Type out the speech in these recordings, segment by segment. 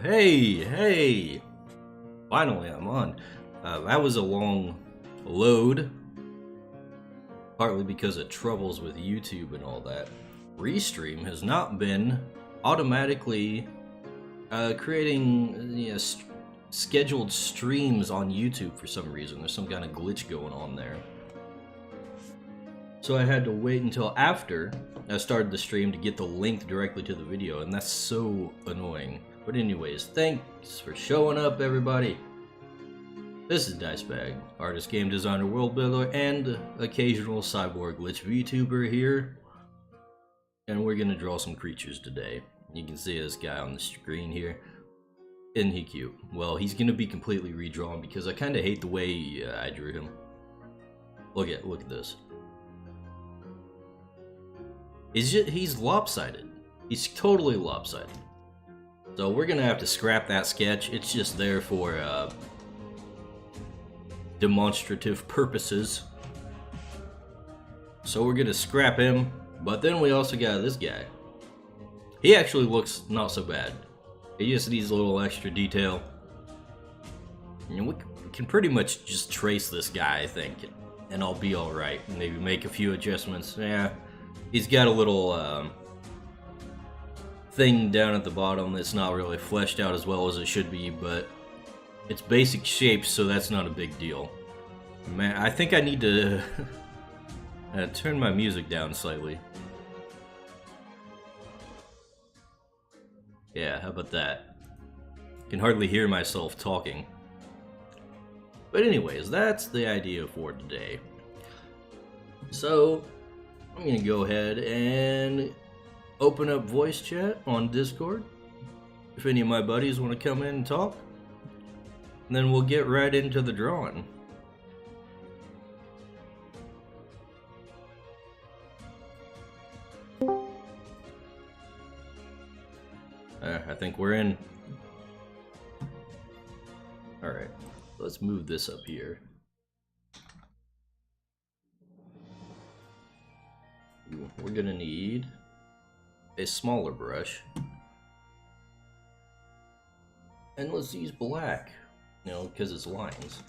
Hey! Finally, I'm on. That was a long load, partly because of troubles with YouTube and all that. Restream has not been automatically creating scheduled streams on YouTube for some reason. There's some kind of glitch going on there. So I had to wait until after I started the stream to get the link directly to the video, and that's so annoying. But anyways, thanks for showing up, everybody. This is Dicebag, artist, game designer, world builder, and occasional cyborg glitch VTuber here. And we're gonna draw some creatures today. You can see this guy on the screen here. Isn't he cute? Well, he's gonna be completely redrawn because I kinda hate the way I drew him. Look at this. He's lopsided. He's totally lopsided. So we're gonna have to scrap that sketch. It's just there for demonstrative purposes. So we're gonna scrap him. But then we also got this guy. He actually looks not so bad. He just needs a little extra detail. You know, we can pretty much just trace this guy, I think, and I'll be alright. Maybe make a few adjustments. Yeah. He's got a little thing down at the bottom that's not really fleshed out as well as it should be, but it's basic shapes, so that's not a big deal. Man, I think I need to turn my music down slightly. Yeah, how about that? Can hardly hear myself talking. But anyways, that's the idea for today. So I'm gonna go ahead and open up voice chat on Discord if any of my buddies want to come in and talk, and then we'll get right into the drawing. I think we're in. Alright, let's move this up here. We're gonna need a smaller brush, and let's use black, you know, because it's lines.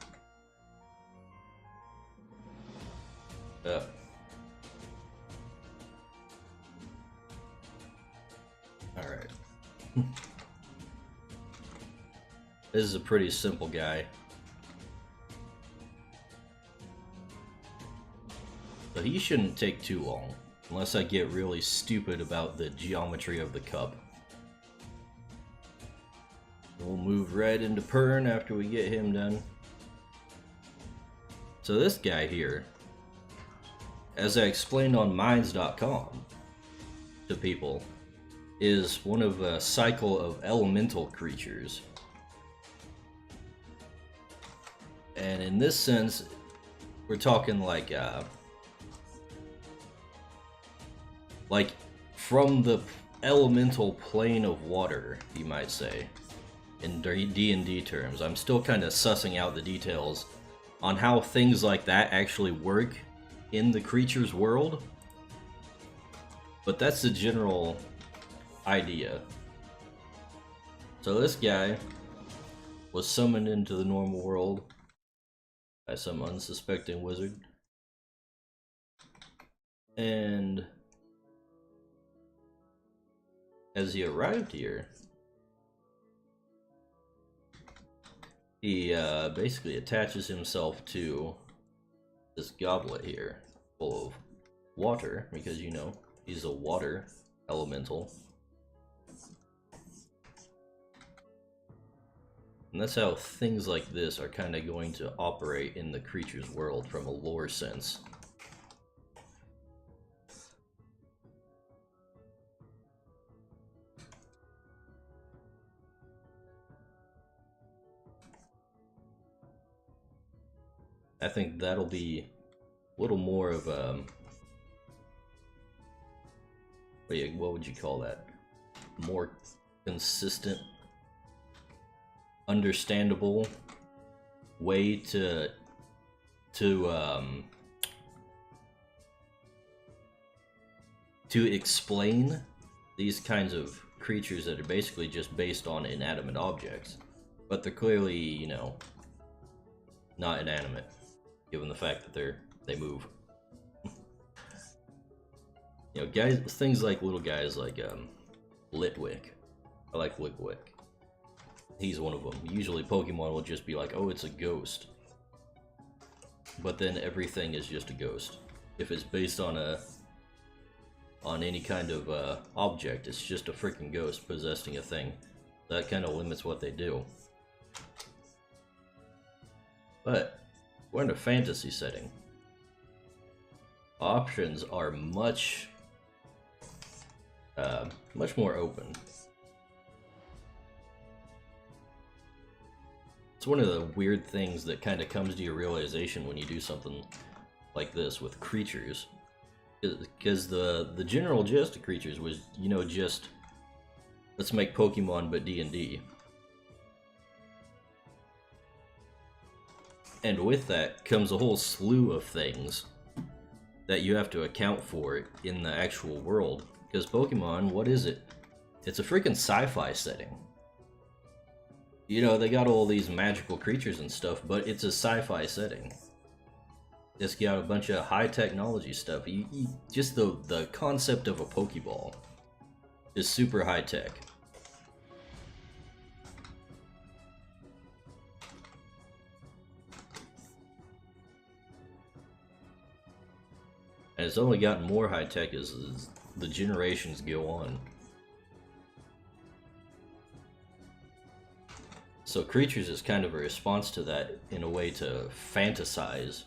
Alright. This is a pretty simple guy. But he shouldn't take too long, unless I get really stupid about the geometry of the cup. We'll move right into Pern after we get him done. So this guy here, as I explained on Minds.com to people, is one of a cycle of elemental creatures. And in this sense, we're talking like from the elemental plane of water, you might say, in D&D terms. I'm still kind of sussing out the details on how things like that actually work in the creature's world, but that's the general idea. So this guy was summoned into the normal world by some unsuspecting wizard, and as he arrived here, he basically attaches himself to this goblet here full of water, because, you know, he's a water elemental. And that's how things like this are kind of going to operate in the creature's world from a lore sense. I think that'll be a little more of a... what would you call that? More consistent, understandable way to explain these kinds of creatures that are basically just based on inanimate objects. But they're clearly, you know, not inanimate, given the fact that they move. You know, guys, things like little guys like Litwick. I like Litwick. He's one of them. Usually Pokemon will just be like, oh, it's a ghost. But then everything is just a ghost. If it's based on any kind of object, it's just a freaking ghost possessing a thing. That kind of limits what they do. But we're in a fantasy setting. Options are much more open. It's one of the weird things that kind of comes to your realization when you do something like this with Crytures. Because the general gist of Crytures was, you know, just let's make Pokemon but D&D. And with that comes a whole slew of things that you have to account for in the actual world. Because Pokemon, what is it? It's a freaking sci-fi setting. You know, they got all these magical creatures and stuff, but it's a sci-fi setting. It's got a bunch of high technology stuff. Just the concept of a Pokeball is super high tech. And it's only gotten more high tech as the generations go on. So Crytures is kind of a response to that in a way to fantasize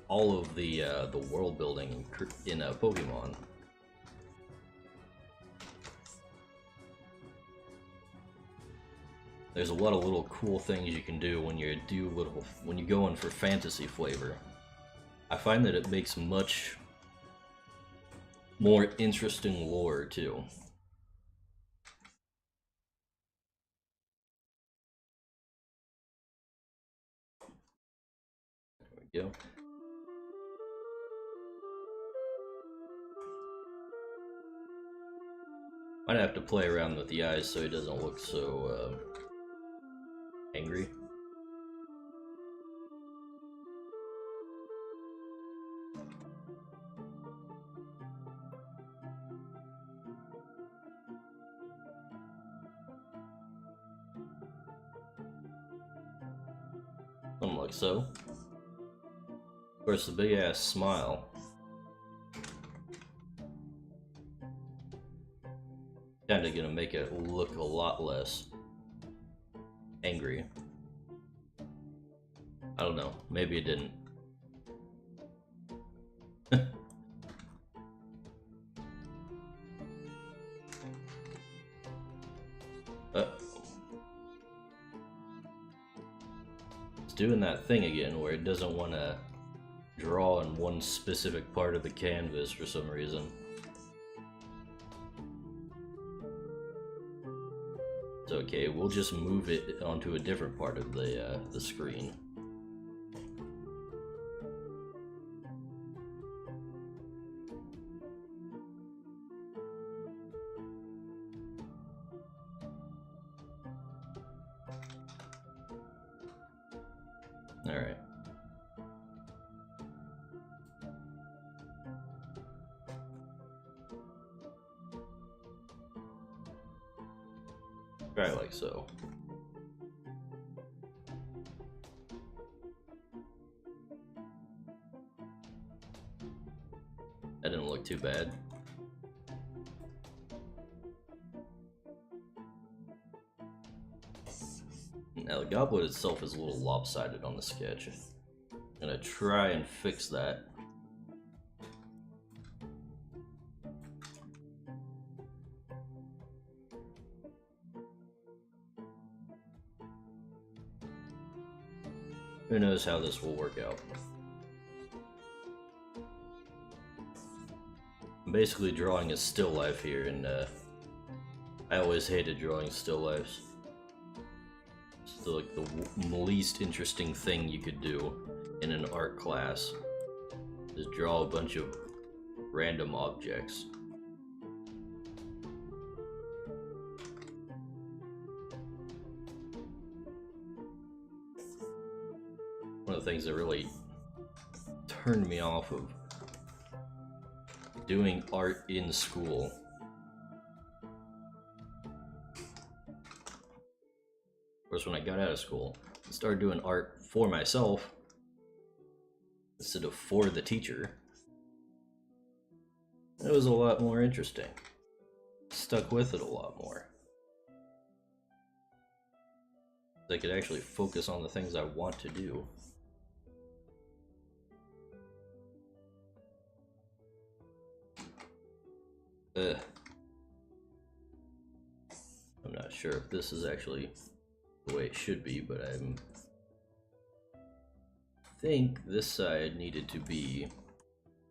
all of the world building in Pokemon. There's a lot of little cool things you can do when you go in for fantasy flavor. I find that it makes much more interesting lore too. There we go. Might have to play around with the eyes so he doesn't look so angry. Something like so. Of course, the big ass smile. Kinda gonna make it look a lot less angry. I don't know, maybe it didn't. It's doing that thing again where it doesn't want to draw in one specific part of the canvas for some reason. It's okay, we'll just move it onto a different part of the screen. Alright. Try like so. That didn't look too bad. Now the goblet itself is a little lopsided on the sketch. I'm gonna try and fix that. Who knows how this will work out. I'm basically drawing a still life here, and I always hated drawing still lifes. It's like the least interesting thing you could do in an art class. Just draw a bunch of random objects. things that really turned me off of doing art in school. Of course, when I got out of school, I started doing art for myself instead of for the teacher. It was a lot more interesting. Stuck with it a lot more. I could actually focus on the things I want to do. I'm not sure if this is actually the way it should be, but I think this side needed to be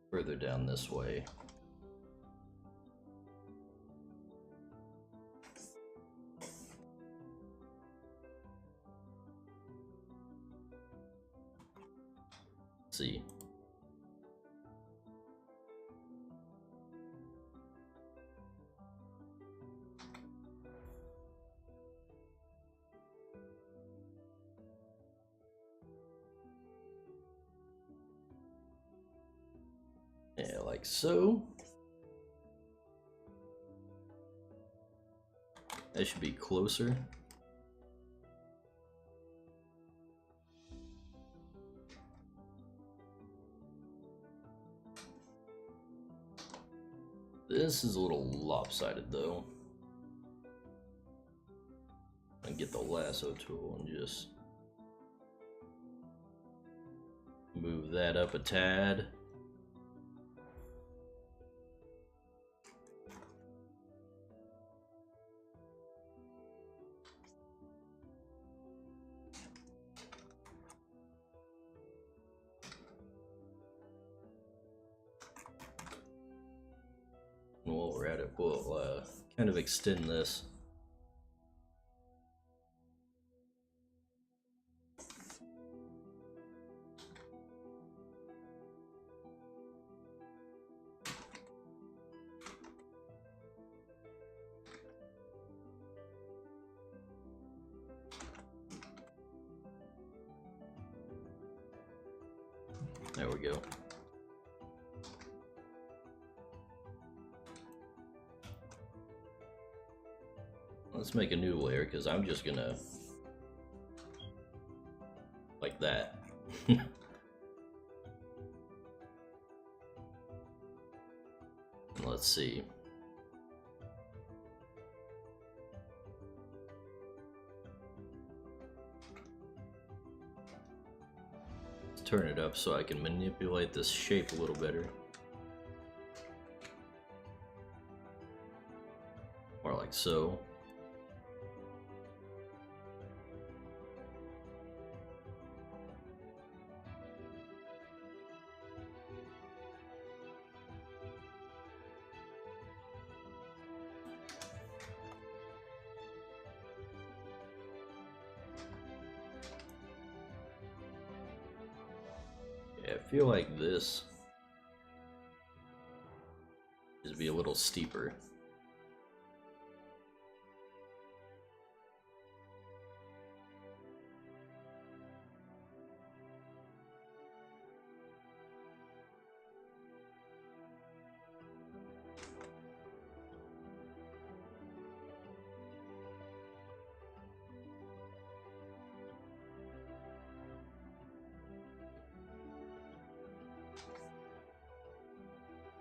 further down this way. Let's see. Yeah, like so. That should be closer. This is a little lopsided though. And get the lasso tool and just move that up a tad. And while we're at it, we'll kind of extend this. There we go. Let's make a new layer because I'm just gonna like that. Let's see. Let's turn it up so I can manipulate this shape a little better. Or like so. I feel like this should be a little steeper.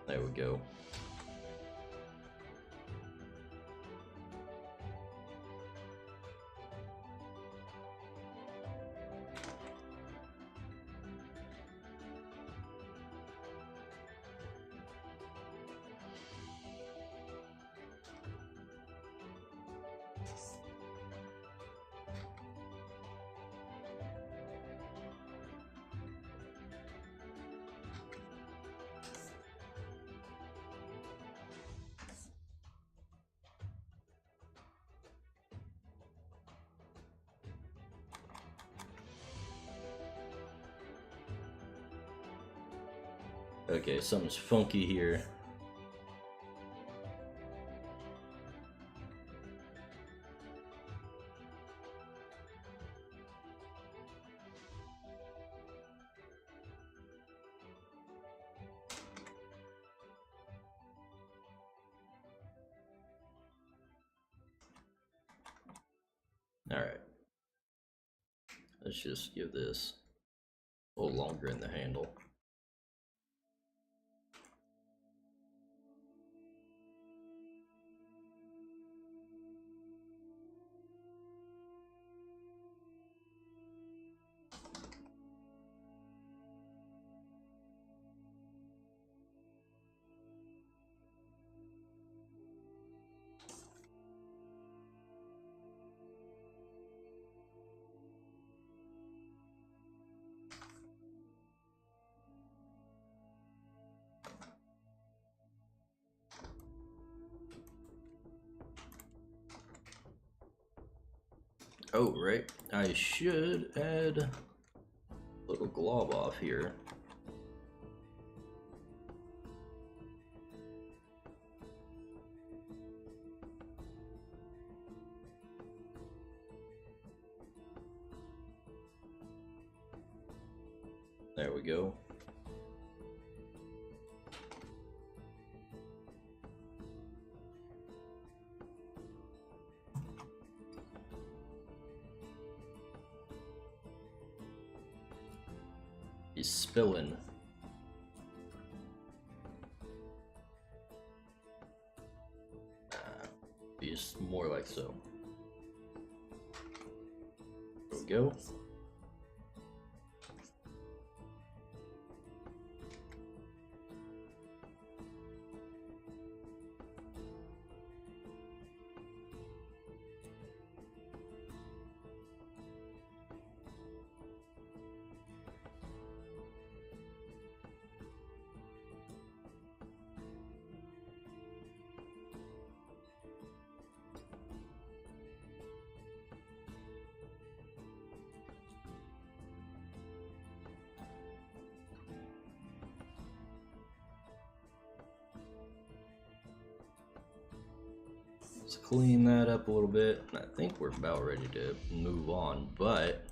There we go. Okay, something's funky here. Alright. Let's just give this a little longer in the handle. Oh, right. I should add a little glob off here. There we go. He's spilling. He's more like so. There we go. Let's clean that up a little bit. I think we're about ready to move on, but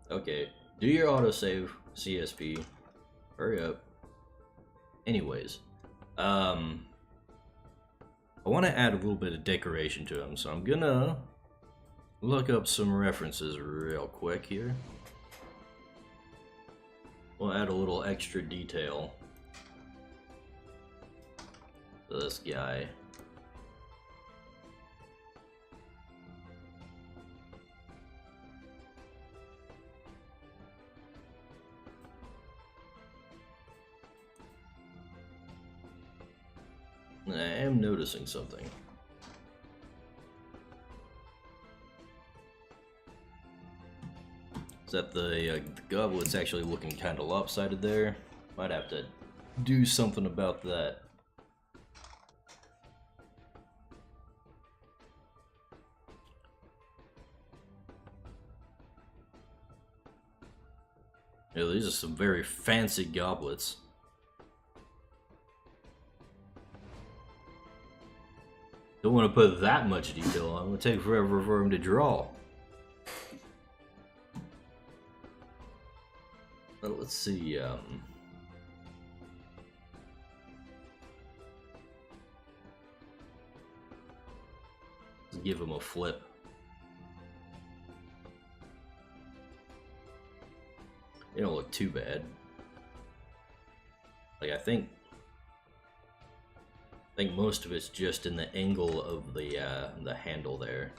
okay. Do your autosave, CSP. Hurry up. Anyways, I want to add a little bit of decoration to them, so I'm gonna look up some references real quick here. We'll add a little extra detail to this guy. I am noticing something. Is that the goblet's actually looking kind of lopsided there? Might have to do something about that. Yeah, these are some very fancy goblets. Don't want to put that much detail on. It would take forever for him to draw. But let's see. Let's give him a flip. They don't look too bad. Like I think most of it's just in the angle of the handle there.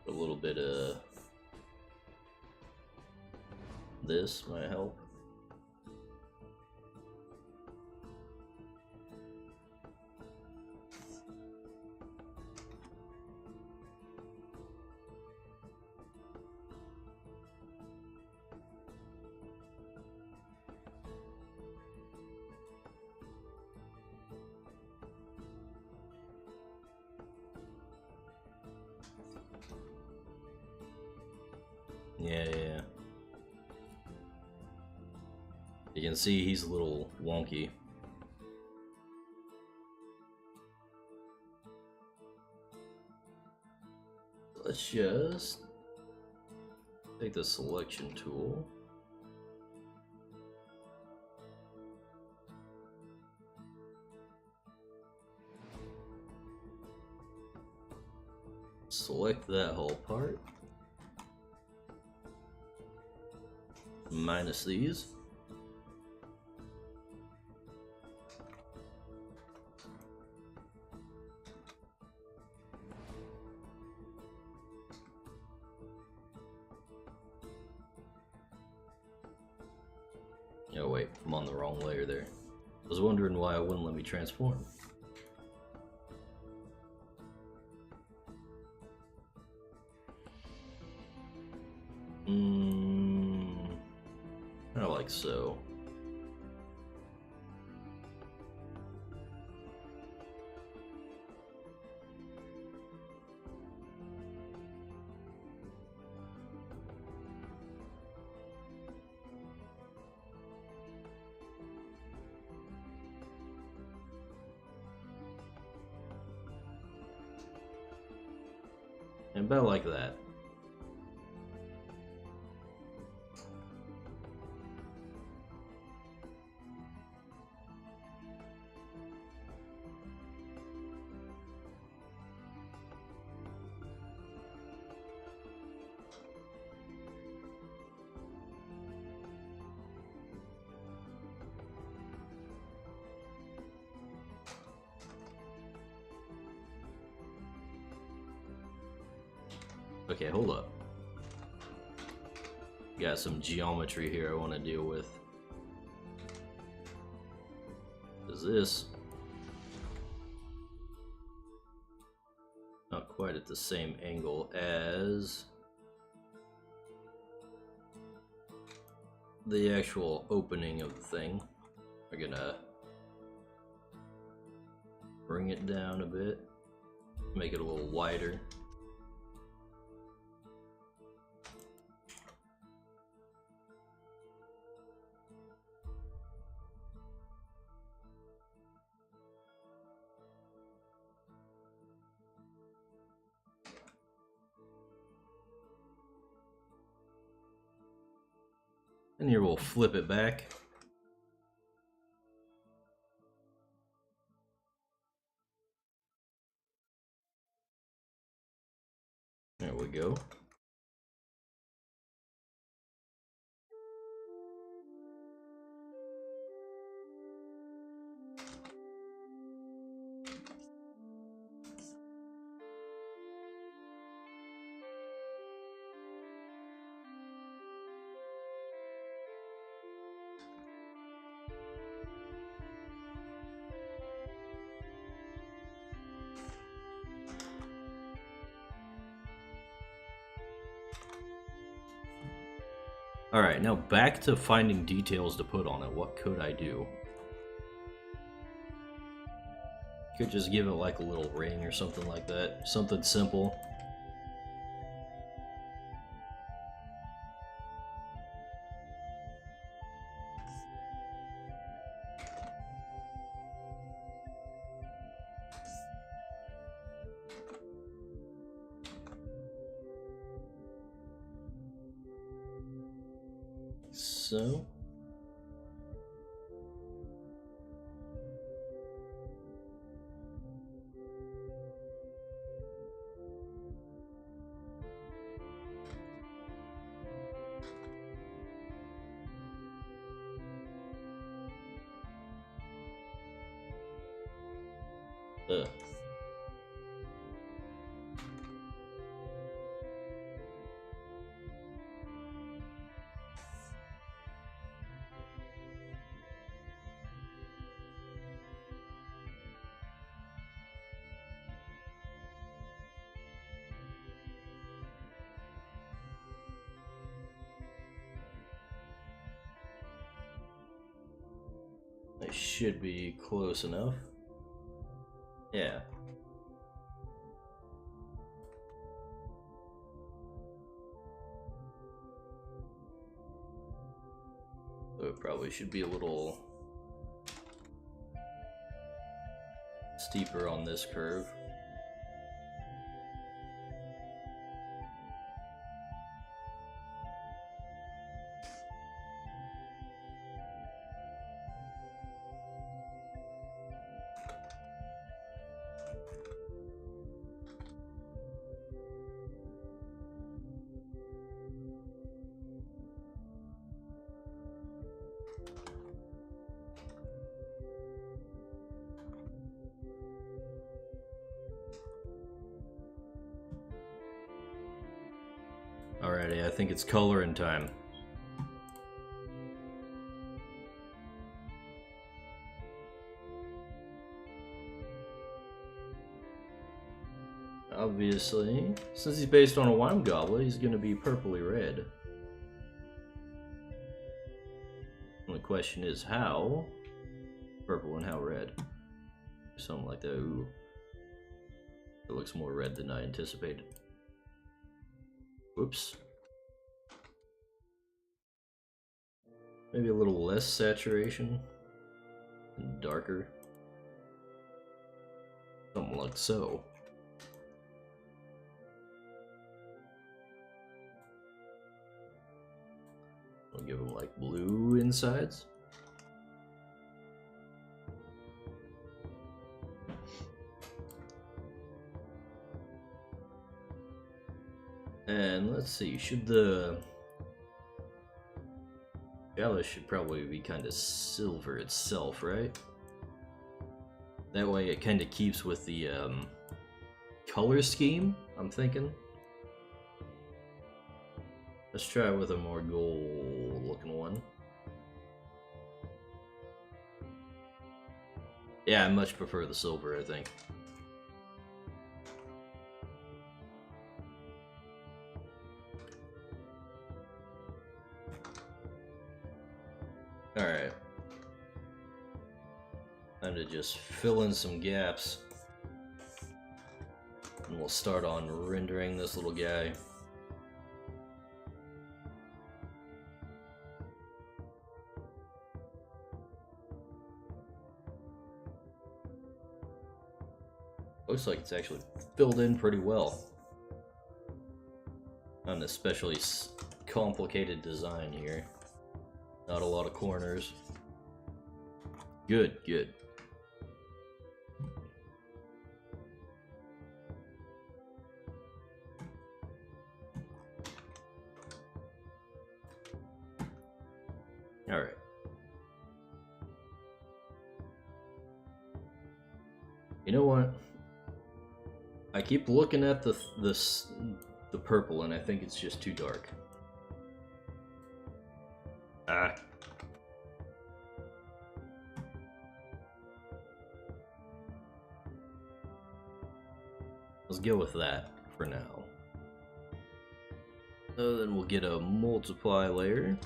A little bit of this might help. Yeah. You can see he's a little wonky. Let's just take the selection tool. select that whole part. Minus these. Oh wait, I'm on the wrong layer there. I was wondering why it wouldn't let me transform. Kind of like so. And about like that. Okay, hold up. Got some geometry here I want to deal with. Is this not quite at the same angle as the actual opening of the thing? We're gonna bring it down a bit, make it a little wider. And here we'll flip it back. There we go. Alright, now back to finding details to put on it. What could I do? Could just give it like a little ring or something like that. Something simple. So. It should be close enough. Yeah. So it probably should be a little steeper on this curve. Alrighty, I think it's coloring time. Obviously, since he's based on a wine goblet, he's going to be purpley red. The question is how purple and how red. Something like that. Ooh. It looks more red than I anticipated. Whoops. Maybe a little less saturation and darker. Something like so. I'll give them like blue insides. And let's see, should the chalice should probably be kind of silver itself, right? That way it kind of keeps with the color scheme, I'm thinking. Let's try with a more gold looking one. Yeah, I much prefer the silver, I think. Alright. Time to just fill in some gaps. And we'll start on rendering this little guy. Looks like it's actually filled in pretty well. Not an especially complicated design here. Not a lot of corners. Good, good. Alright. You know what? I keep looking at the purple and I think it's just too dark. Ah. Let's go with that for now. So then we'll get a multiply layer.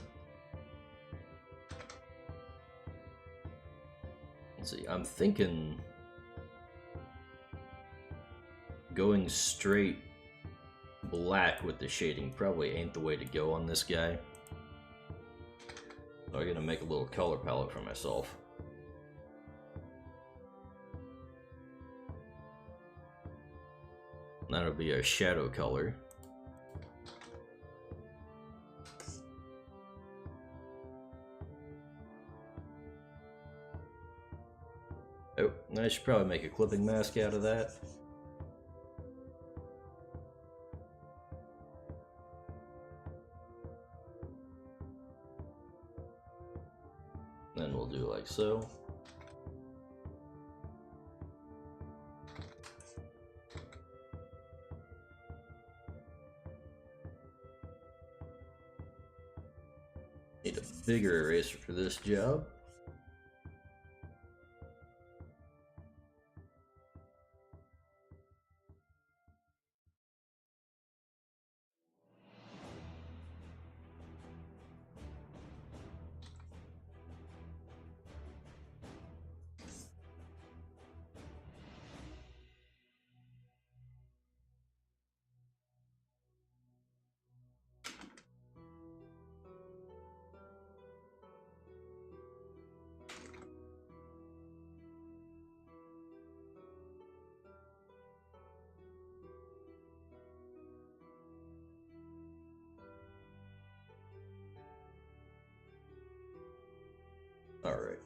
Let's see, I'm thinking going straight black with the shading probably ain't the way to go on this guy. So I'm gonna make a little color palette for myself. That'll be our shadow color. Oh, I should probably make a clipping mask out of that. Then we'll do like so. Need a bigger eraser for this job. All right.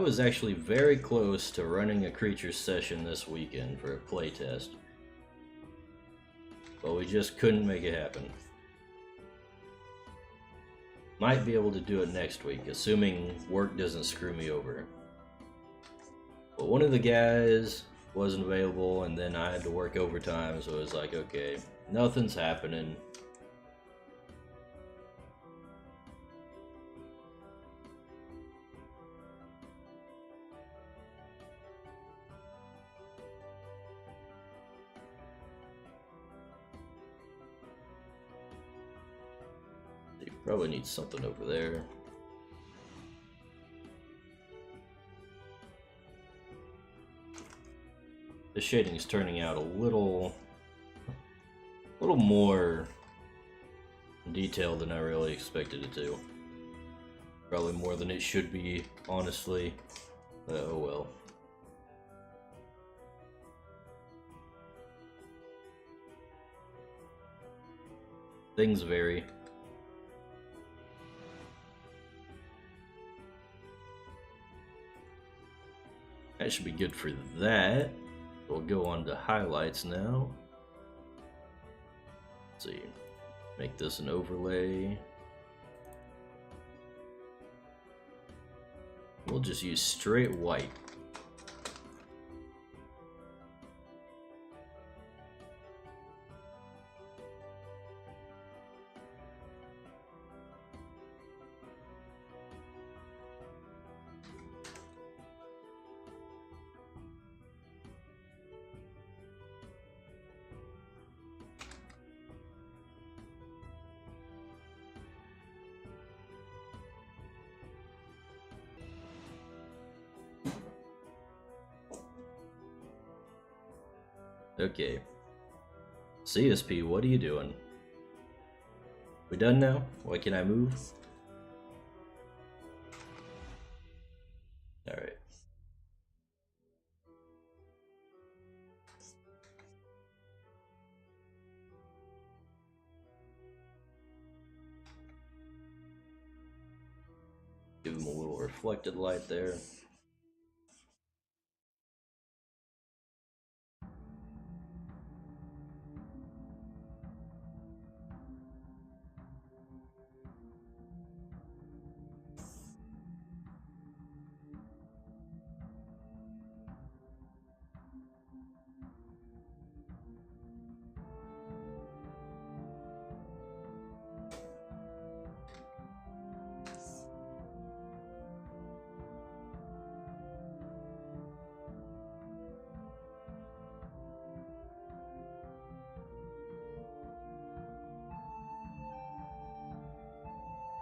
was actually very close to running a Crytures session this weekend for a playtest, but we just couldn't make it happen. Might be able to do it next week, assuming work doesn't screw me over. But one of the guys wasn't available, and then I had to work overtime, so it was like, okay, nothing's happening. You probably need something over there. The shading is turning out a little more detailed than I really expected it to. Probably more than it should be, honestly. Oh well. Things vary. That should be good for that. We'll go on to highlights now. Let's see. Make this an overlay. We'll just use straight white. Okay. CSP, what are you doing? We done now? Why can I move? Alright. Give him a little reflected light there.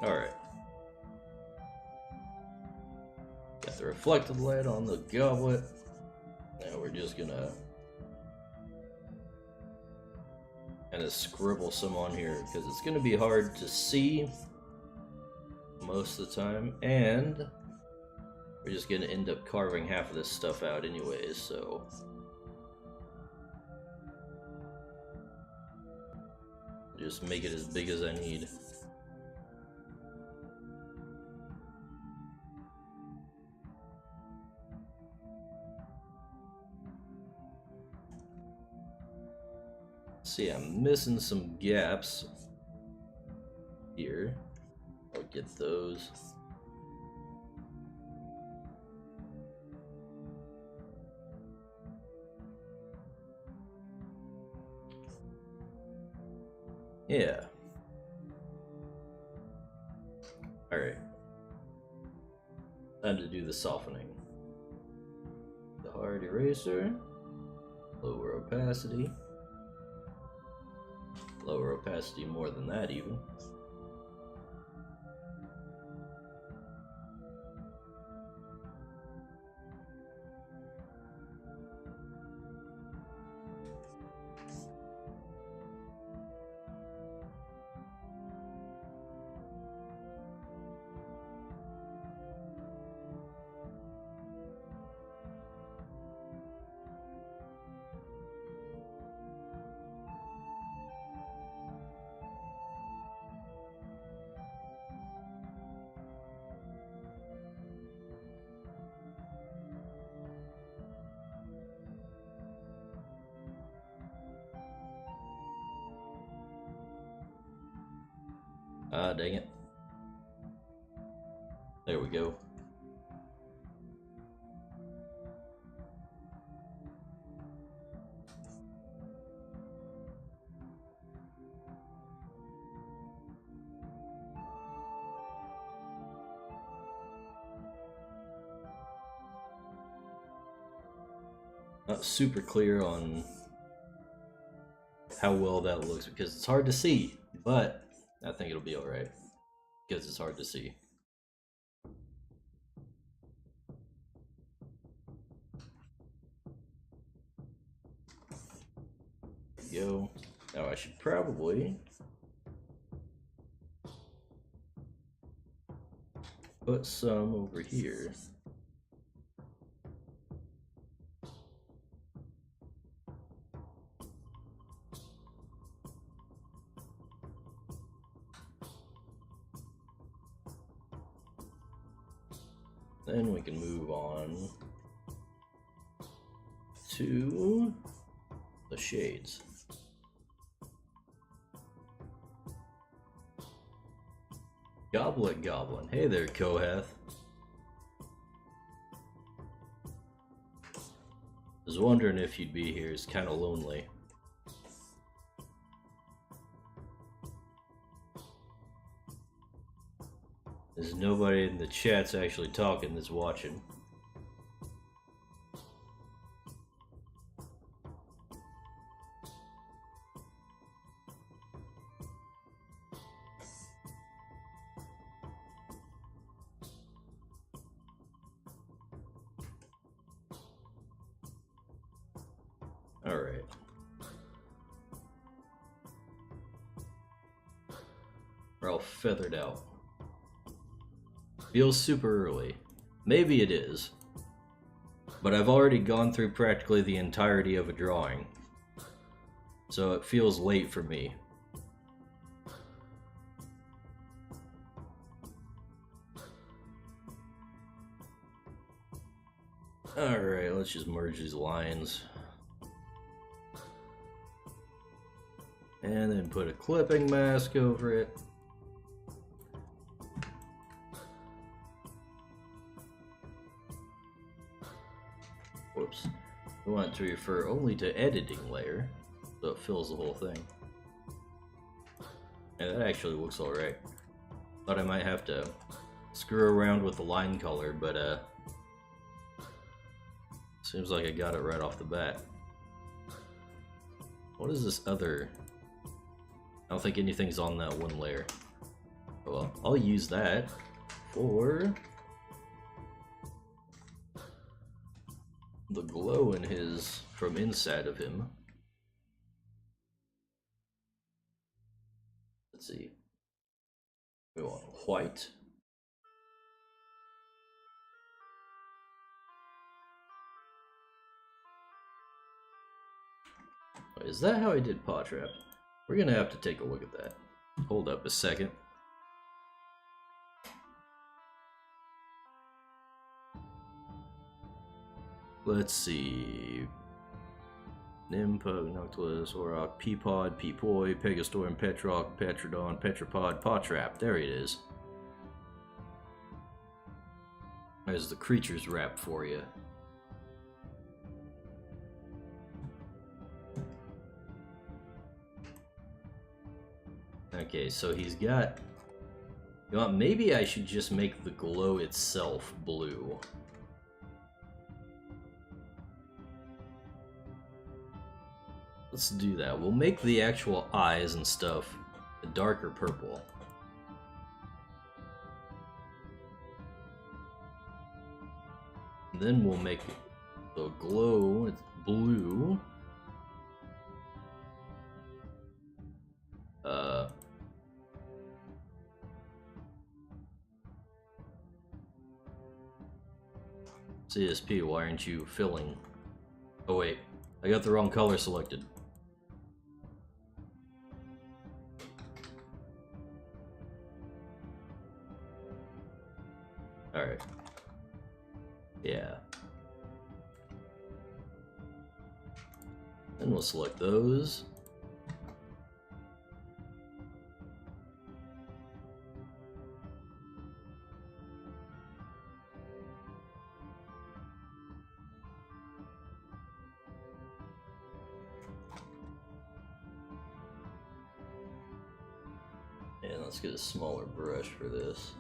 Alright. Got the reflected light on the goblet. Now we're just gonna kind of scribble some on here because it's gonna be hard to see most of the time, and we're just gonna end up carving half of this stuff out anyways, so just make it as big as I need. See, I'm missing some gaps here. I'll get those. Yeah. Alright. Time to do the softening. The hard eraser. Lower opacity. Lower opacity more than that even. Ah, dang it. There we go. Not super clear on how well that looks because it's hard to see, but I think it'll be alright because it's hard to see. There we go. Now I should probably put some over here. Then we can move on to the shades. Goblet Goblin. Hey there, Kohath. Was wondering if you'd be here. It's kind of lonely. There's nobody in the chat's actually talking that's watching. Alright. We're all feathered out. Feels super early. Maybe it is. But I've already gone through practically the entirety of a drawing. So it feels late for me. Alright, let's just merge these lines. And then put a clipping mask over it. Whoops. We want to refer only to editing layer, so it fills the whole thing. And that actually looks alright. Thought I might have to screw around with the line color, but seems like I got it right off the bat. What is this other? I don't think anything's on that one layer. Well, I'll use that for the glow in his from inside of him. Let's see. We want white. Is that how I did Paw Trap? We're gonna have to take a look at that. Hold up a second. Let's see. Nimpug, Noctilus, Auroch, Peapod, Peapoy, Pegastorm, Petrock, Petrodon, Petropod, Paw Trap. There it is. There's the Creatures wrap for you. Okay, so he's got... You know what, maybe I should just make the glow itself blue. Let's do that. We'll make the actual eyes and stuff a darker purple. And then we'll make the glow blue. CSP, why aren't you filling? Oh wait, I got the wrong color selected. Alright. Yeah. Then we'll select those. And let's get a smaller brush for this.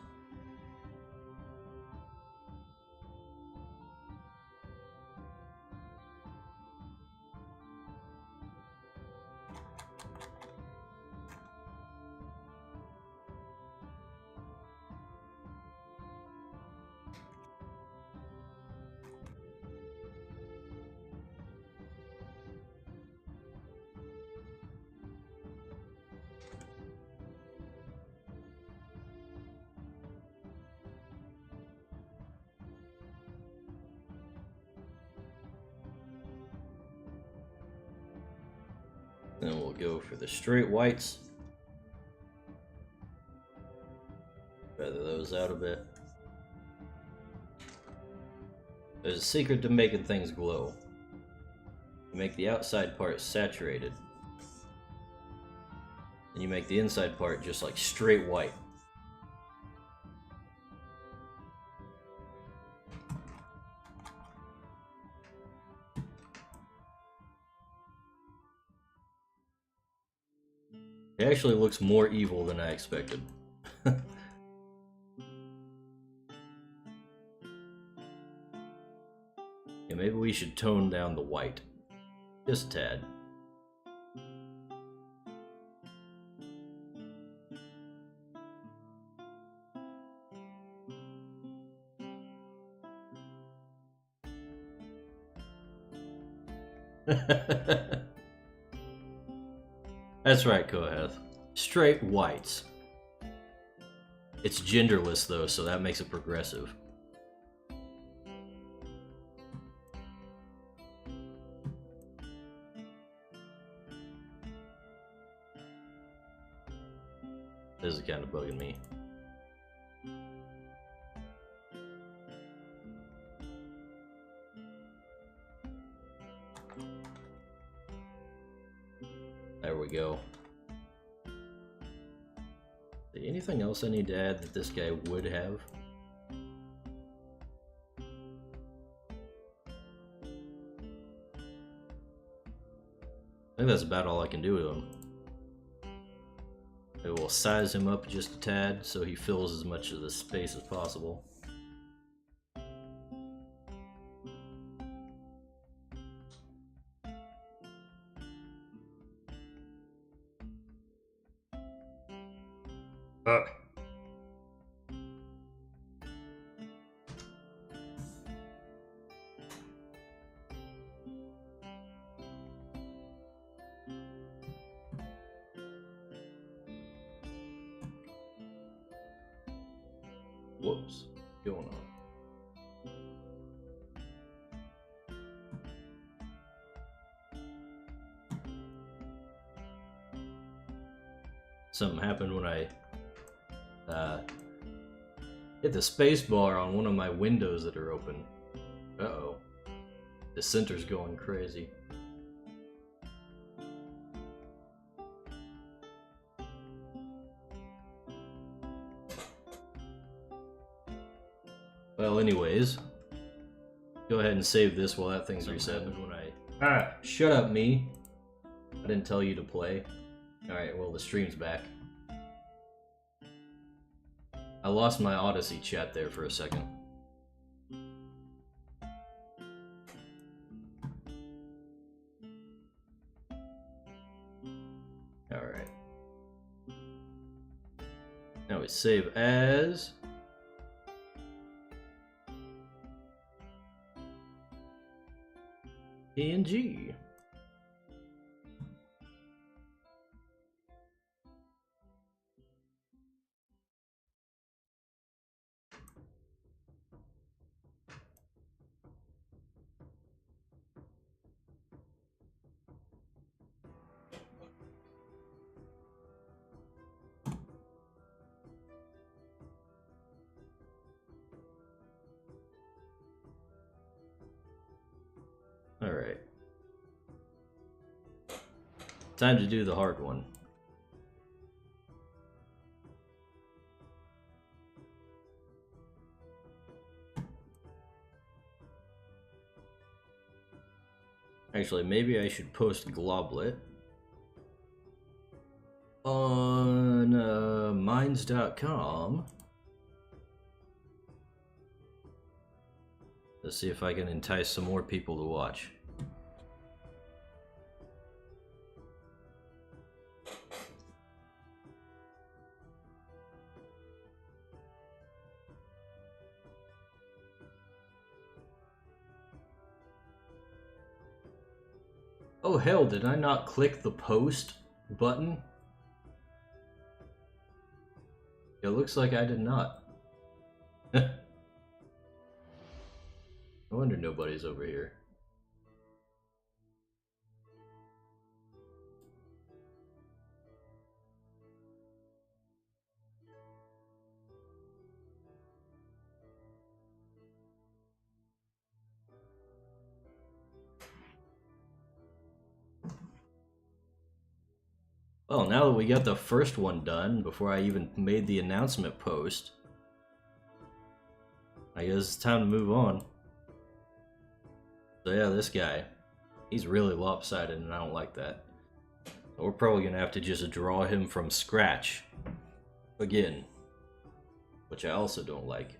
Then we'll go for the straight whites. Feather those out a bit. There's a secret to making things glow. You make the outside part saturated. And you make the inside part just like straight white. It actually looks more evil than I expected. Yeah, maybe we should tone down the white. Just a tad. That's right, Kohath. Straight whites. It's genderless though, so that makes it progressive. This is kind of bugging me. There we go. Anything else I need to add that this guy would have? I think that's about all I can do with him. It will size him up just a tad so he fills as much of the space as possible. Whoops, what's going on? Something happened when I hit the space bar on one of my windows that are open. Uh-oh. The center's going crazy. Well, anyways, go ahead and save this while that thing's reset. When shut up, me. I didn't tell you to play. Alright, well, the stream's back. I lost my Odyssey chat there for a second. Alright. Now we save as... PNG. Alright. Time to do the hard one. Actually, maybe I should post Globlet on minds.com. Let's see if I can entice some more people to watch. Oh hell, did I not click the post button? It looks like I did not. No wonder nobody's over here. Well, now that we got the first one done, before I even made the announcement post, I guess it's time to move on. So yeah, this guy, he's really lopsided and I don't like that. So we're probably gonna have to just draw him from scratch again, which I also don't like.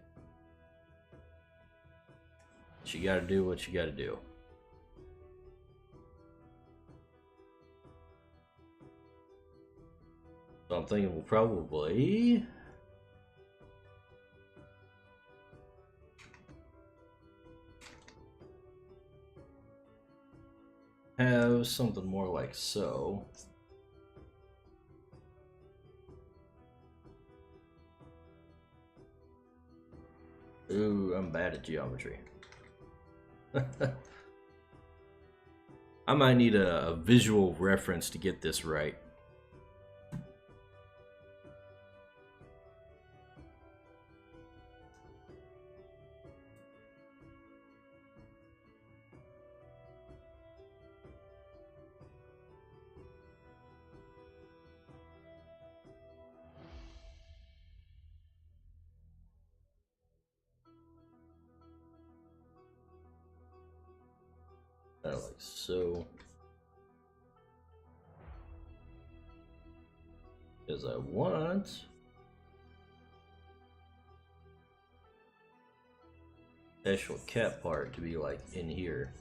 But you gotta do what you gotta do. So I'm thinking we'll probably have something more like so. Ooh, I'm bad at geometry. I might need a visual reference to get this right. Like so. Because I want the actual cat part to be like in here.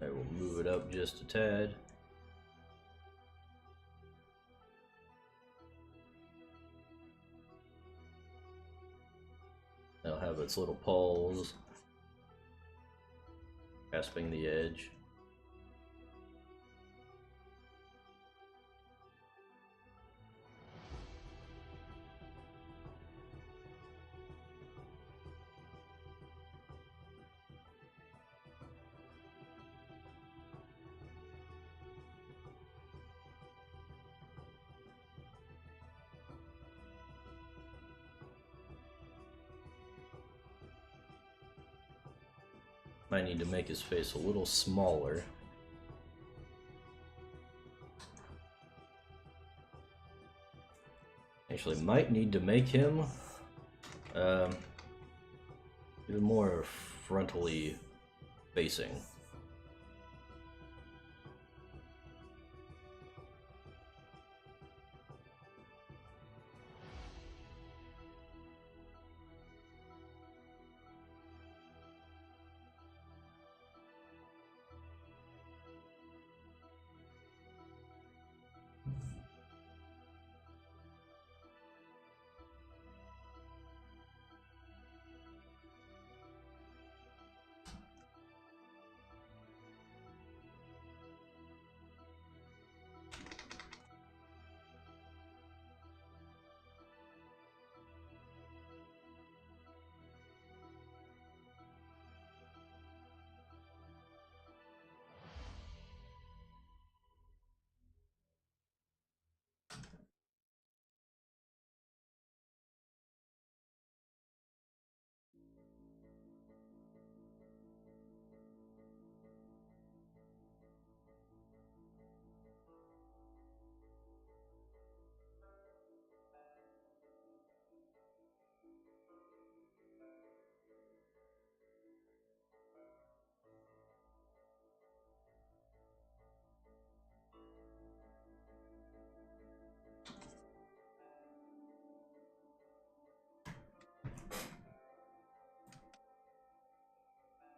I will move it up just a tad. It'll have its little paws grasping the edge. Might need to make his face a little smaller. Actually, might need to make him even more frontally facing.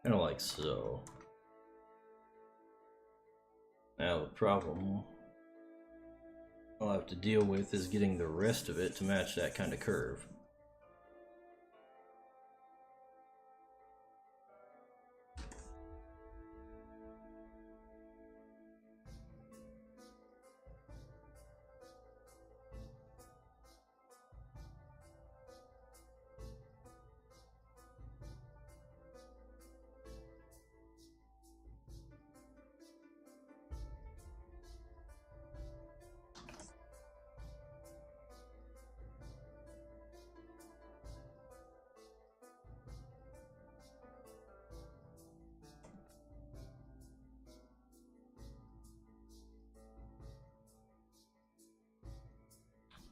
Kinda like so. Now the problem I'll have to deal with is getting the rest of it to match that kind of curve.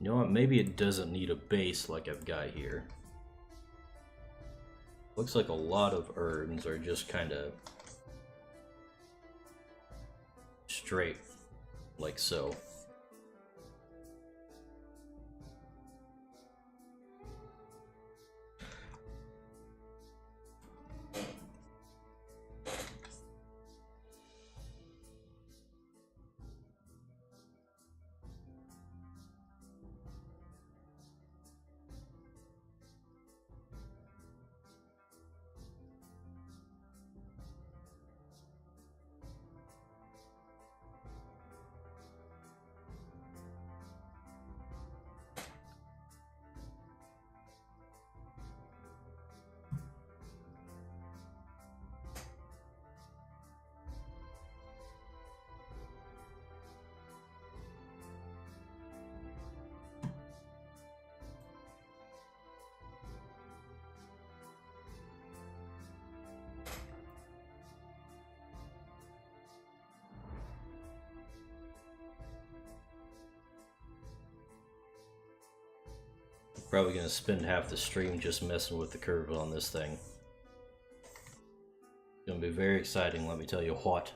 You know what, maybe it doesn't need a base like I've got here. Looks like a lot of urns are just kind of straight, like so. Probably gonna spend half the stream just messing with the curves on this thing. It's gonna be very exciting, let me tell you what.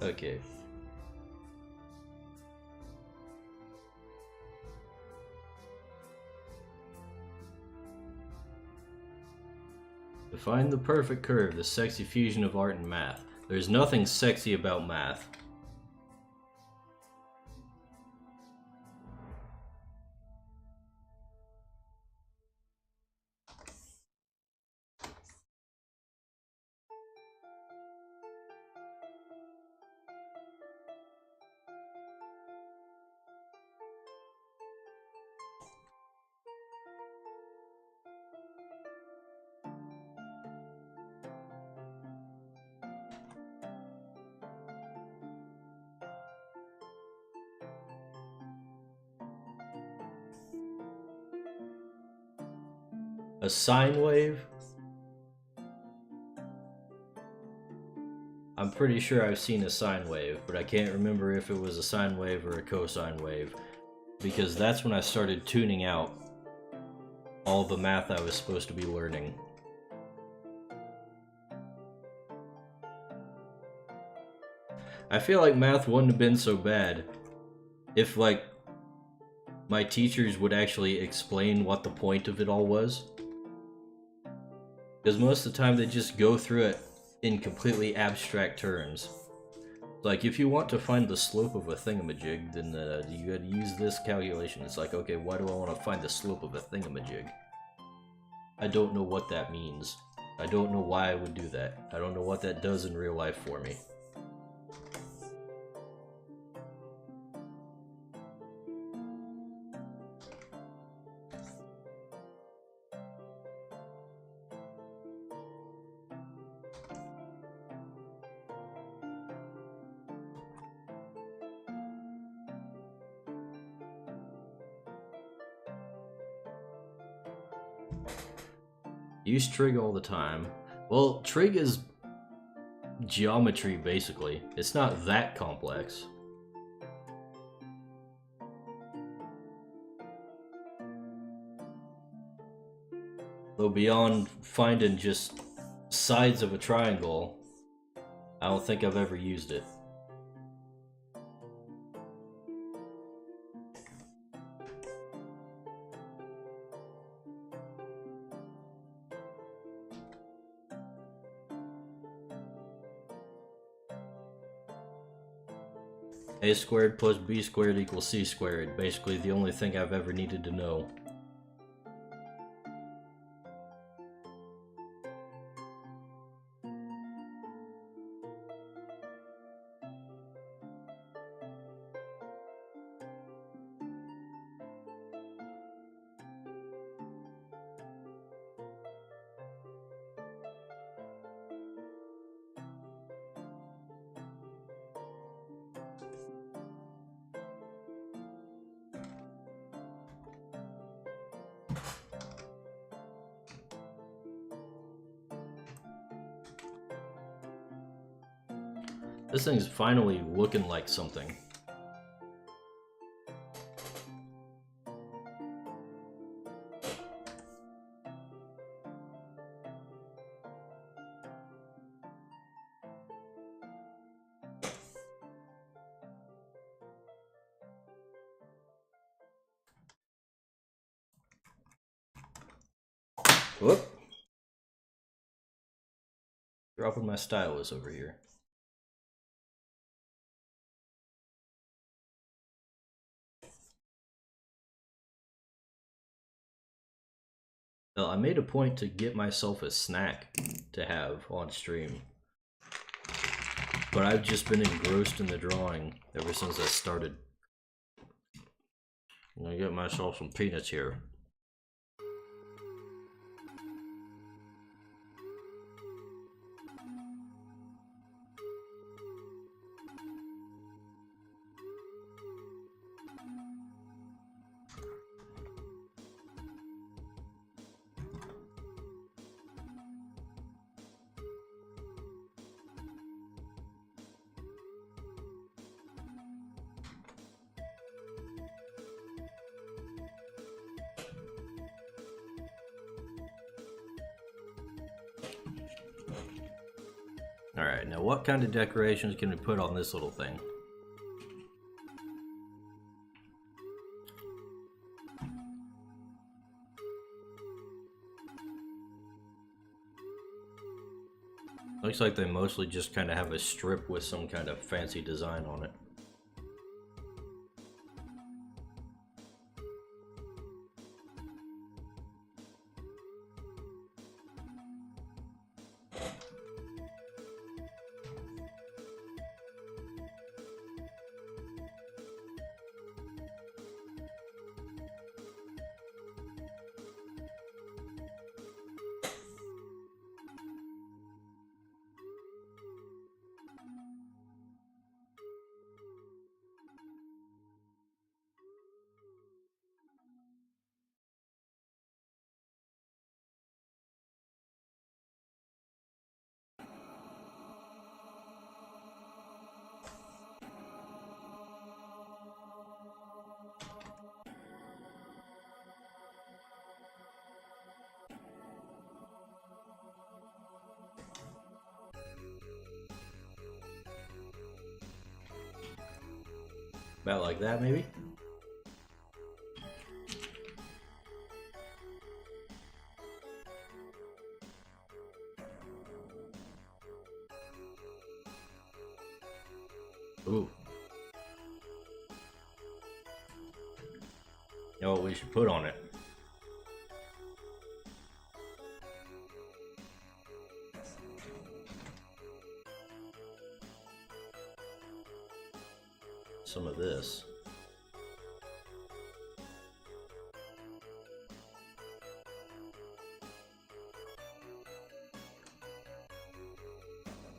Okay. To find the perfect curve, the sexy fusion of art and math. There's nothing sexy about math. A sine wave? I'm pretty sure I've seen a sine wave, but I can't remember if it was a sine wave or a cosine wave, because that's when I started tuning out all the math I was supposed to be learning. I feel like math wouldn't have been so bad if, like, my teachers would actually explain what the point of it all was. Because most of the time they just go through it in completely abstract terms. Like, if you want to find the slope of a thingamajig, then you gotta use this calculation. It's like, okay, why do I want to find the slope of a thingamajig? I don't know what that means. I don't know why I would do that. I don't know what that does in real life for me. Use trig all the time. Well, trig is geometry, basically. It's not that complex. Though beyond finding just sides of a triangle, I don't think I've ever used it. A squared plus b squared equals c squared. Basically the only thing I've ever needed to know. This thing's finally looking like something. Whoop! Dropping my stylus over here. Well, I made a point to get myself a snack to have on stream. But I've just been engrossed in the drawing ever since I started. I'm gonna get myself some peanuts here. Alright, now what kind of decorations can we put on this little thing? Looks like they mostly just kind of have a strip with some kind of fancy design on it. About like that, maybe? Ooh. You know what we should put on it? Some of this.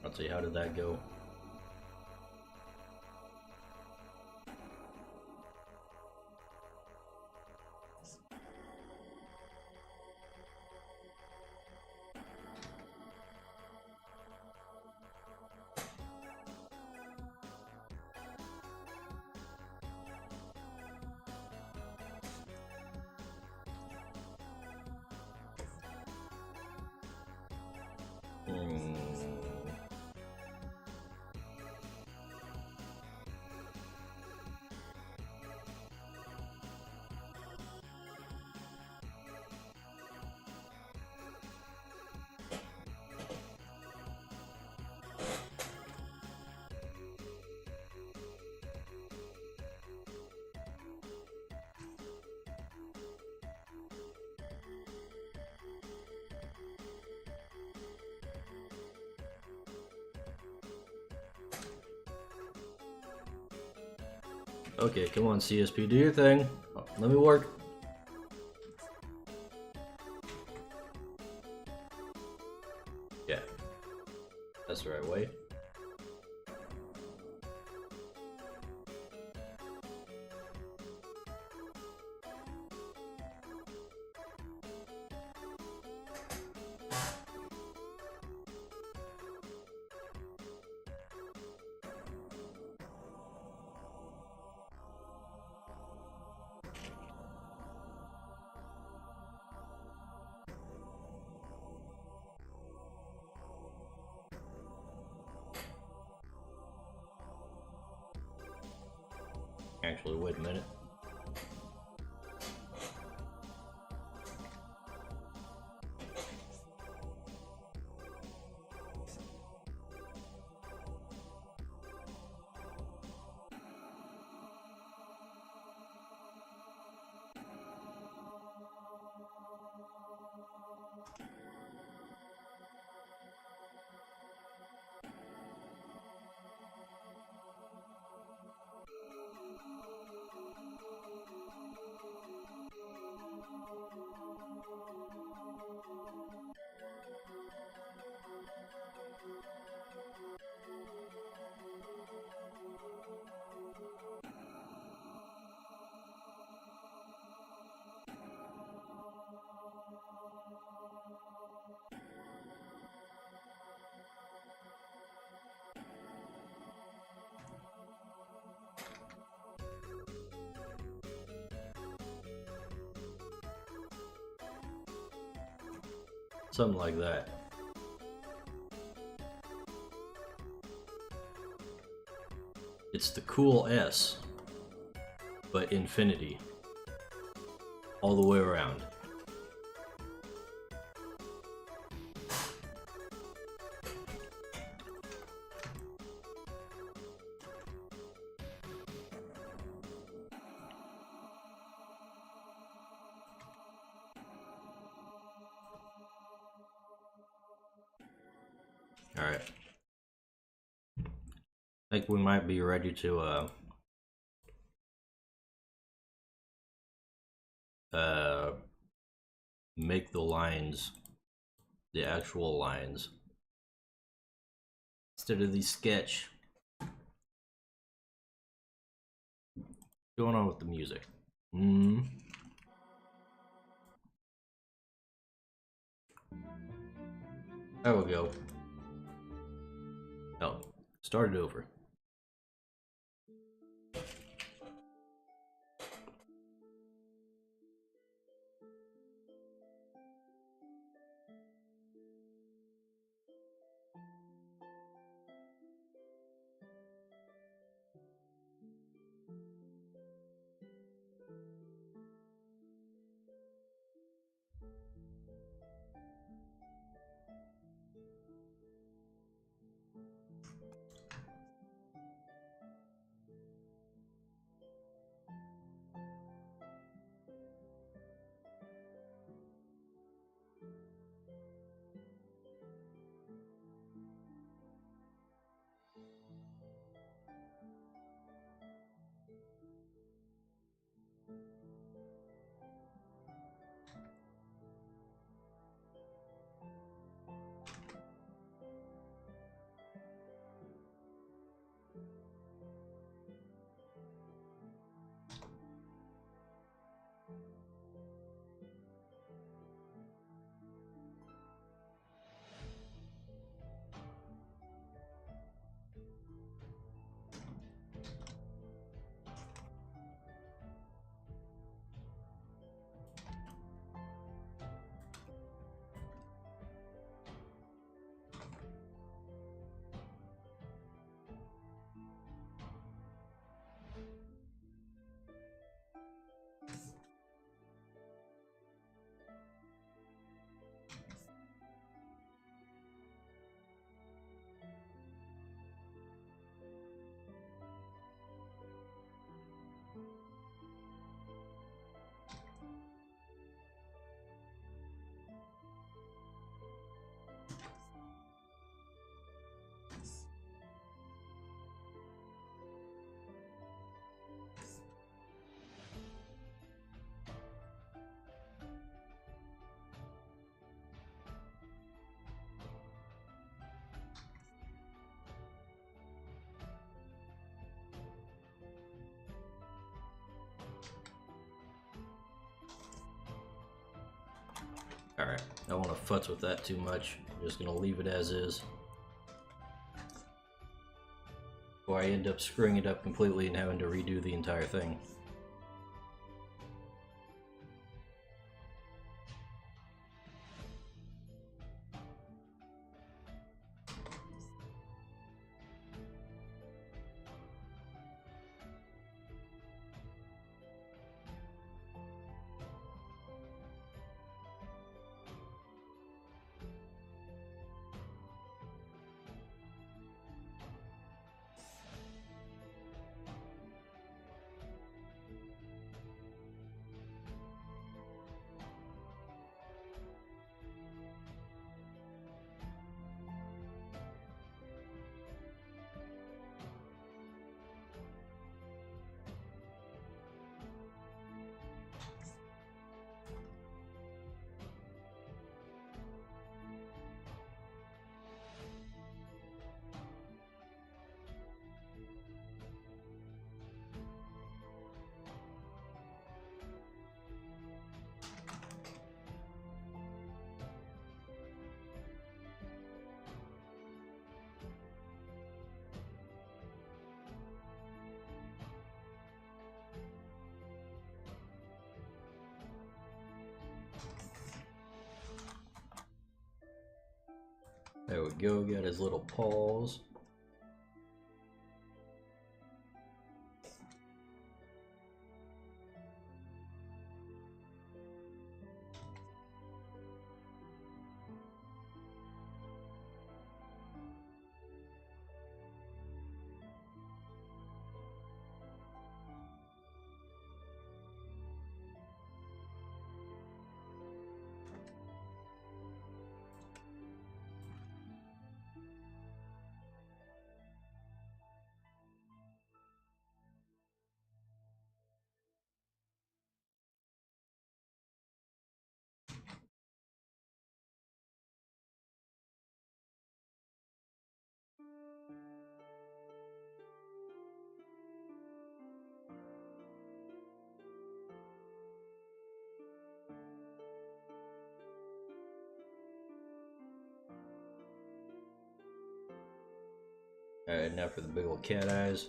Let's see, how did that go? Okay, come on, CSP, do your thing. Oh, let me work. Yeah, that's the right way. Actually, wait a minute. Something like that. It's the cool S, but infinity. All the way around. Alright. I think we might be ready to make the lines the actual lines instead of the sketch. What's going on with the music? There we go. Oh, start it over. Alright, I don't want to futz with that too much. I'm just gonna leave it as is. Before I end up screwing it up completely and having to redo the entire thing. There we go, got his little paws. Alright, now for the big old cat eyes.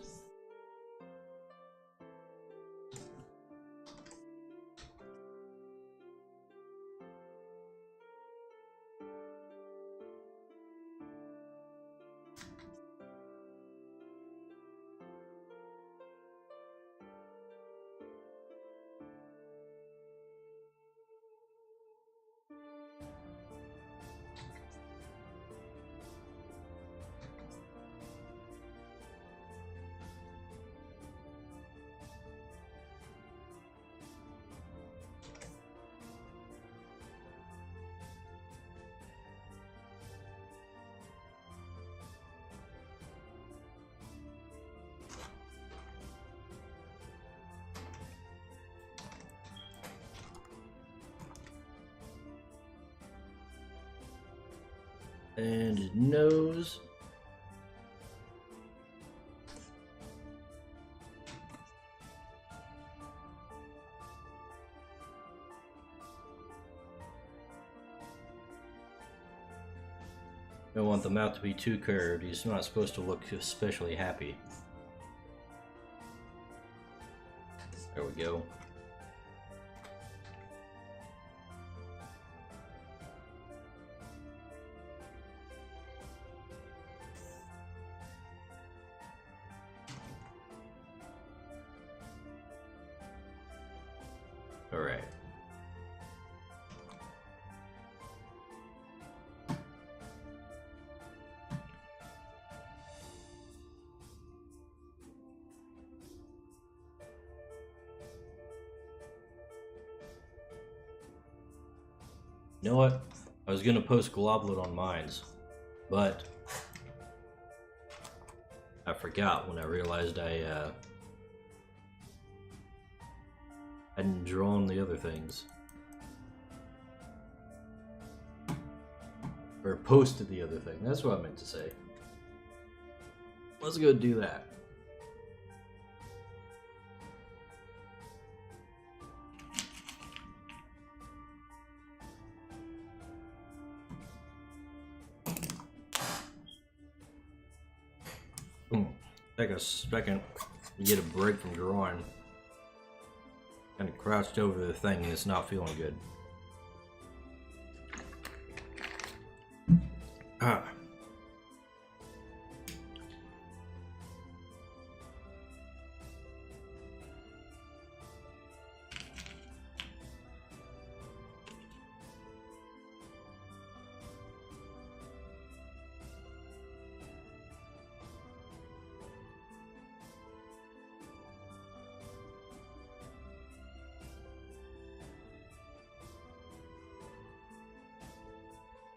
And his nose. Don't want the mouth to be too curved. He's not supposed to look especially happy. There we go. All right. You know what? I was gonna post Globlet on mines, but I forgot when I realized I hadn't drawn the other things. Or posted the other thing. That's what I meant to say. Let's go do that. Take a second to get a break from drawing. Kind of crouched over the thing and it's not feeling good. Ah.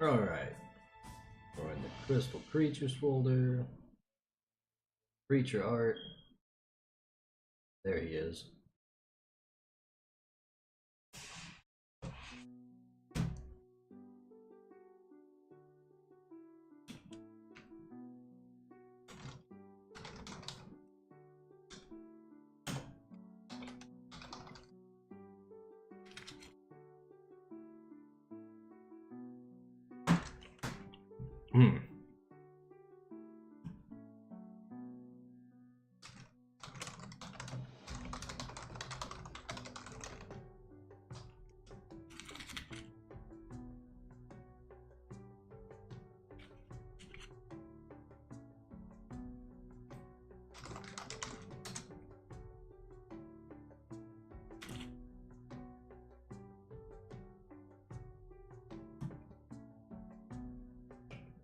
Alright. We're in the Crystal Creatures folder. Creature art. There he is. Hmm.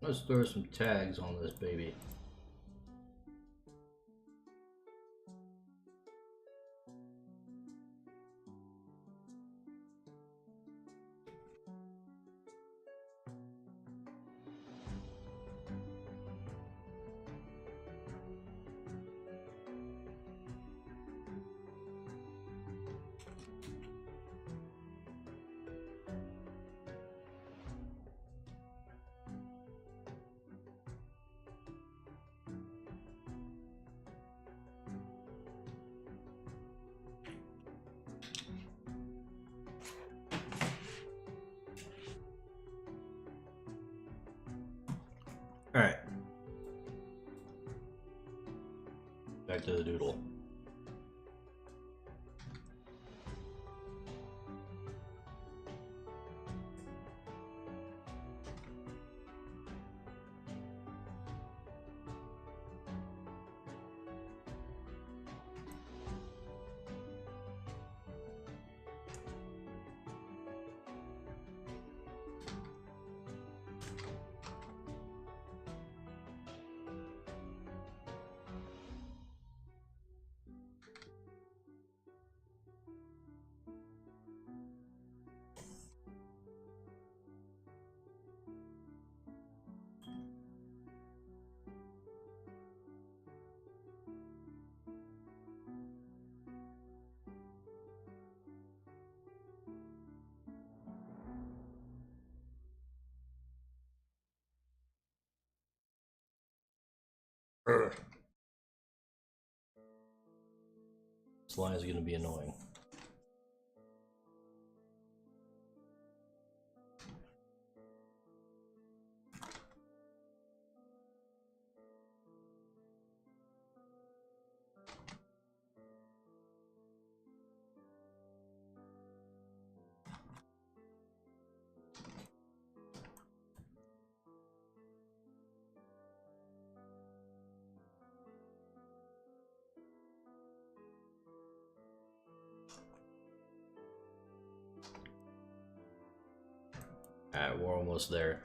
Let's throw some tags on this baby. Alright. Back to the doodle. Urgh. This line is going to be annoying. Alright, we're almost there.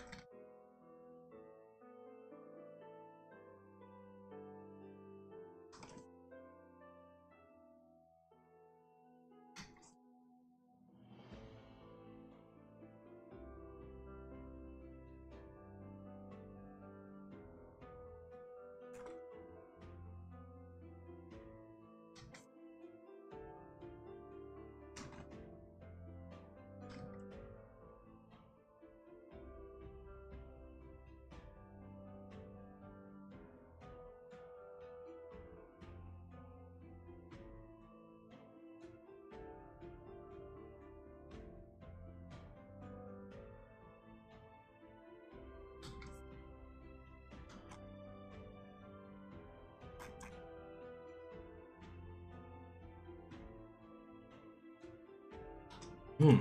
Hmm.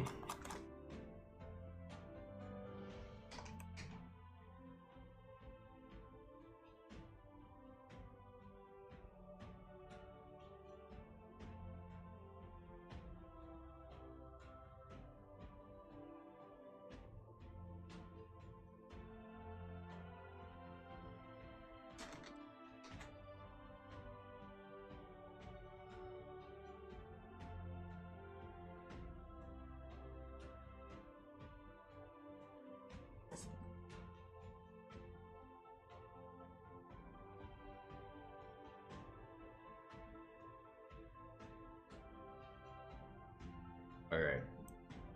Alright.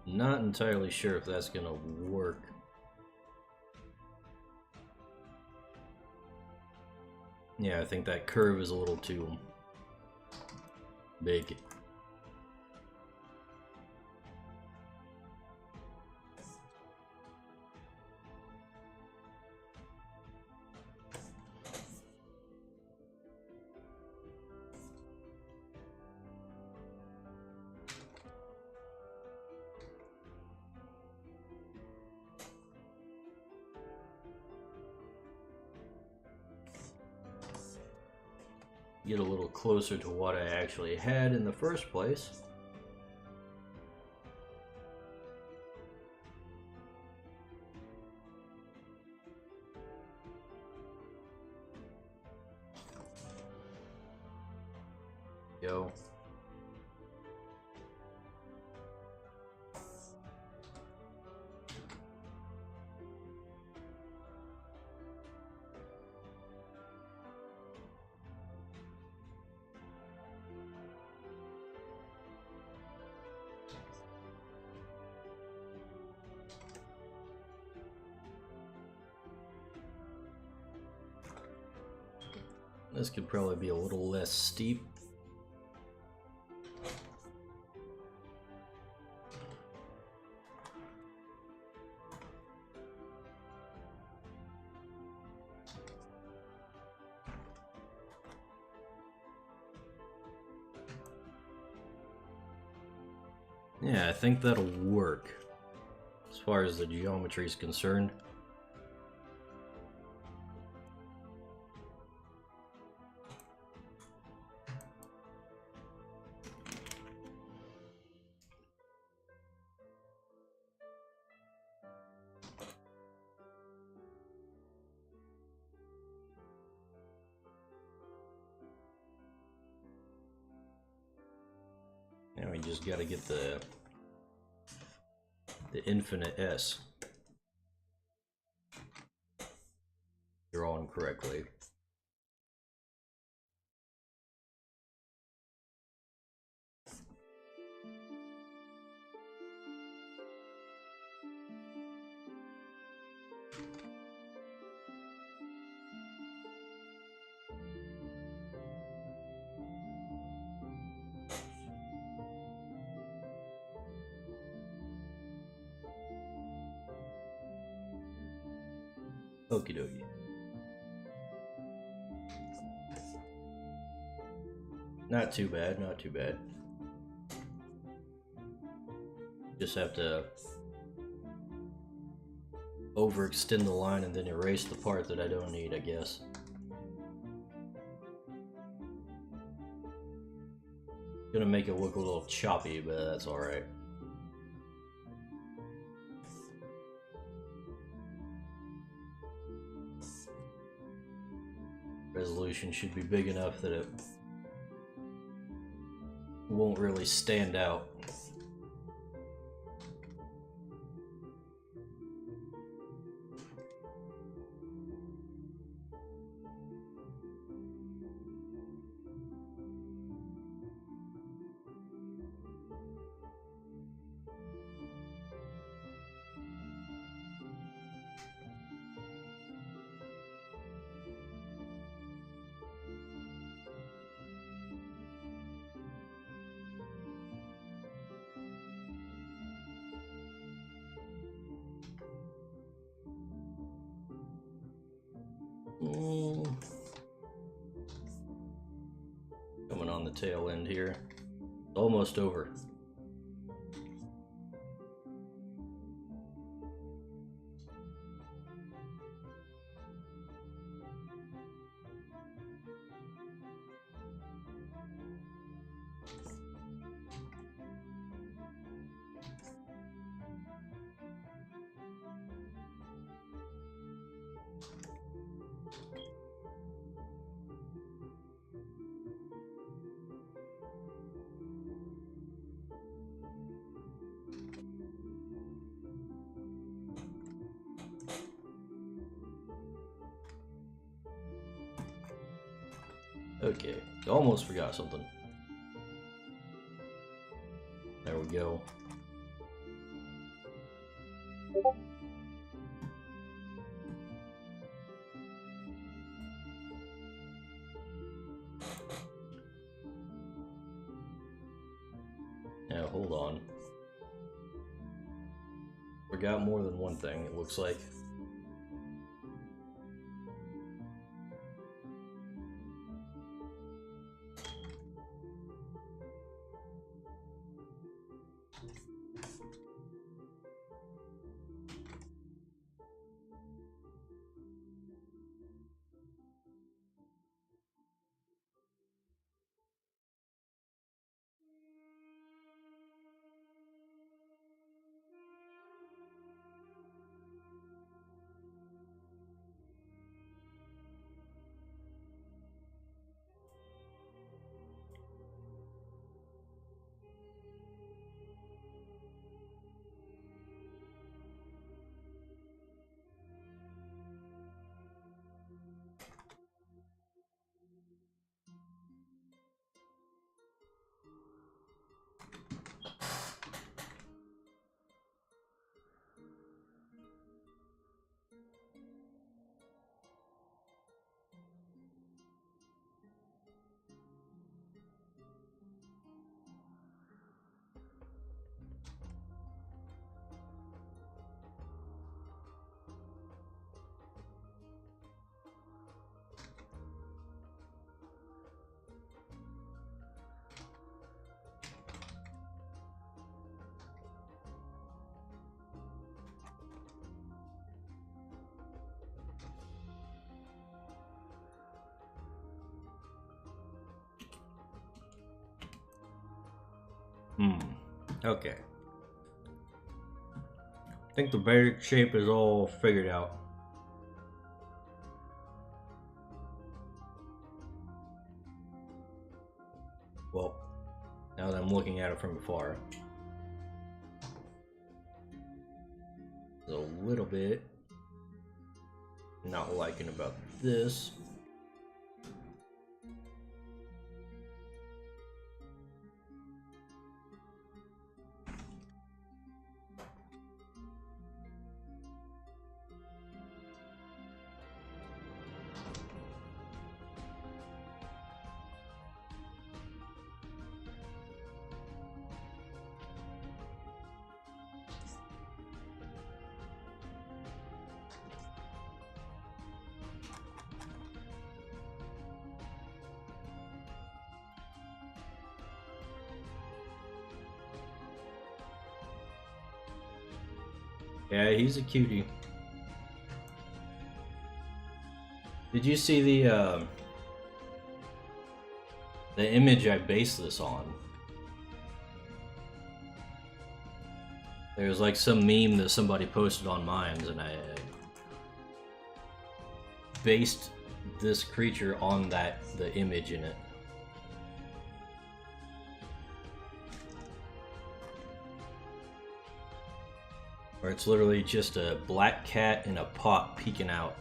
Not entirely sure if that's gonna work. Yeah, I think that curve is a little too big. Get a little closer to what I actually had in the first place. Go. This could probably be a little less steep. Yeah, I think that'll work as far as the geometry is concerned. Now we just gotta get the infinite S drawn correctly. Okie dokie. Not too bad, not too bad. Just have to overextend the line and then erase the part that I don't need, I guess. Gonna make it look a little choppy, but that's alright. Resolution should be big enough that it won't really stand out. Coming on the tail end here. Almost over. Okay, almost forgot something. There we go. Now, hold on. Forgot more than one thing, it looks like. Okay. I think the bear shape is all figured out. Well, now that I'm looking at it from afar. There's a little bit not liking about this. Yeah, he's a cutie. Did you see the image I based this on? There's like some meme that somebody posted on Minds, and I based this creature on the image in it. Where it's literally just a black cat in a pot peeking out.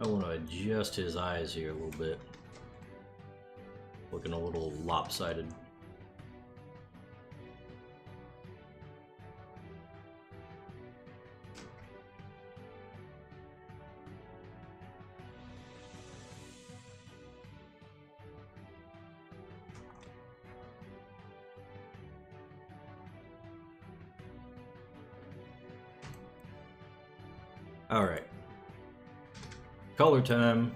I want to adjust his eyes here a little bit. Looking a little lopsided. Alright. Color time.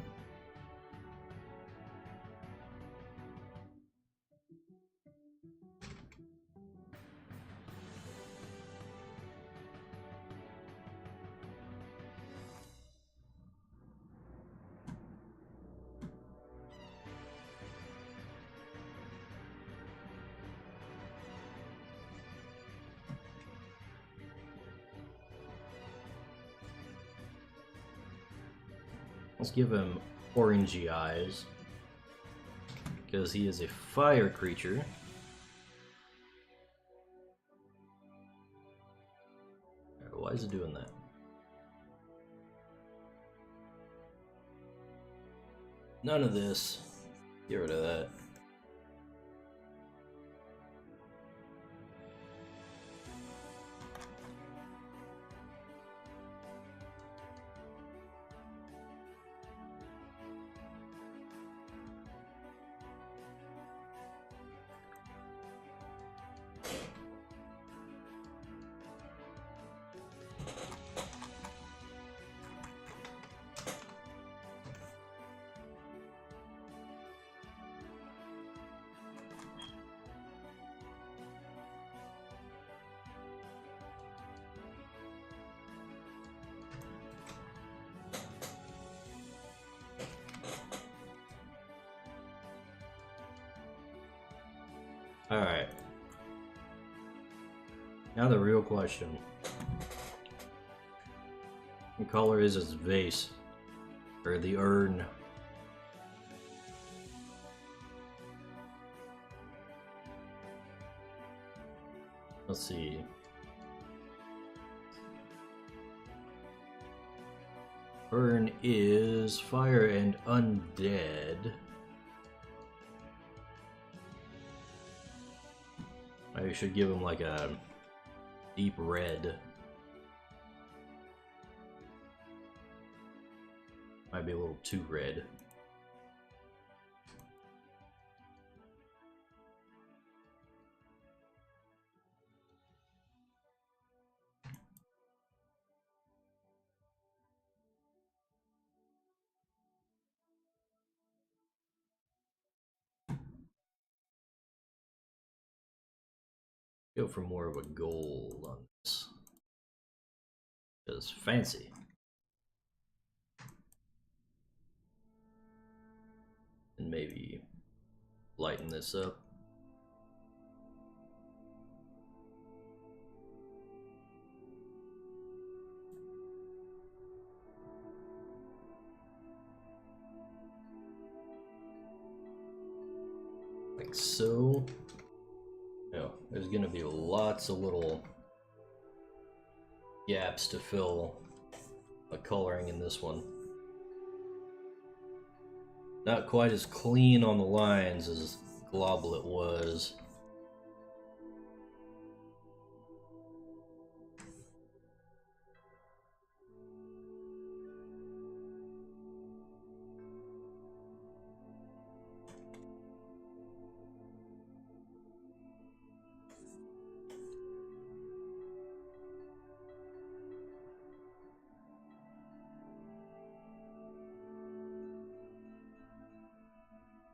Let's give him orangey eyes, because he is a fire creature. Right, why is it doing that? None of this. Get rid of that. Alright. Now the real question. What color is his vase? Or the urn? Let's see. Urn is fire and undead. I should give him like a deep red. Might be a little too red. Go for more of a gold on this. Because fancy. And maybe lighten this up. Like so. No, there's gonna be lots of little gaps to fill the coloring in this one. Not quite as clean on the lines as Globlet was.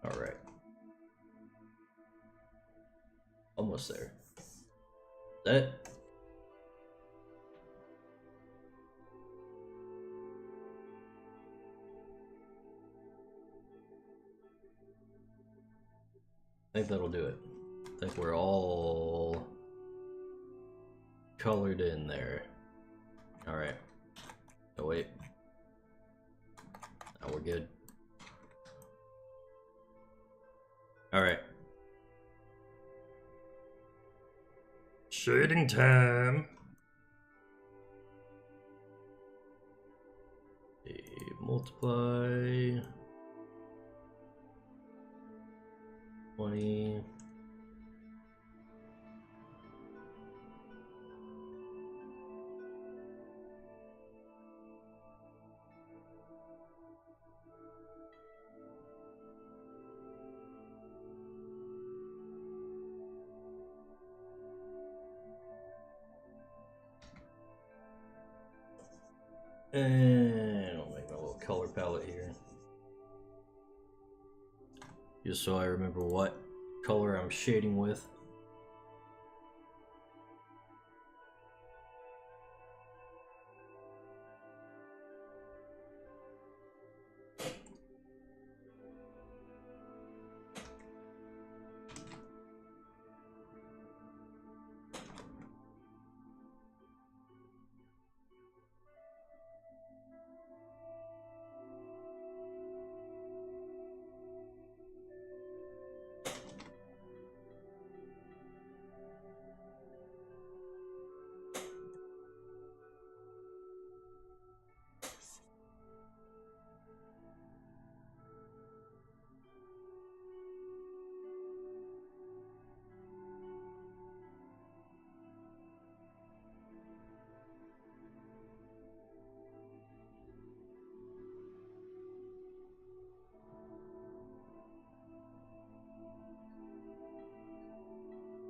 Alright. Almost there. Is that it? I think that'll do it. I think we're all colored in there. Alright. Oh wait. Now we're good. Alright. Shading time! Okay, multiply... 20... And I'll make my little color palette here. Just so I remember what color I'm shading with.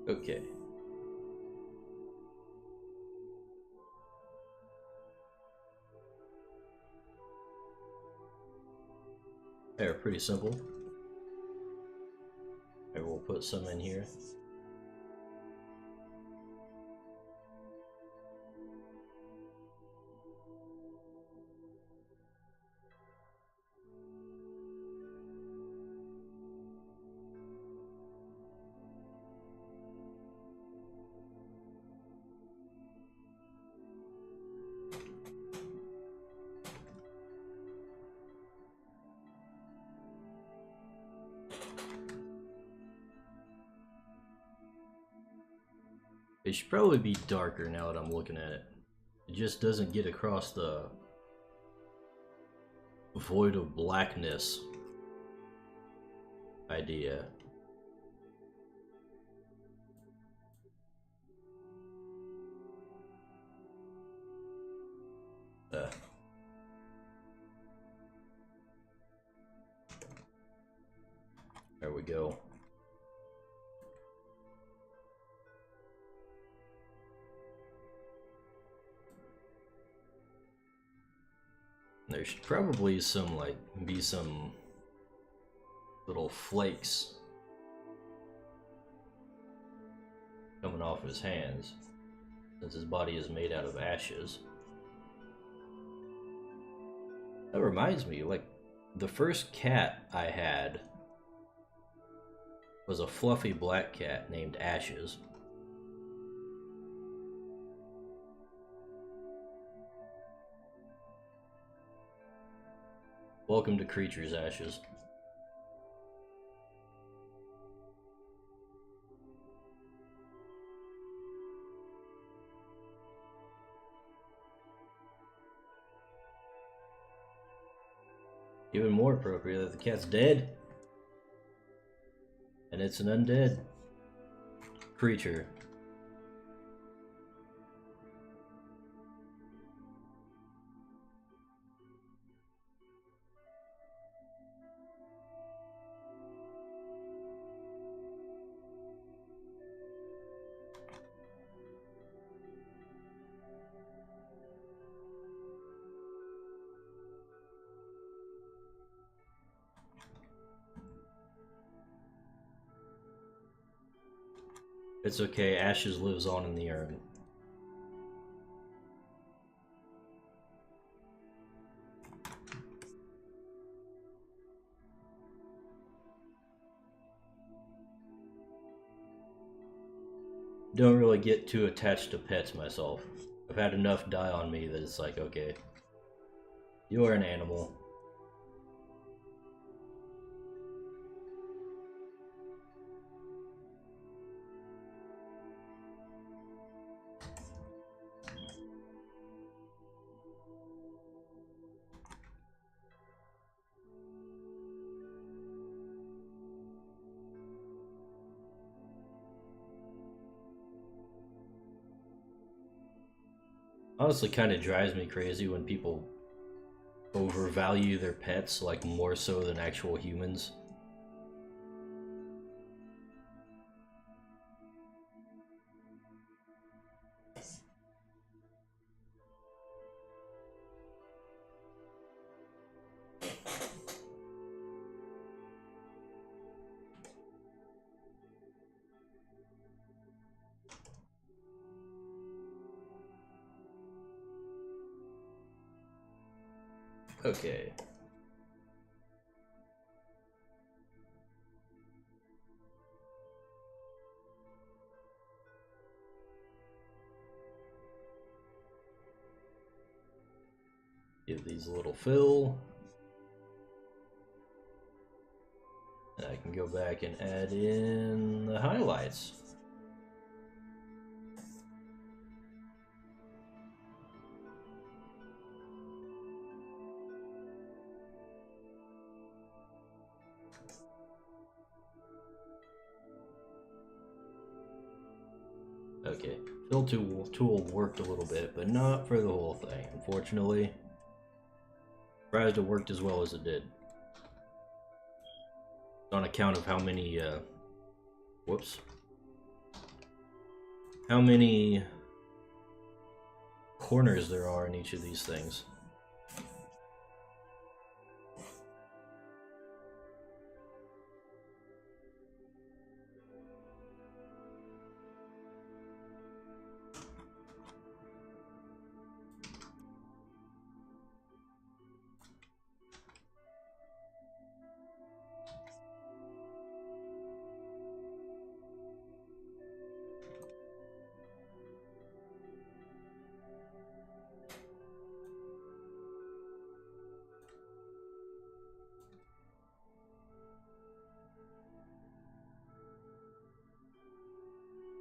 Okay. They're pretty simple. Maybe we'll put some in here. It should probably be darker now that I'm looking at it. It just doesn't get across the void of blackness idea. There we go. There should probably be some little flakes coming off his hands, since his body is made out of ashes. That reminds me, like, the first cat I had was a fluffy black cat named Ashes. Welcome to Crytures, Ashes. Even more appropriate that the cat's dead. And it's an undead creature. It's okay, Ashes lives on in the urn. Don't really get too attached to pets myself. I've had enough die on me that it's like, okay, you are an animal. Honestly, kind of drives me crazy when people overvalue their pets, like more so than actual humans. Okay. Give these a little fill. And I can go back and add in the highlights. Okay, fill tool worked a little bit, but not for the whole thing, unfortunately. Surprised it worked as well as it did. On account of how many, whoops. how many corners there are in each of these things.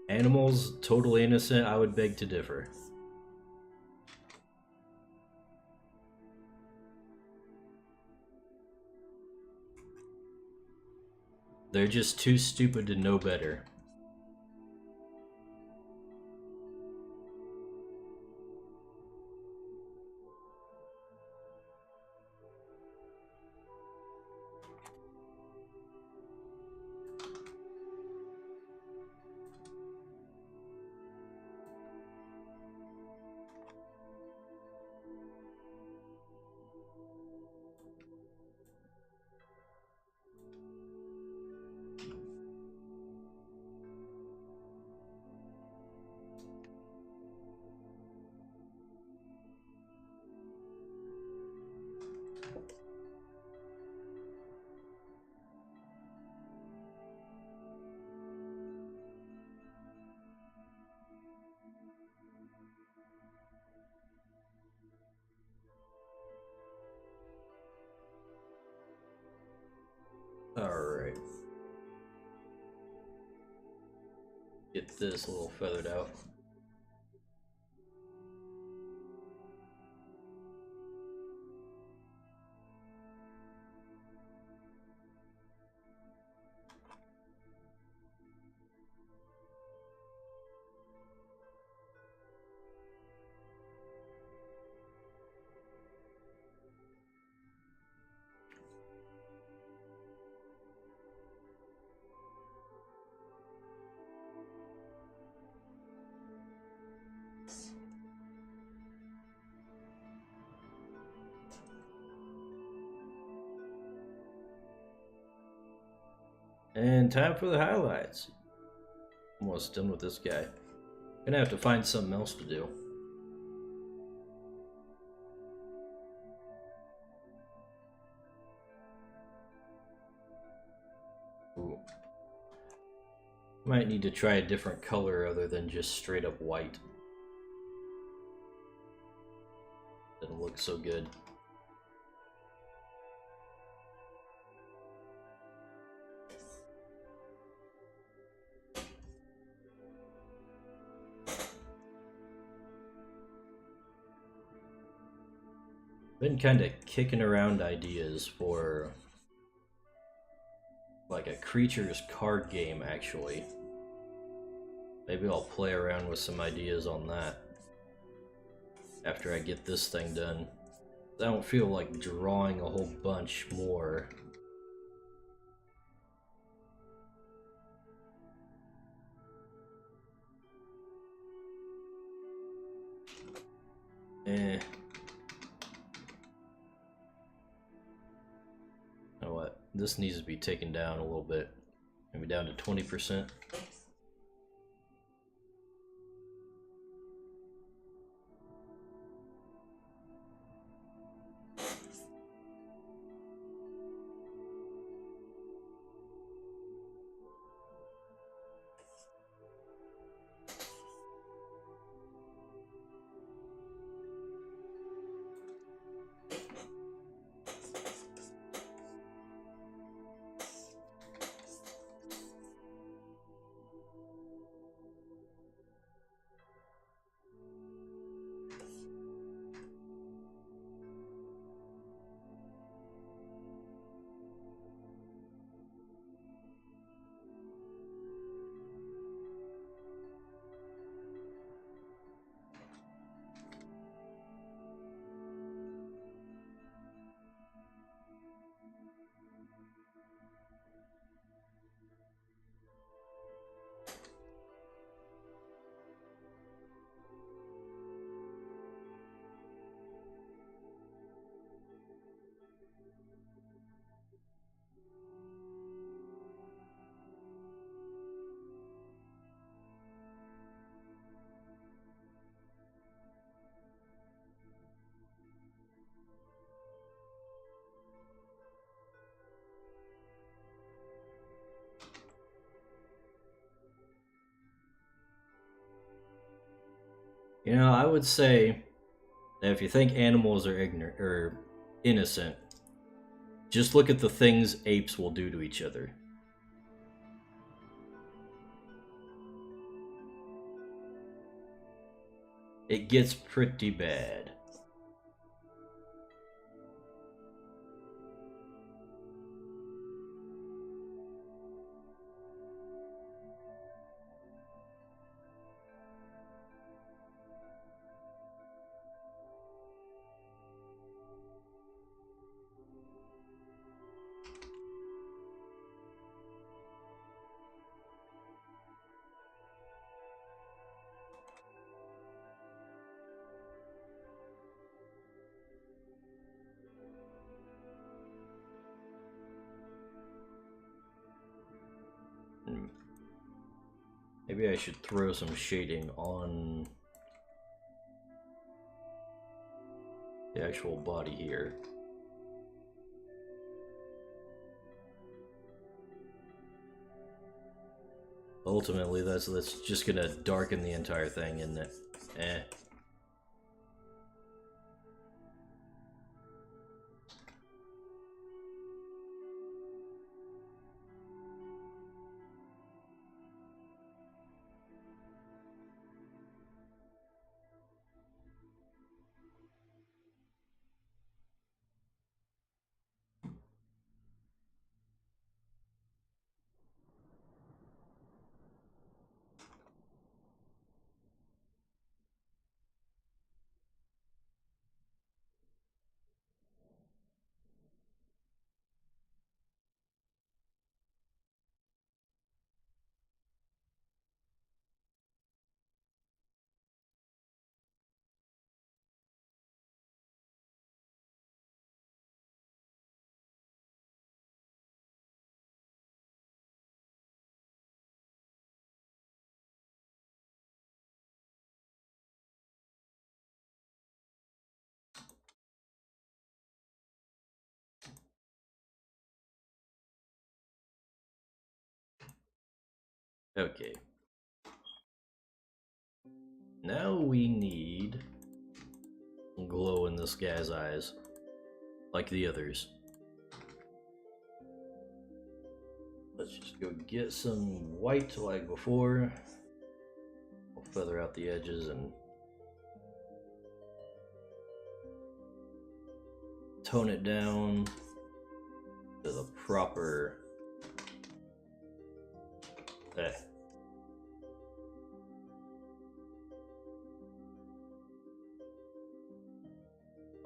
Animals, totally innocent, I would beg to differ. They're just too stupid to know better. Alright. Get this a little feathered out. And time for the highlights. Almost done with this guy. Gonna have to find something else to do. Ooh. Might need to try a different color other than just straight up white. Doesn't look so good. Been kind of kicking around ideas for like a Crytures card game, actually. Maybe I'll play around with some ideas on that after I get this thing done. I don't feel like drawing a whole bunch more. Eh. You know what? This needs to be taken down a little bit. Maybe down to 20%. You know, I would say that if you think animals are ignorant or innocent, just look at the things apes will do to each other. It gets pretty bad. Maybe I should throw some shading on the actual body here. Ultimately, that's just gonna darken the entire thing, isn't it? Eh. Okay. Now we need glow in this guy's eyes, like the others. Let's just go get some white like before. We'll feather out the edges and tone it down to the proper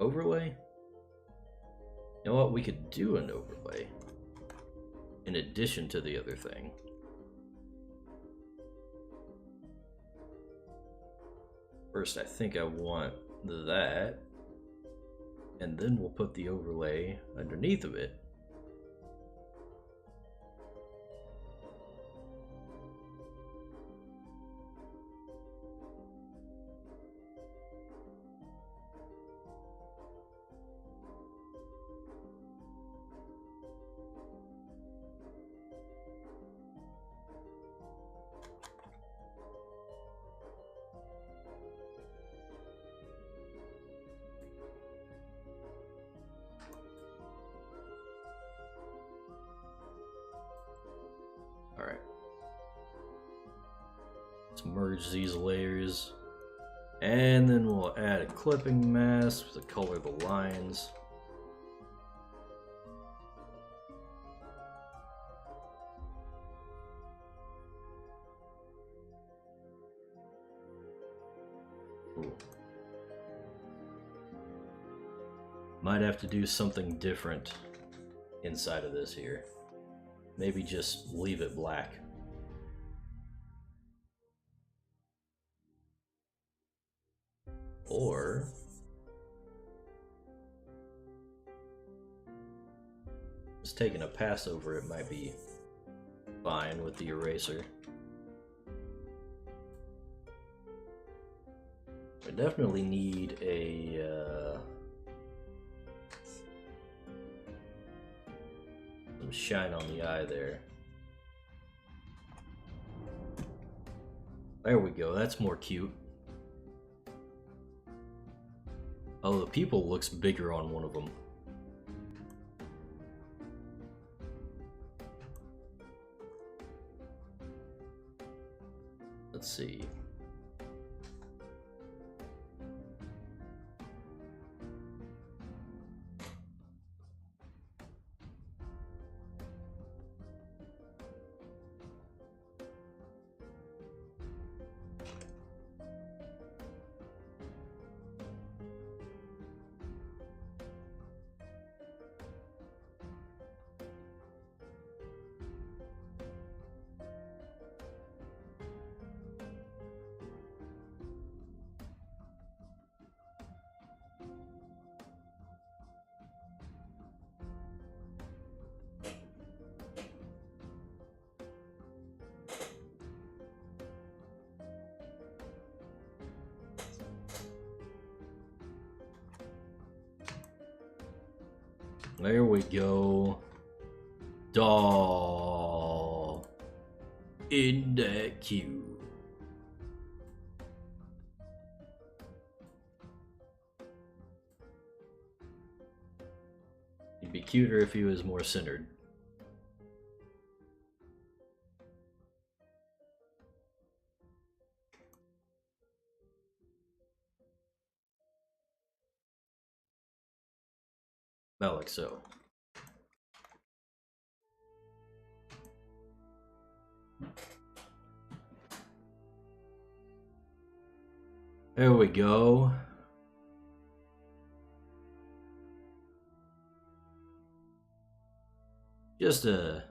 overlay. You know what? We could do an overlay in addition to the other thing. First, I think I want that, and then we'll put the overlay underneath of it. Alright. Let's merge these layers. And then we'll add a clipping mask to color the lines. Ooh. Might have to do something different inside of this here. Maybe just leave it black. Or just taking a pass over it might be fine with the eraser. I definitely need a some shine on the eye there. There we go, that's more cute. Oh, the people looks bigger on one of them. Let's see. There we go. Doll in that queue. He'd be cuter if he was more centered. About like so. There we go. Just a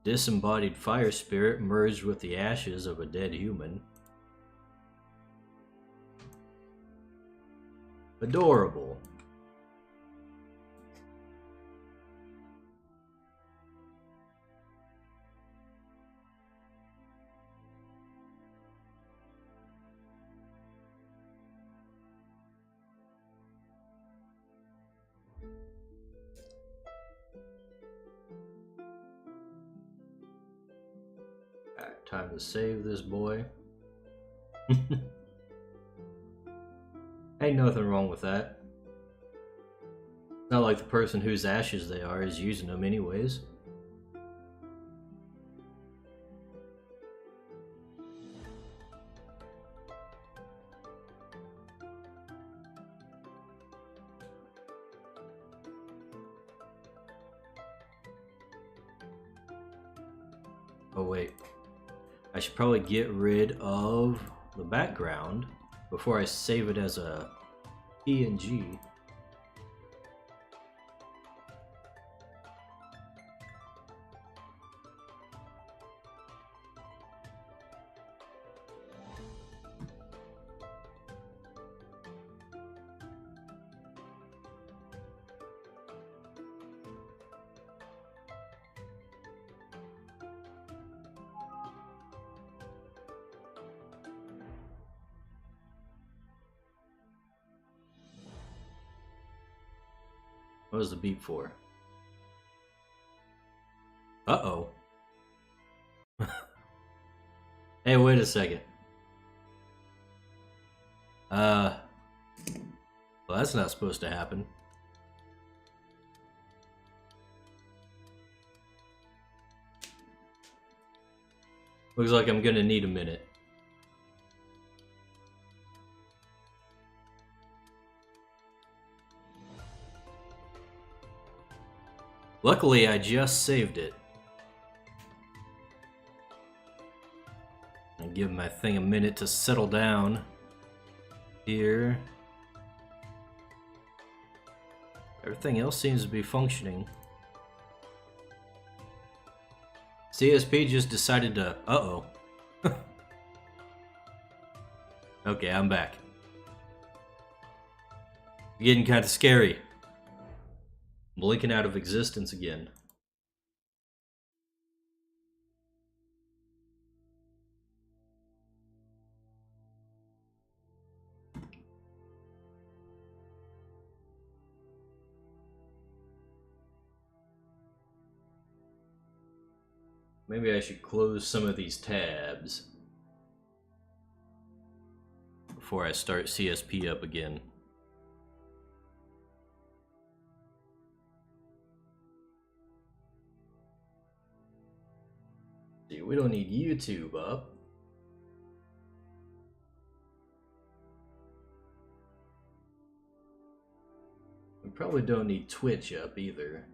disembodied fire spirit merged with the ashes of a dead human. Adorable. Alright, time to save this boy. Ain't nothing wrong with that. It's not like the person whose ashes they are is using them anyways. Oh wait, I should probably get rid of the background before I save it as a PNG. What was the beep for? Uh-oh. Hey, wait a second. Well, that's not supposed to happen. Looks like I'm gonna need a minute. Luckily, I just saved it. And give my thing a minute to settle down. Here. Everything else seems to be functioning. CSP just decided to... Uh-oh. Okay, I'm back. Getting kind of scary. Blinking out of existence again. Maybe I should close some of these tabs before I start CSP up again. See, we don't need YouTube up. We probably don't need Twitch up either.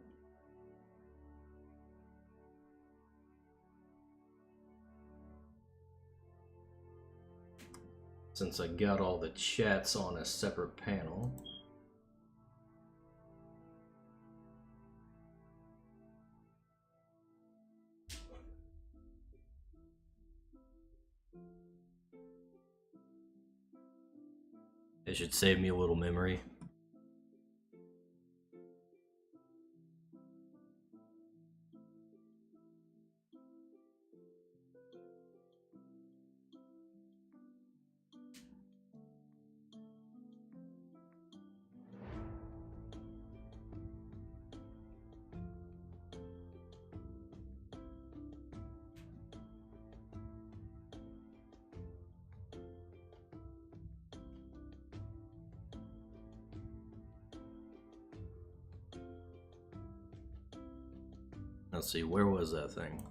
Since I got all the chats on a separate panel. It should save me a little memory. Let's see, where was that thing?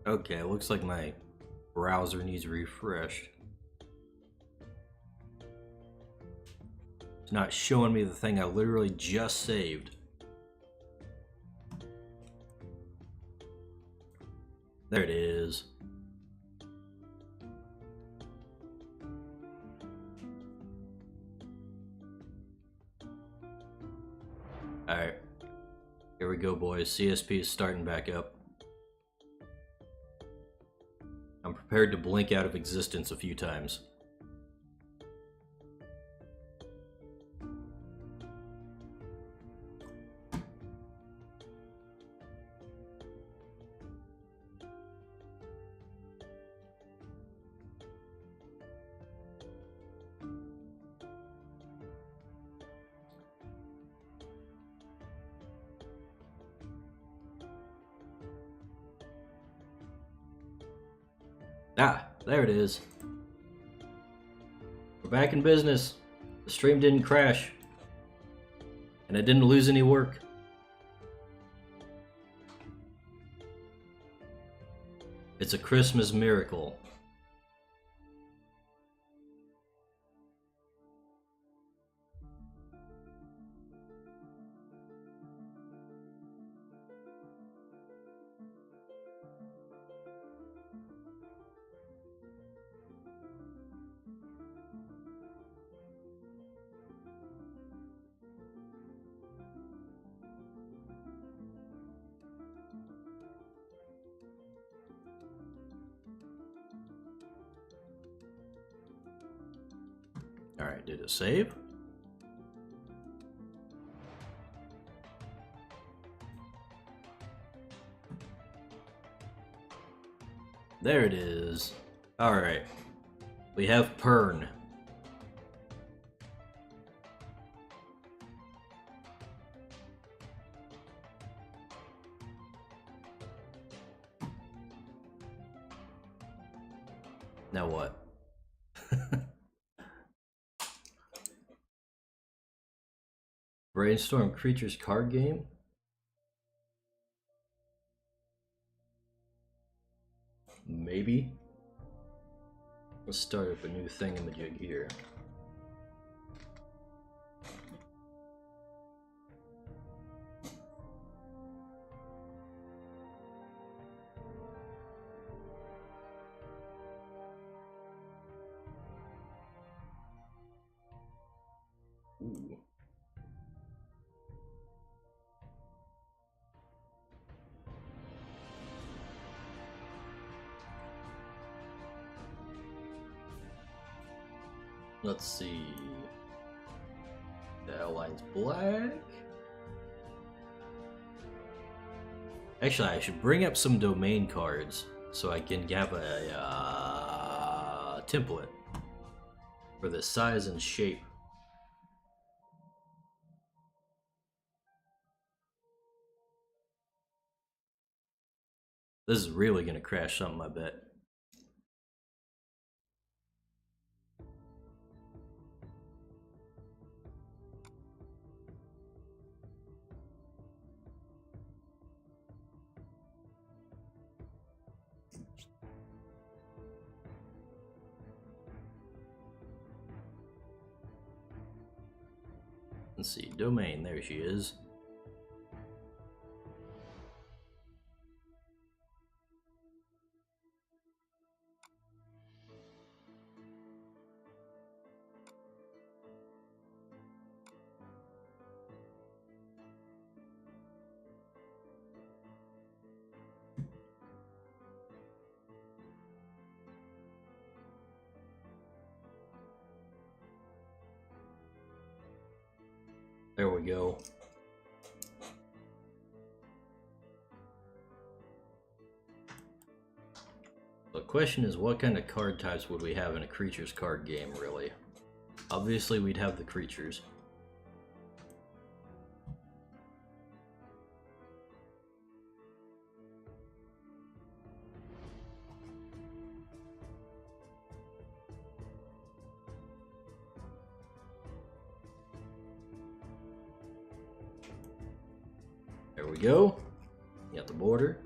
Okay, looks like my browser needs refreshed. It's not showing me the thing I literally just saved. There it is. Alright. Here we go, boys. CSP is starting back up. I'm prepared to blink out of existence a few times. Ah, there it is. We're back in business. The stream didn't crash. And I didn't lose any work. It's a Christmas miracle. Alright, did it save? There it is. Alright. We have Pern. Now what? Brainstorm Crytures card game? Maybe. Let's start up a new thingamajig here. Ooh. Let's see. The outline's black. Actually, I should bring up some domain cards so I can have a template for the size and shape. This is really gonna crash something, I bet. Let's see, domain, there she is. There we go. The question is, what kind of card types would we have in a Creatures card game, really? Obviously, we'd have the Creatures. There we go. Got the border.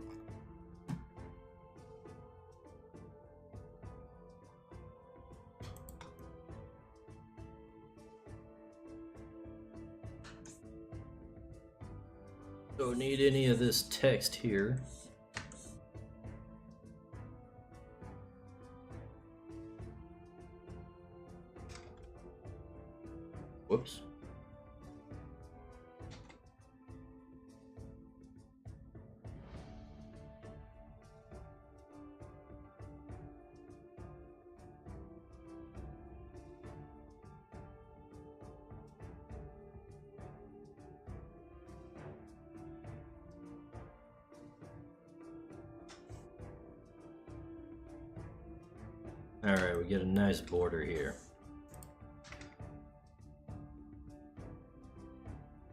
Don't need any of this text here. Whoops. Alright, we get a nice border here.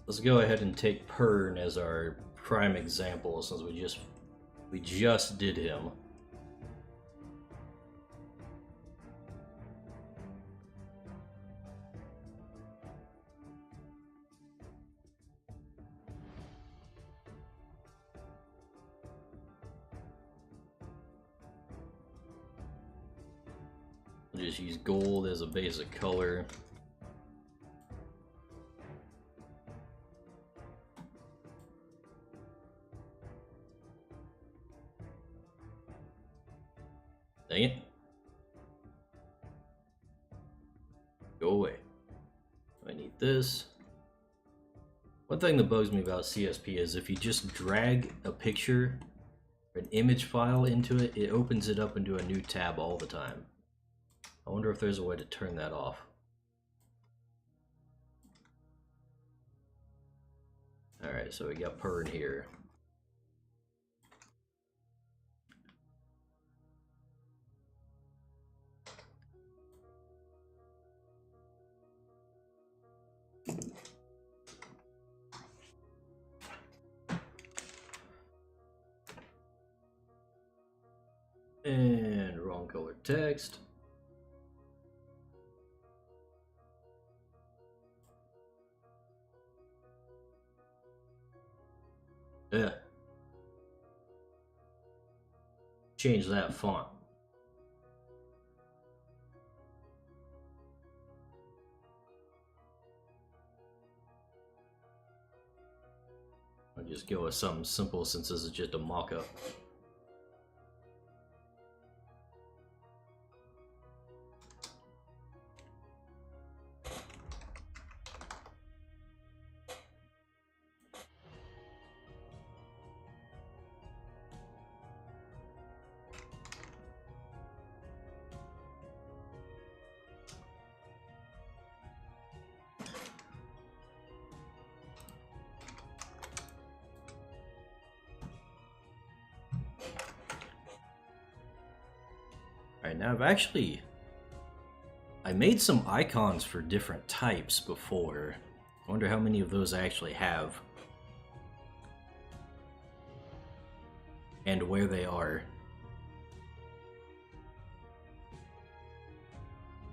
Let's go ahead and take Pern as our prime example, since we just did him. We'll just use gold as a basic color. Dang it. Go away. I need this. One thing that bugs me about CSP is if you just drag a picture, an image file into it, it opens it up into a new tab all the time. I wonder if there's a way to turn that off. Alright, so we got Pern here. And wrong color text. Yeah. Change that font. I'll just go with something simple since this is just a mock-up. Alright, now I made some icons for different types before. I wonder how many of those I actually have. and where they are.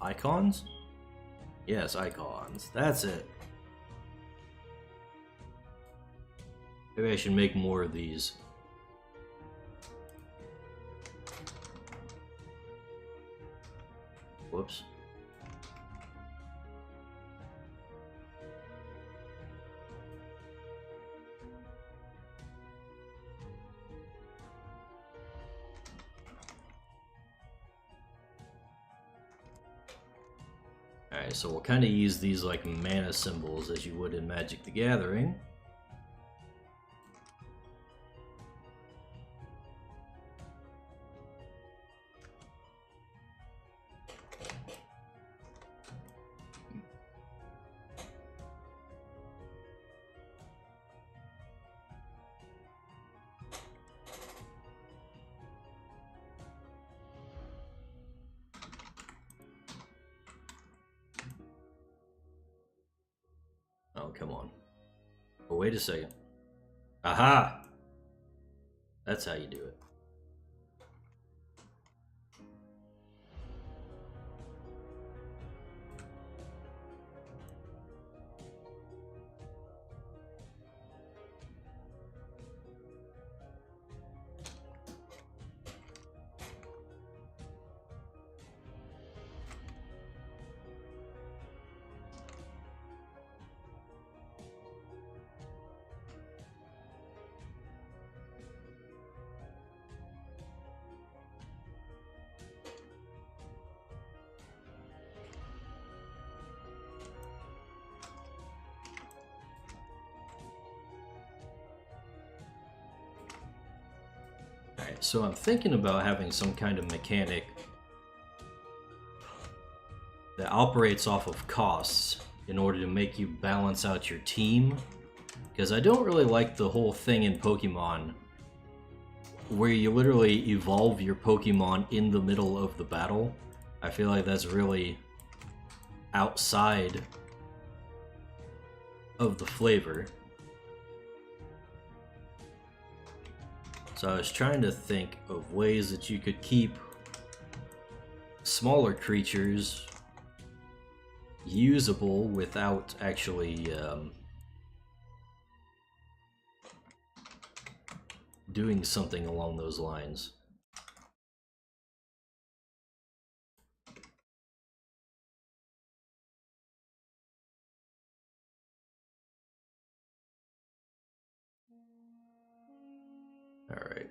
Icons? Yes, icons. That's it. Maybe I should make more of these. Whoops. Alright, so we'll kind of use these like mana symbols as you would in Magic the Gathering. Oh, come on. Oh, wait a second. Aha! That's how you do it. Alright, so I'm thinking about having some kind of mechanic that operates off of costs in order to make you balance out your team. Because I don't really like the whole thing in Pokemon where you literally evolve your Pokemon in the middle of the battle. I feel like that's really outside of the flavor. So I was trying to think of ways that you could keep smaller creatures usable without actually doing something along those lines. All right.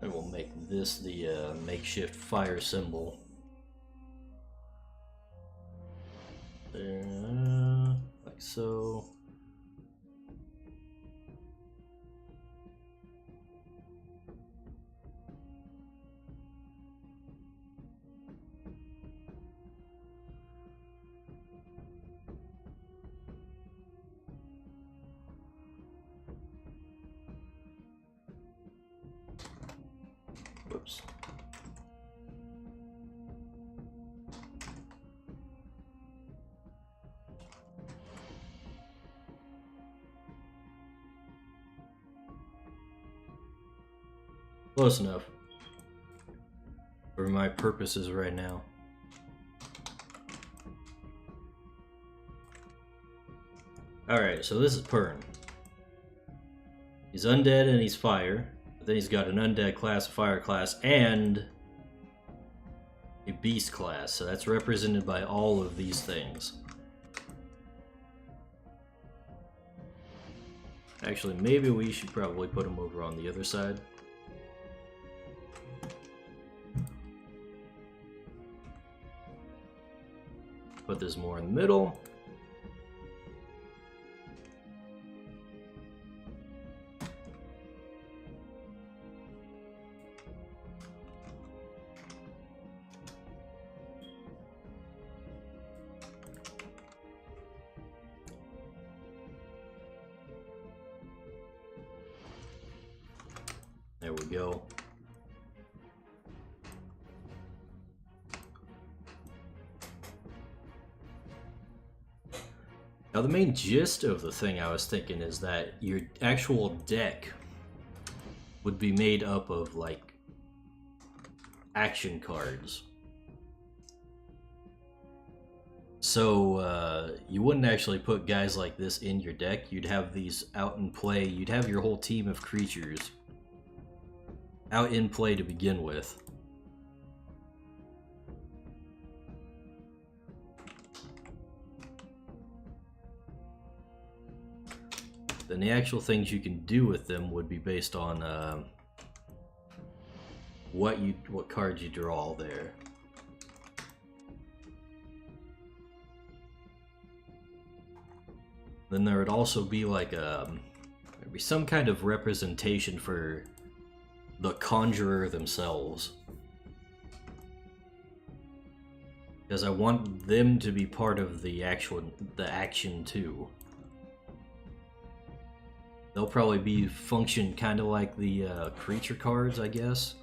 And we'll make this the makeshift fire symbol. There, like so. Whoops. Close enough for my purposes right now. Alright, so this is Pern. He's undead and he's fire, but then he's got an undead class, a fire class, and a beast class, so that's represented by all of these things. Actually, maybe we should probably put him over on the other side. Put this more in the middle. There we go. Now the main gist of the thing I was thinking is that your actual deck would be made up of like action cards. So you wouldn't actually put guys like this in your deck. You'd have these out in play. You'd have your whole team of creatures out in play to begin with. Then the actual things you can do with them would be based on what cards you draw there. Then there would also be like there'd be some kind of representation for the conjurer themselves, because I want them to be part of the action too. They'll probably function kind of like the creature cards, I guess.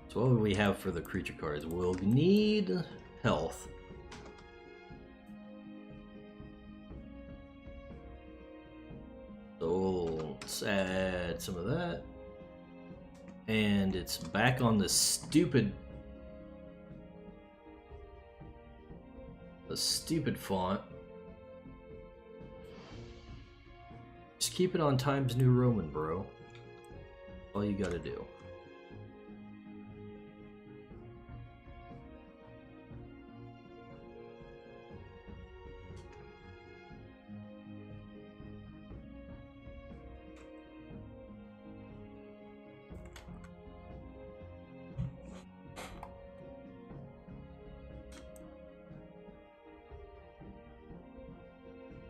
So what would we have for the creature cards? We'll need health. So let's add some of that. And it's back on the stupid font. Just keep it on Times New Roman, bro. All you gotta do.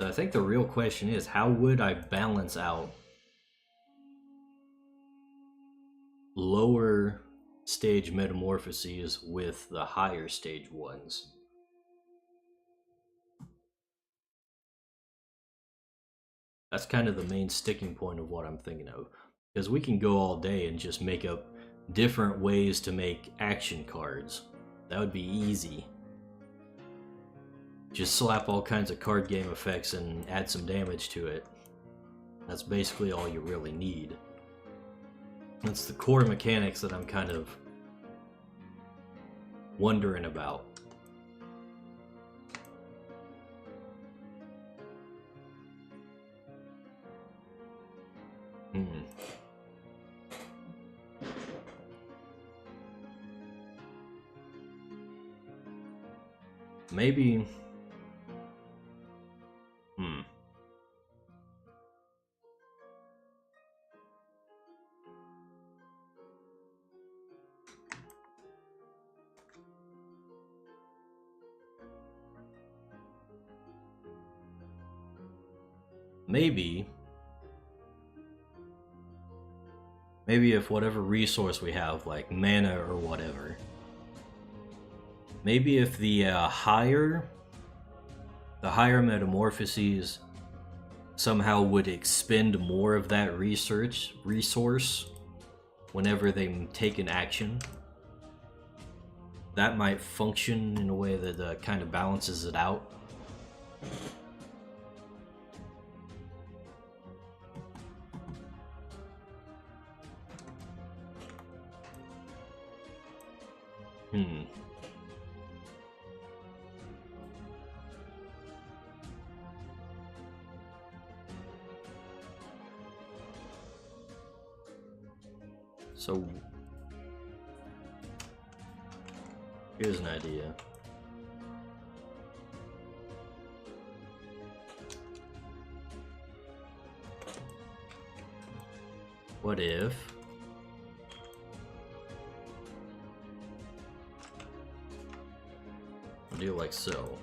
I think the real question is, how would I balance out lower stage metamorphoses with the higher stage ones? That's kind of the main sticking point of what I'm thinking of. Because we can go all day and just make up different ways to make action cards. That would be easy. Just slap all kinds of card game effects and add some damage to it. That's basically all you really need. That's the core mechanics that I'm kind of wondering about. Maybe... Maybe if whatever resource we have, like mana or whatever, maybe if the higher metamorphoses somehow would expend more of that resource whenever they take an action, that might function in a way that kind of balances it out. So, here's an idea. What if I'll do like so?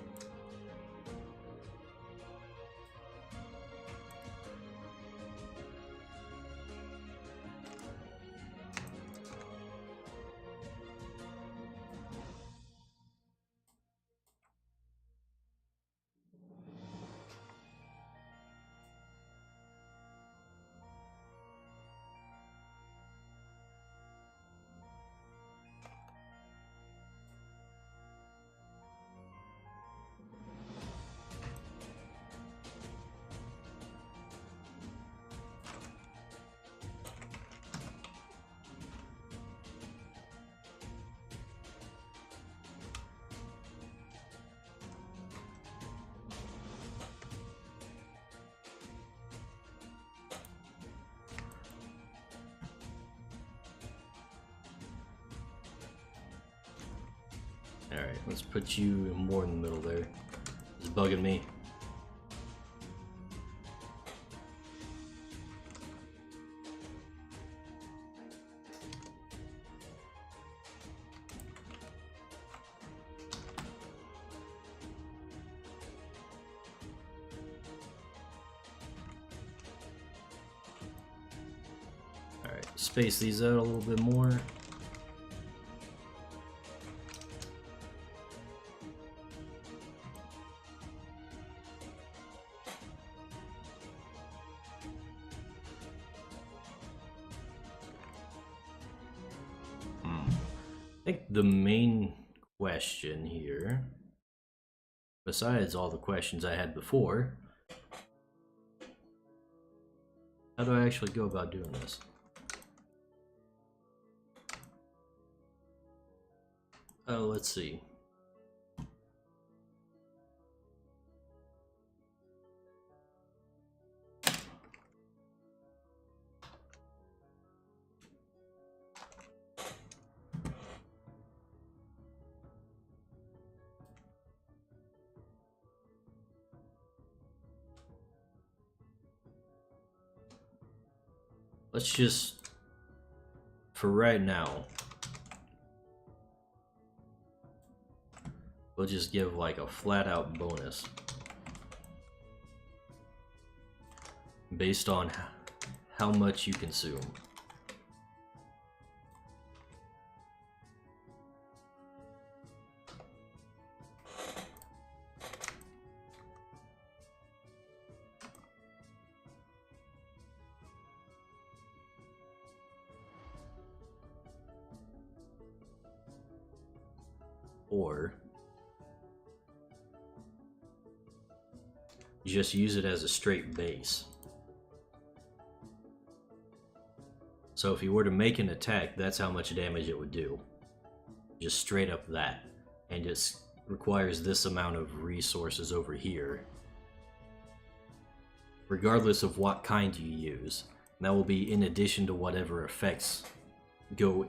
Alright, let's put you more in the middle there. It's bugging me. Alright, space these out a little bit more. I think the main question here, besides all the questions I had before, how do I actually go about doing this? Oh, let's see. Let's just, for right now, we'll just give like a flat out bonus based on how much you consume. Or you just use it as a straight base. So if you were to make an attack, that's how much damage it would do. Just straight up that. And it requires this amount of resources over here, regardless of what kind you use. And that will be in addition to whatever effects go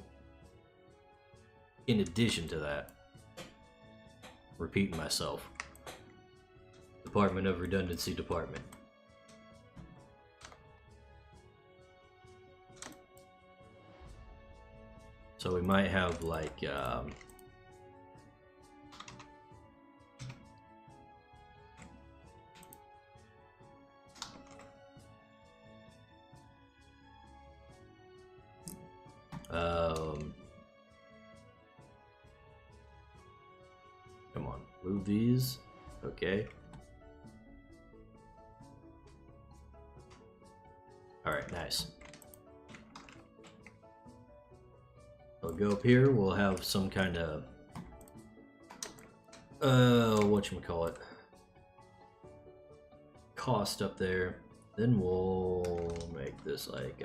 in addition to that. Repeating myself. Department of Redundancy Department. So we might have like come on, move these. Okay. Alright, nice. We'll go up here, we'll have some kind of whatchamacallit, cost up there. Then we'll make this like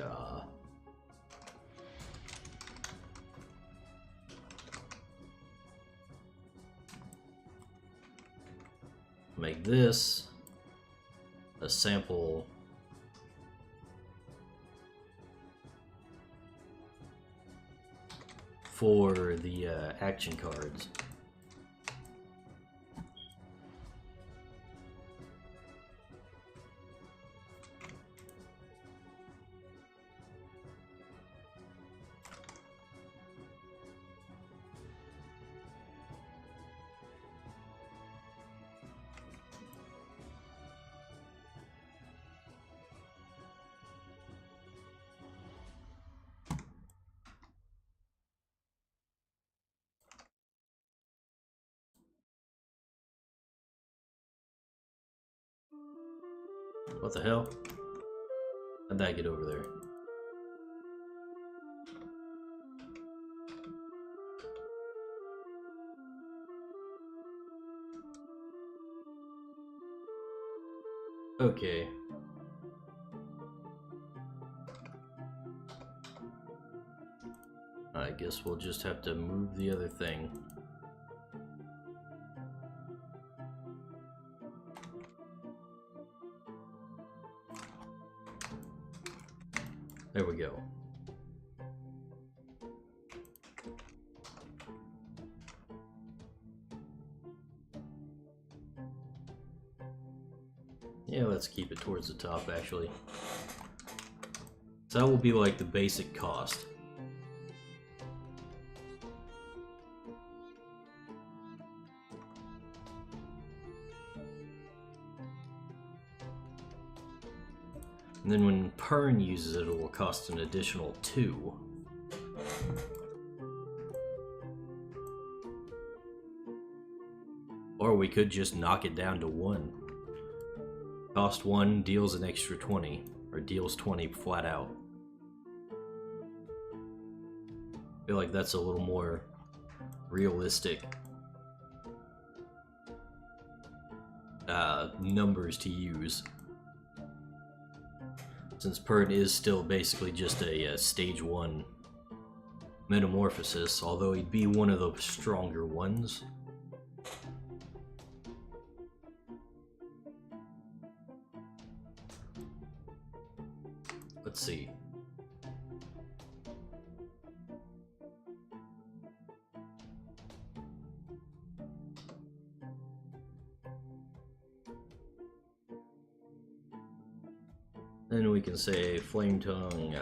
make this a sample for the action cards. What the hell? How'd that get over there? Okay. I guess we'll just have to move the other thing. There we go. let's keep it towards the top actually. So that will be like the basic cost. And then when Pern uses it, it will cost an additional 2. Or we could just knock it down to 1. Cost 1, deals an extra 20. Or deals 20 flat out. I feel like that's a little more realistic numbers to use. Since Pern is still basically just a stage 1 metamorphosis, although he'd be one of the stronger ones. Let's see. Then we can say Flame Tongue,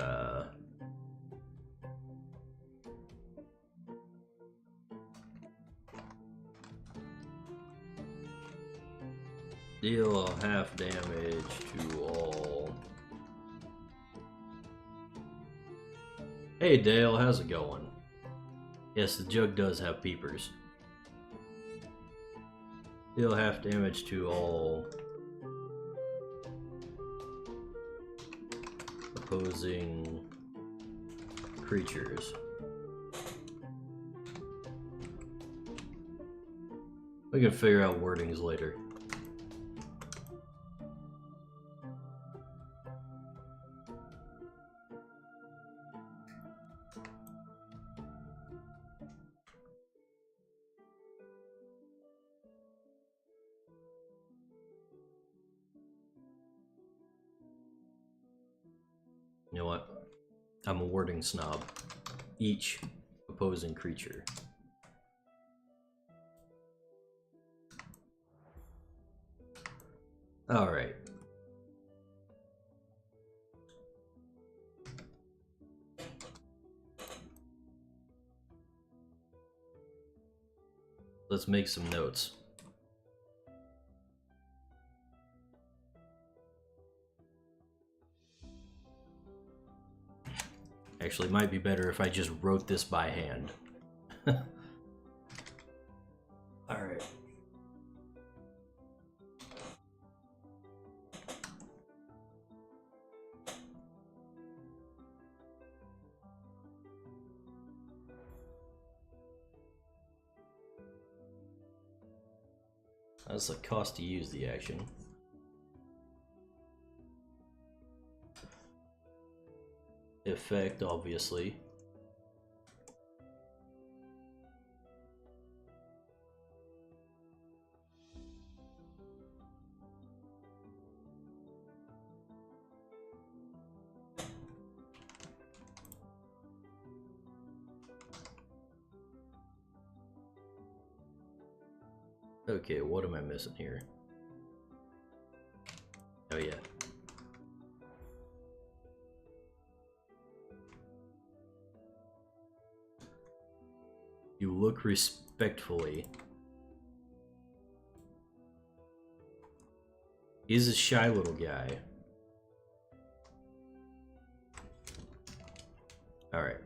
deal half damage to all. Hey Dale, how's it going? Yes, the jug does have peepers. Deal half damage to all opposing creatures. We can figure out wordings later. You know what? I'm a wording snob. Each opposing creature. Alright. Let's make some notes. Actually, it might be better if I just wrote this by hand. Alright. That's the cost to use the action. Effect, obviously. Okay, what am I missing here? Oh yeah. You look respectfully. He's a shy little guy. Alright.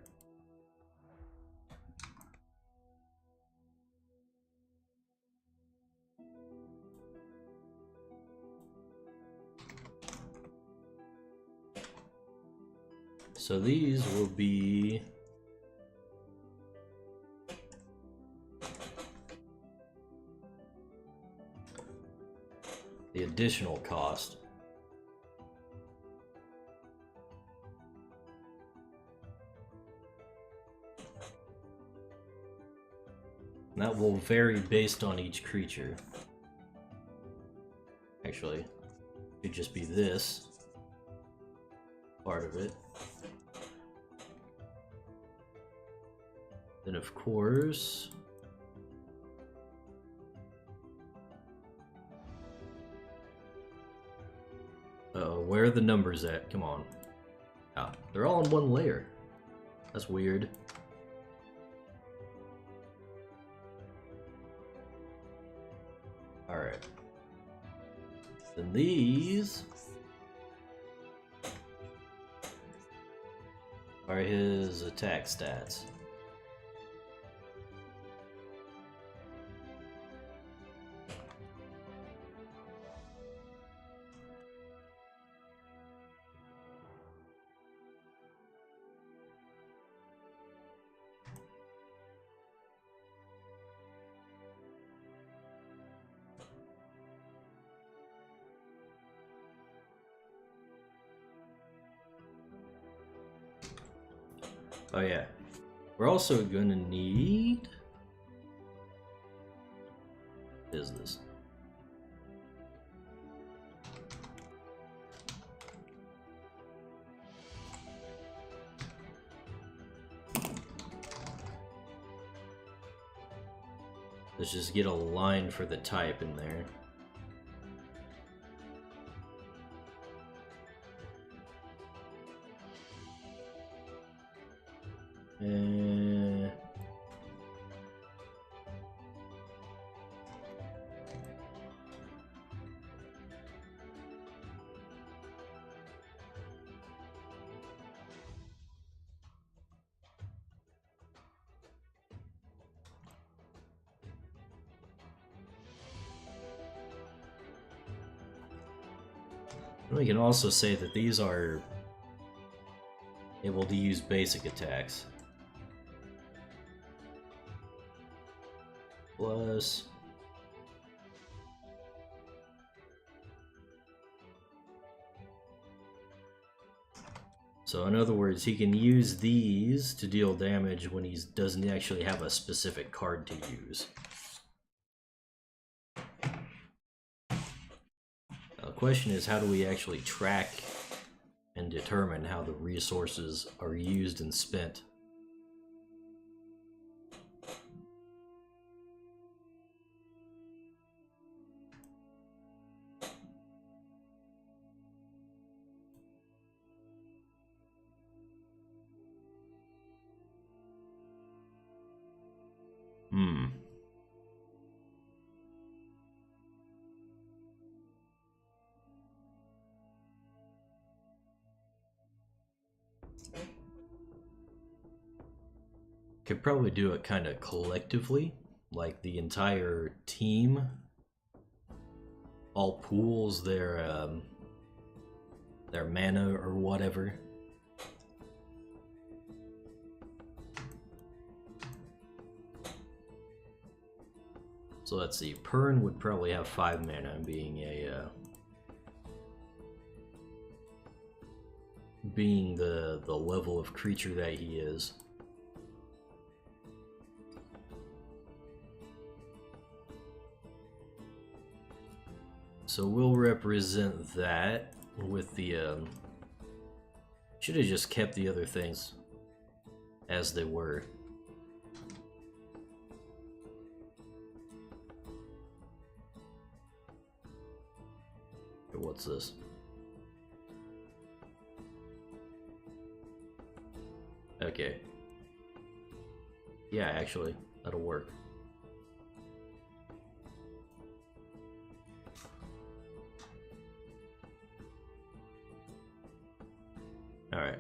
So these will be the additional cost. And that will vary based on each creature. Actually, it could just be this part of it. Then of course, where are the numbers at? Come on. Ah, they're all in one layer. That's weird. Alright. Then these are his attack stats. Oh yeah. We're also gonna need... What is this? Let's just get a line for the type in there. We can also say that these are able to use basic attacks. Plus... So in other words, he can use these to deal damage when he doesn't actually have a specific card to use. The question is, how do we actually track and determine how the resources are used and spent? Could probably do it kind of collectively, like the entire team all pools their mana or whatever. So let's see, Pern would probably have 5 mana, being the level of creature that he is. So we'll represent that with the, should have just kept the other things as they were. What's this? Okay. Yeah, actually, that'll work. Alright.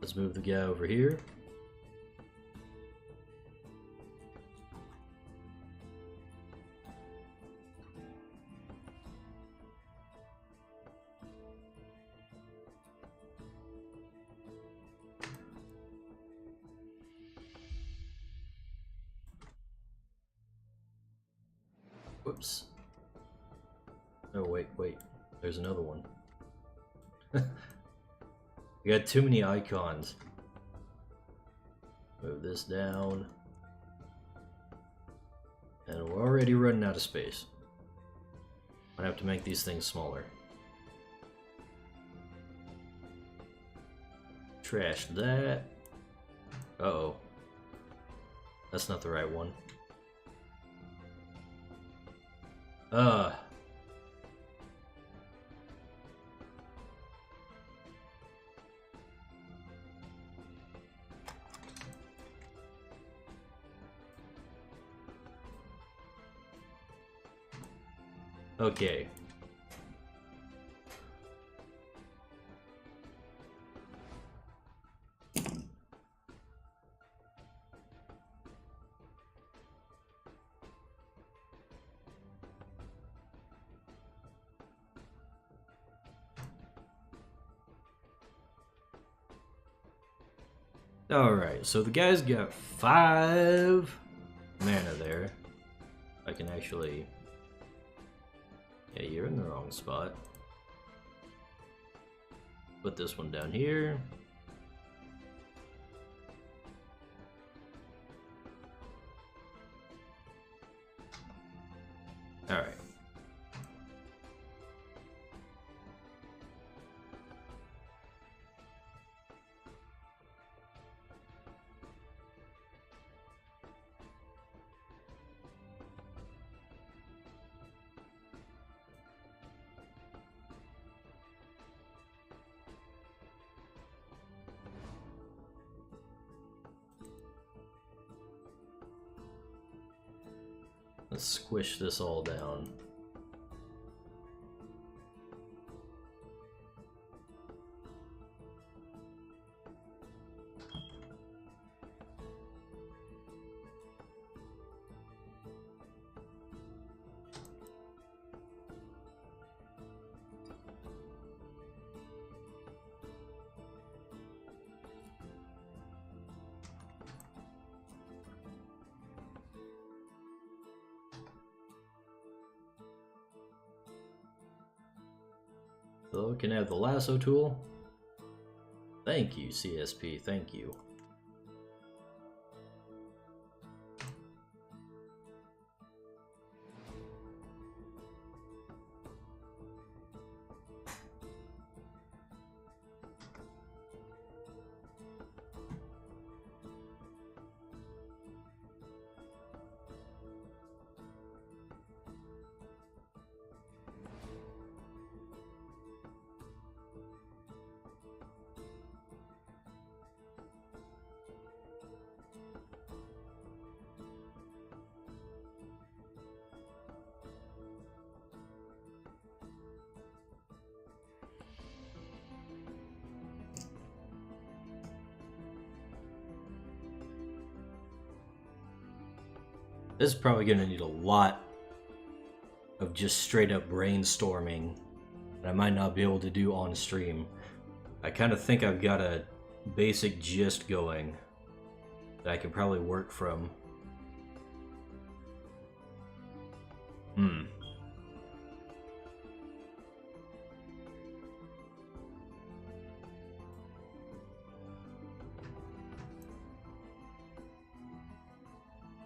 Let's move the guy over here. Whoops. Oh, wait. There's another one. We got too many icons. Move this down. And we're already running out of space. I have to make these things smaller. Trash that. Uh-oh. That's not the right one. Okay. Alright, so the guy's got 5 mana there. I can actually... Yeah, you're in the wrong spot. Put this one down here. Alright. Let's squish this all down. So can I have the lasso tool? Thank you, CSP, thank you. This is probably going to need a lot of just straight up brainstorming that I might not be able to do on stream. I kind of think I've got a basic gist going that I can probably work from.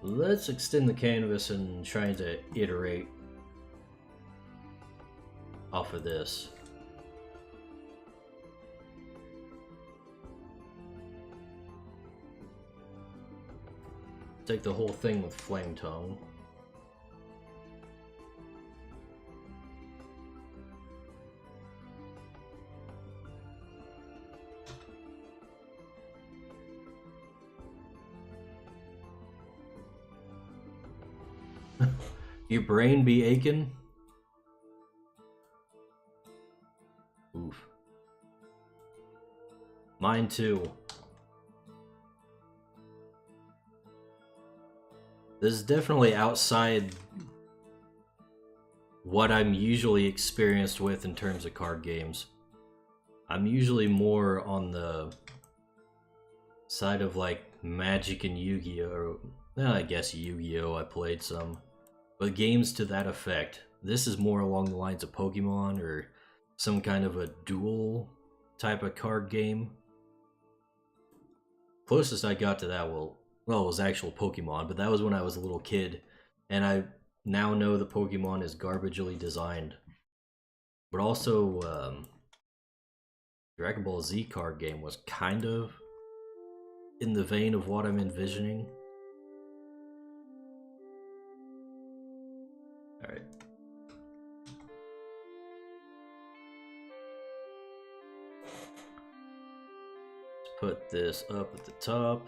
Let's extend the canvas and try to iterate off of this. Take the whole thing with flame tongue. Your brain be aching? Oof. Mine too. This is definitely outside what I'm usually experienced with in terms of card games. I'm usually more on the side of like Magic and Yu-Gi-Oh! Well, I guess Yu-Gi-Oh! I played some. But games to that effect. This is more along the lines of Pokemon or some kind of a duel type of card game. Closest I got to that, well, it was actual Pokemon, but that was when I was a little kid, and I now know the Pokemon is garbagely designed. But also, Dragon Ball Z card game was kind of in the vein of what I'm envisioning. Alright. Let's put this up at the top.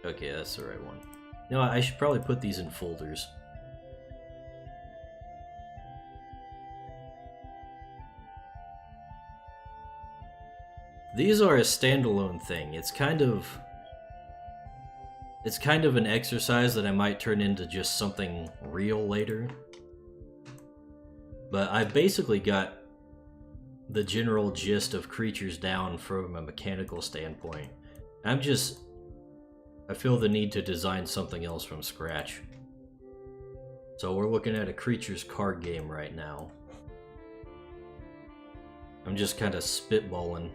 Okay, that's the right one. No, I should probably put these in folders. These are a standalone thing. It's kind of an exercise that I might turn into just something real later. But I've basically got the general gist of Crytures down from a mechanical standpoint. I feel the need to design something else from scratch. So we're looking at a Crytures card game right now. I'm just kind of spitballing.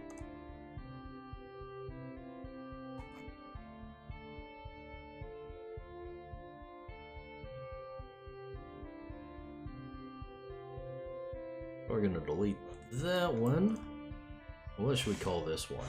We're gonna delete that one. What should we call this one?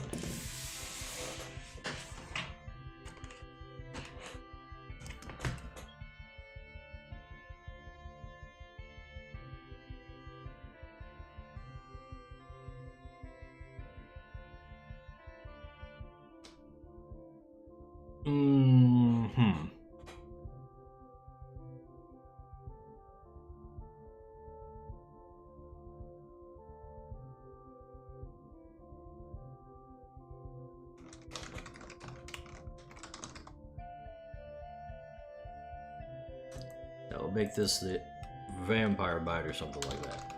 I'll make this the Vampire Bite or something like that.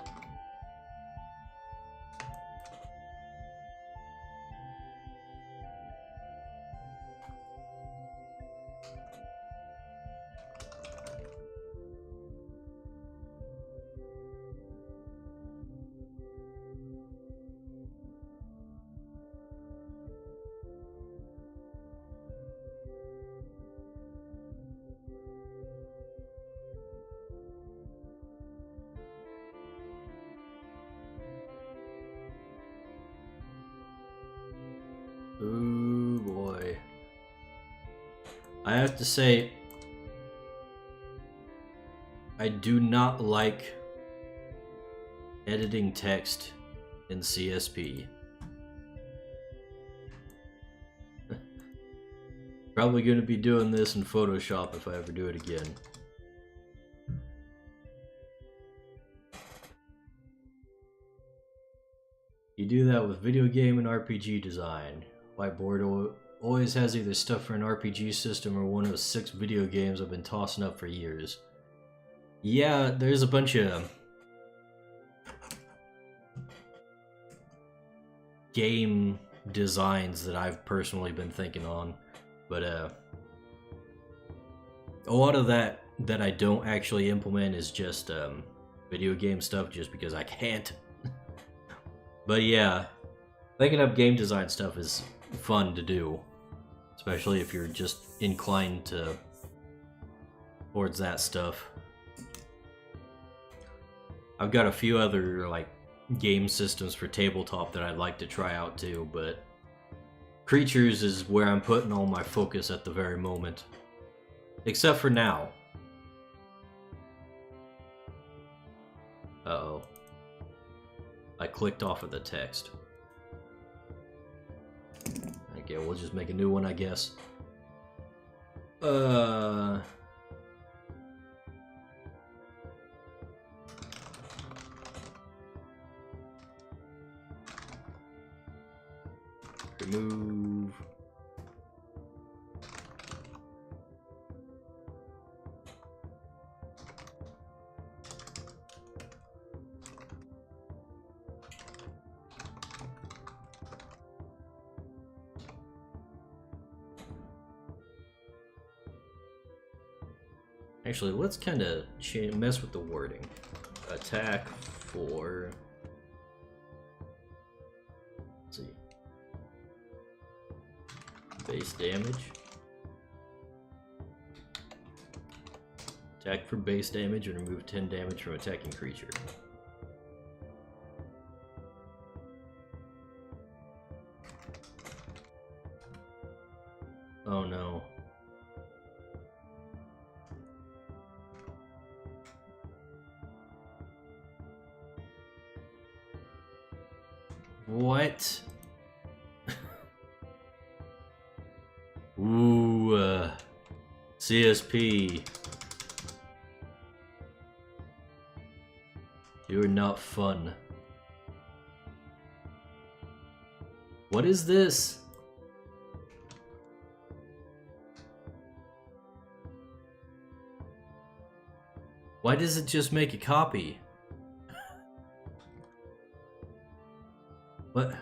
Ooh boy. I have to say, I do not like editing text in CSP. Probably going to be doing this in Photoshop if I ever do it again. You do that with video game and RPG design. Whiteboard always has either stuff for an RPG system or one of 6 video games I've been tossing up for years. Yeah, there's a bunch of game designs that I've personally been thinking on, but a lot of that I don't actually implement is just video game stuff just because I can't. But yeah, thinking up game design stuff is fun to do, especially if you're just inclined towards that stuff. I've got a few other like game systems for tabletop that I'd like to try out too, but Crytures is where I'm putting all my focus at the very moment. Except for now. Uh-oh. I clicked off of the text. Okay, we'll just make a new one, I guess. Remove. Actually, let's kind of mess with the wording. Attack for... Let's see. Base damage. Attack for base damage and remove 10 damage from attacking creature. Oh no. What? Ooh, CSP. You're not fun. What is this? Why does it just make a copy? What?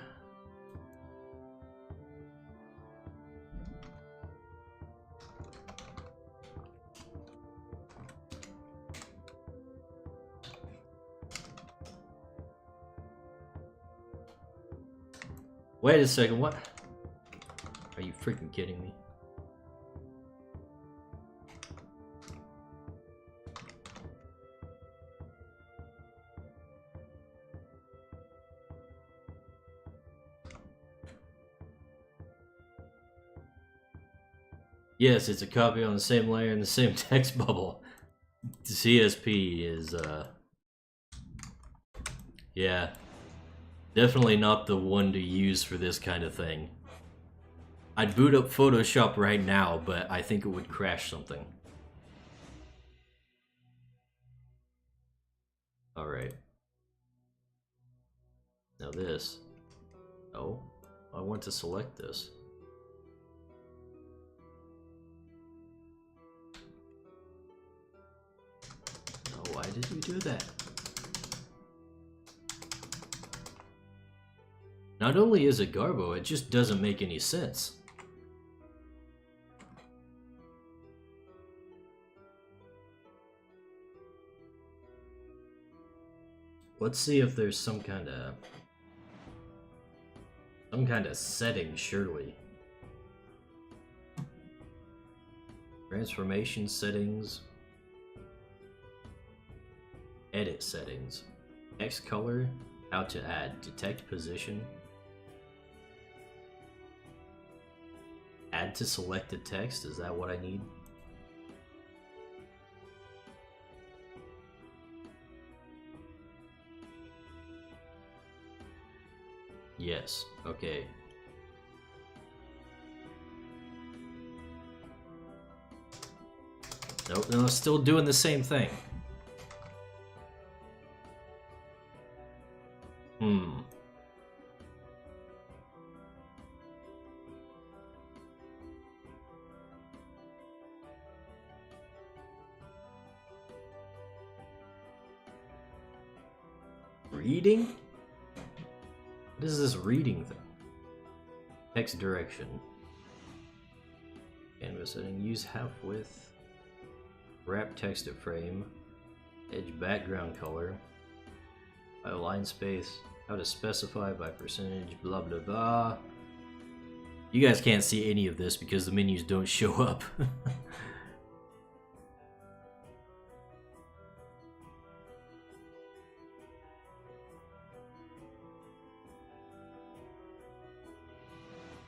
Wait a second, what? Are you freaking kidding me? Yes, it's a copy on the same layer in the same text bubble. The CSP is, yeah. Definitely not the one to use for this kind of thing. I'd boot up Photoshop right now, but I think it would crash something. Alright. Now this. Oh, I want to select this. Oh, why did you do that? Not only is it Garbo, it just doesn't make any sense. Let's see if there's some kind of setting, surely. Transformation settings. Edit settings. Text color. How to add. Detect position. Add to selected text, is that what I need? Yes, okay. Nope, no, still doing the same thing. Reading? What is this reading thing? Text direction. Canvas setting. Use half width. Wrap text to frame. Edge background color. By line space. How to specify by percentage. Blah blah blah. You guys can't see any of this because the menus don't show up.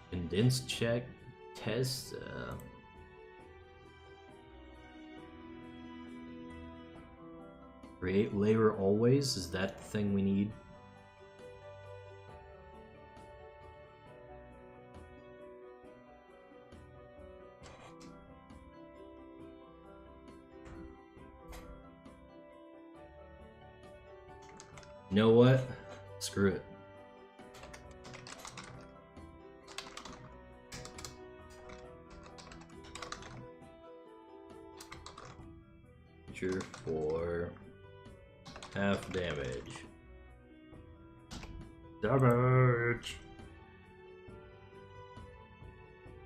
Condense check, test, create layer always, is that the thing we need? You know what? Screw it. For half damage. Damage!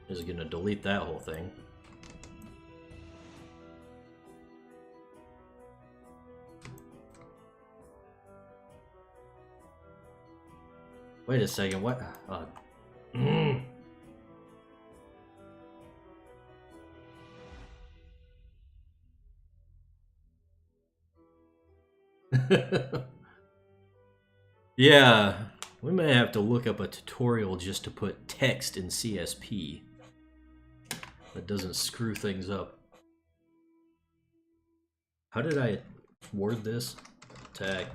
Is gonna delete that whole thing. Wait a second, what? Yeah, we may have to look up a tutorial just to put text in CSP. That doesn't screw things up. How did I word this? Attack.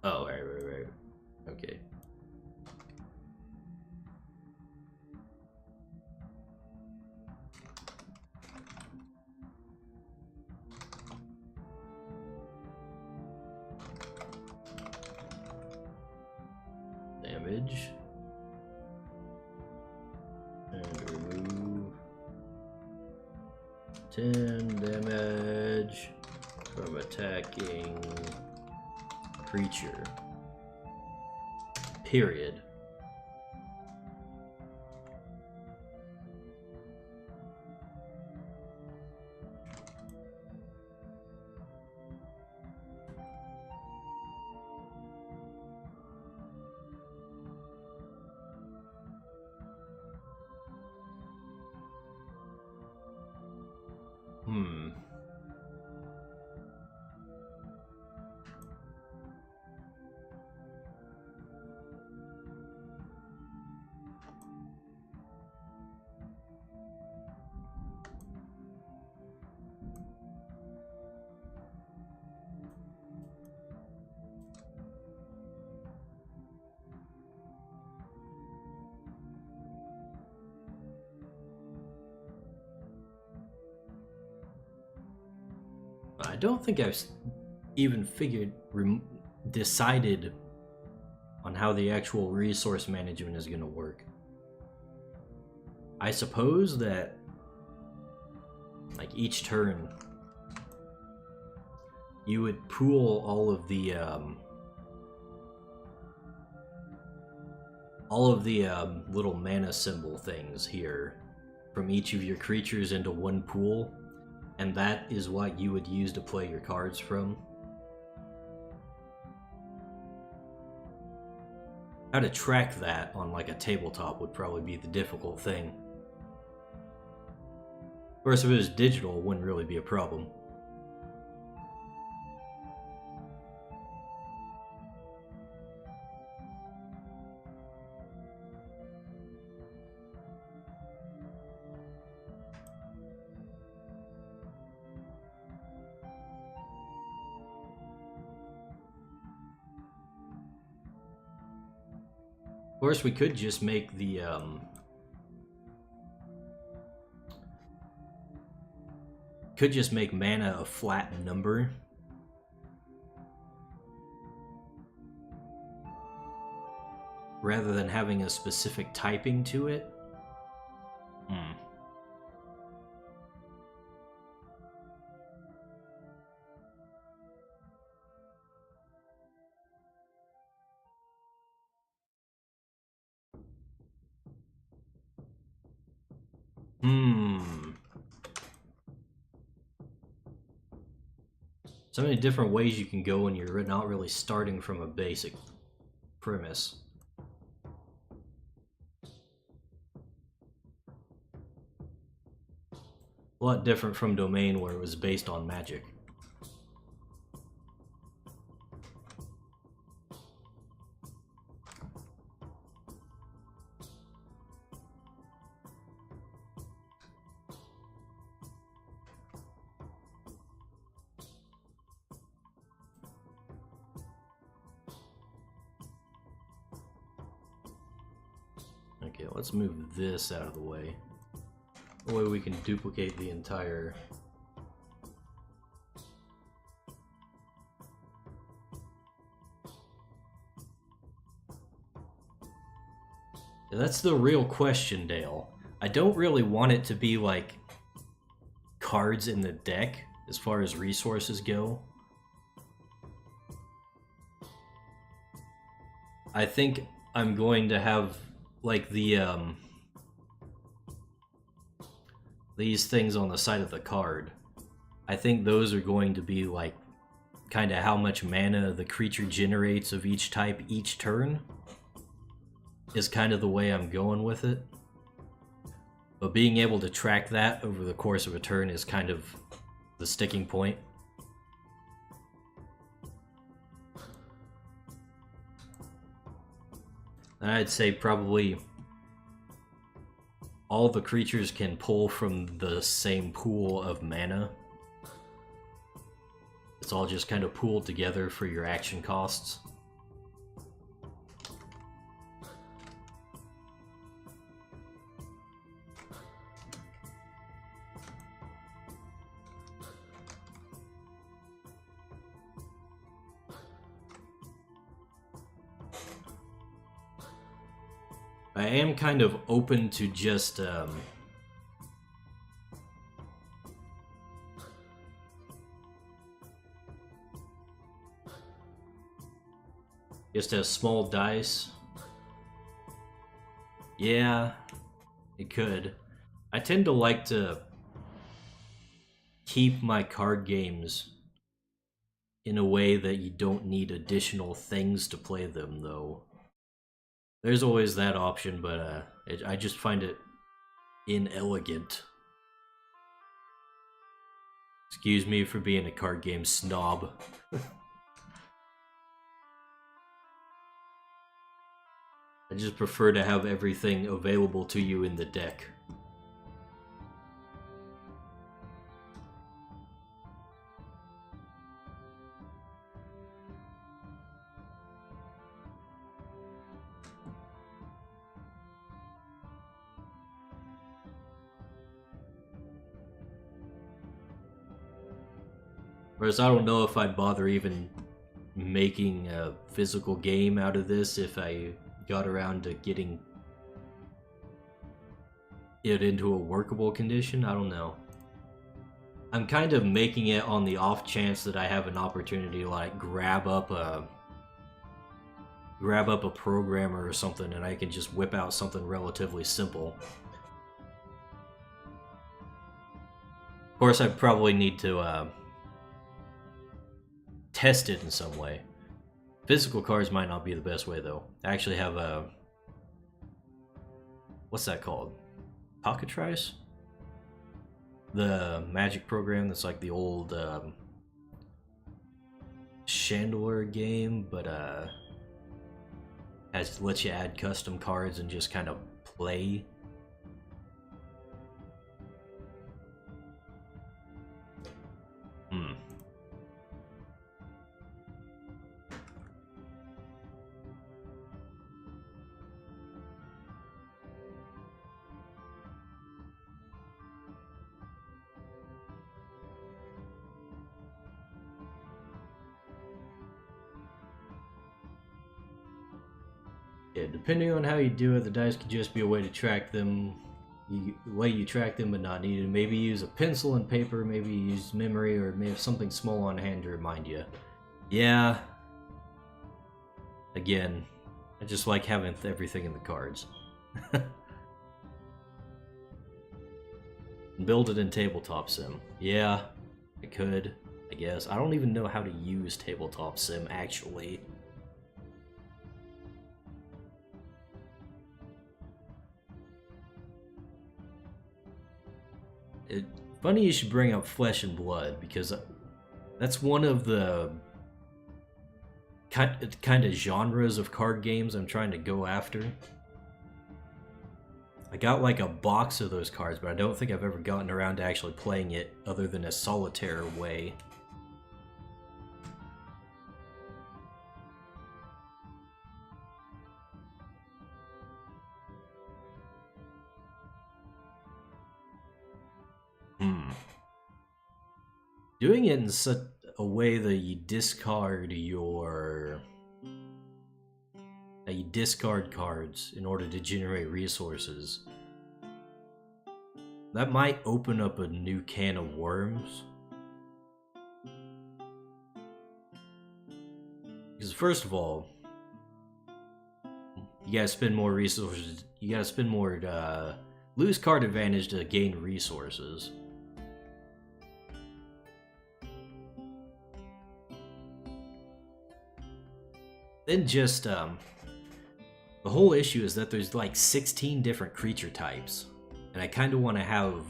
Oh, right. Okay. damage. And remove 10 damage from attacking creature. Period. I don't think I've even decided on how the actual resource management is going to work. I suppose that, like, each turn, you would pool all of the little mana symbol things here from each of your creatures into one pool. And that is what you would use to play your cards from. How to track that on like a tabletop would probably be the difficult thing. Of course, if it was digital, it wouldn't really be a problem. Of course, we could just make the mana a flat number. Rather than having a specific typing to it. So many different ways you can go when you're not really starting from a basic premise. A lot different from Domain, where it was based on magic. Okay, let's move this out of the way. That way we can duplicate the entire... That's the real question, Dale. I don't really want it to be like cards in the deck as far as resources go. I think I'm going to have like the these things on the side of the card. I think those are going to be like kind of how much mana the creature generates of each type each turn. Is kind of the way I'm going with it. But being able to track that over the course of a turn is kind of the sticking point. And I'd say probably all the creatures can pull from the same pool of mana. It's all just kind of pooled together for your action costs. I am kind of open to just a small dice. Yeah, it could. I tend to like to keep my card games in a way that you don't need additional things to play them, though. There's always that option, but I just find it inelegant. Excuse me for being a card game snob. I just prefer to have everything available to you in the deck. Whereas I don't know if I'd bother even making a physical game out of this if I got around to getting it into a workable condition. I don't know. I'm kind of making it on the off chance that I have an opportunity to like grab up a programmer or something and I can just whip out something relatively simple. Of course, I probably need to test it in some way. Physical cards might not be the best way, though. I actually have a... what's that called? Cockatrice? The magic program that's like the old Chandler game, but lets you add custom cards and just kind of play. Yeah, depending on how you do it, the dice could just be a way to track them. The way you track them, but not needed. Maybe use a pencil and paper, maybe use memory, or maybe something small on hand to remind you. Yeah. Again, I just like having everything in the cards. Build it in Tabletop Sim. Yeah, I could, I guess. I don't even know how to use Tabletop Sim, actually. Funny you should bring up Flesh and Blood, because that's one of the kind of genres of card games I'm trying to go after. I got like a box of those cards, but I don't think I've ever gotten around to actually playing it other than a solitaire way. Doing it in such a way that you discard cards in order to generate resources. That might open up a new can of worms. Because first of all, you gotta spend more resources. You gotta spend more lose card advantage to gain resources. Then just the whole issue is that there's like 16 different creature types, and I kind of want to have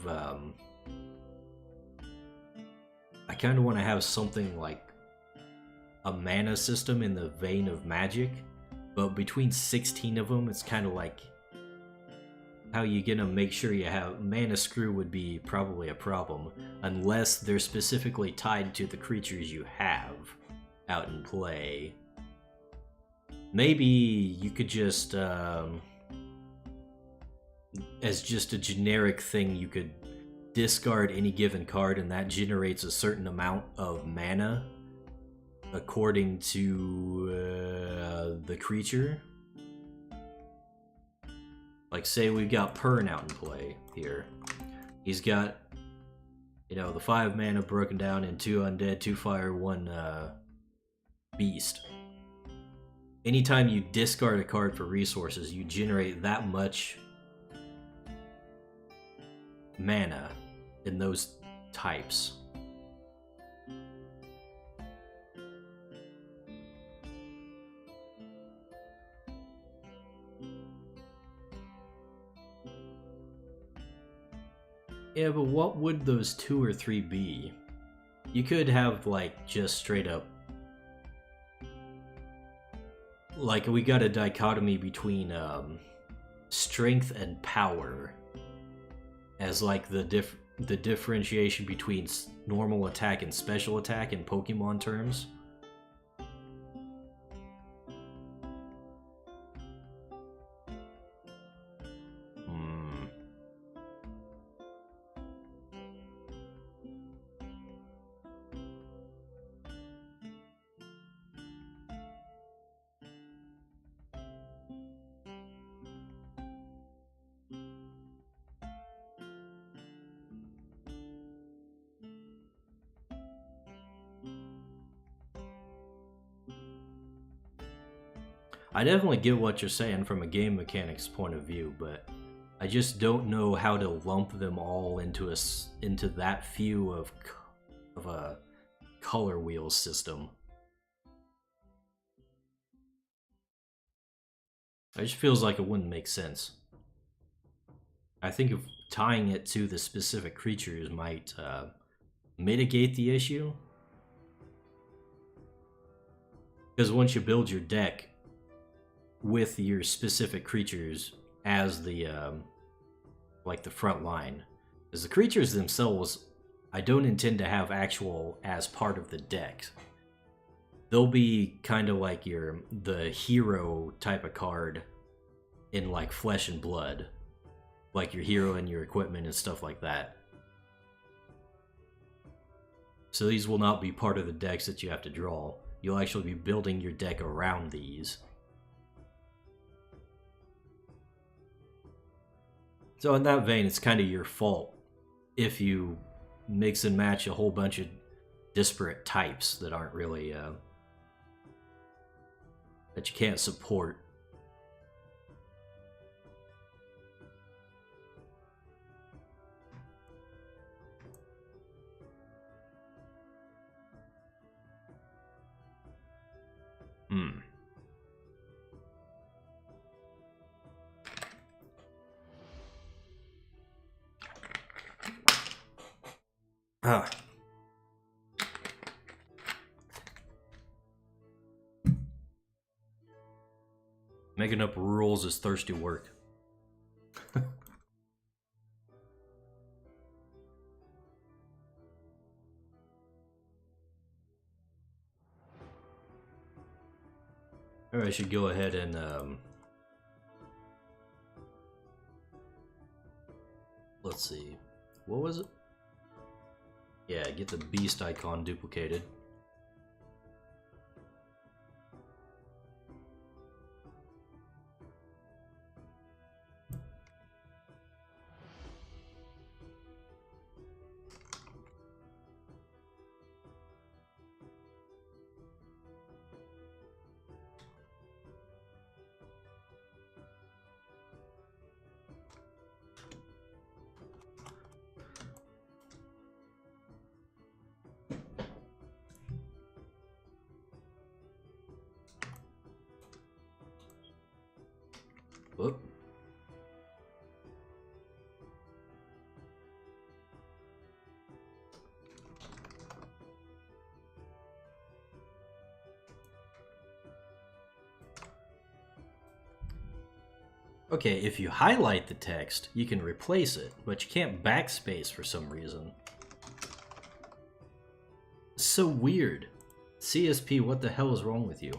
something like a mana system in the vein of Magic, but between 16 of them, it's kind of like how you gonna make sure you have mana screw would be probably a problem unless they're specifically tied to the creatures you have out in play. Maybe you could just, as just a generic thing, you could discard any given card and that generates a certain amount of mana according to the creature. Like, say we've got Pern out in play here. He's got, you know, the 5 mana broken down in 2 undead, 2 fire, 1 beast. Anytime you discard a card for resources, you generate that much mana in those types. Yeah, but what would those 2 or 3 be? You could have, like, just straight up... Like, we got a dichotomy between strength and power as, like, the differentiation between normal attack and special attack in Pokemon terms. I definitely get what you're saying from a game mechanics point of view, but I just don't know how to lump them all into that few of a color wheel system. It just feels like it wouldn't make sense. I think if tying it to the specific creatures might mitigate the issue. Because once you build your deck with your specific creatures as the like the front line, as the creatures themselves, I don't intend to have actual as part of the deck. They'll be kind of like the hero type of card in like Flesh and Blood, like your hero and your equipment and stuff like that. So these will not be part of the decks that you have to draw. You'll actually be building your deck around these. So in that vein, it's kind of your fault if you mix and match a whole bunch of disparate types that aren't really, that you can't support. Making up rules is thirsty work. Or I should go ahead and let's see, what was it? Yeah, get the beast icon duplicated. Whoop. Okay, if you highlight the text, you can replace it, but you can't backspace for some reason. It's so weird. CSP, what the hell is wrong with you?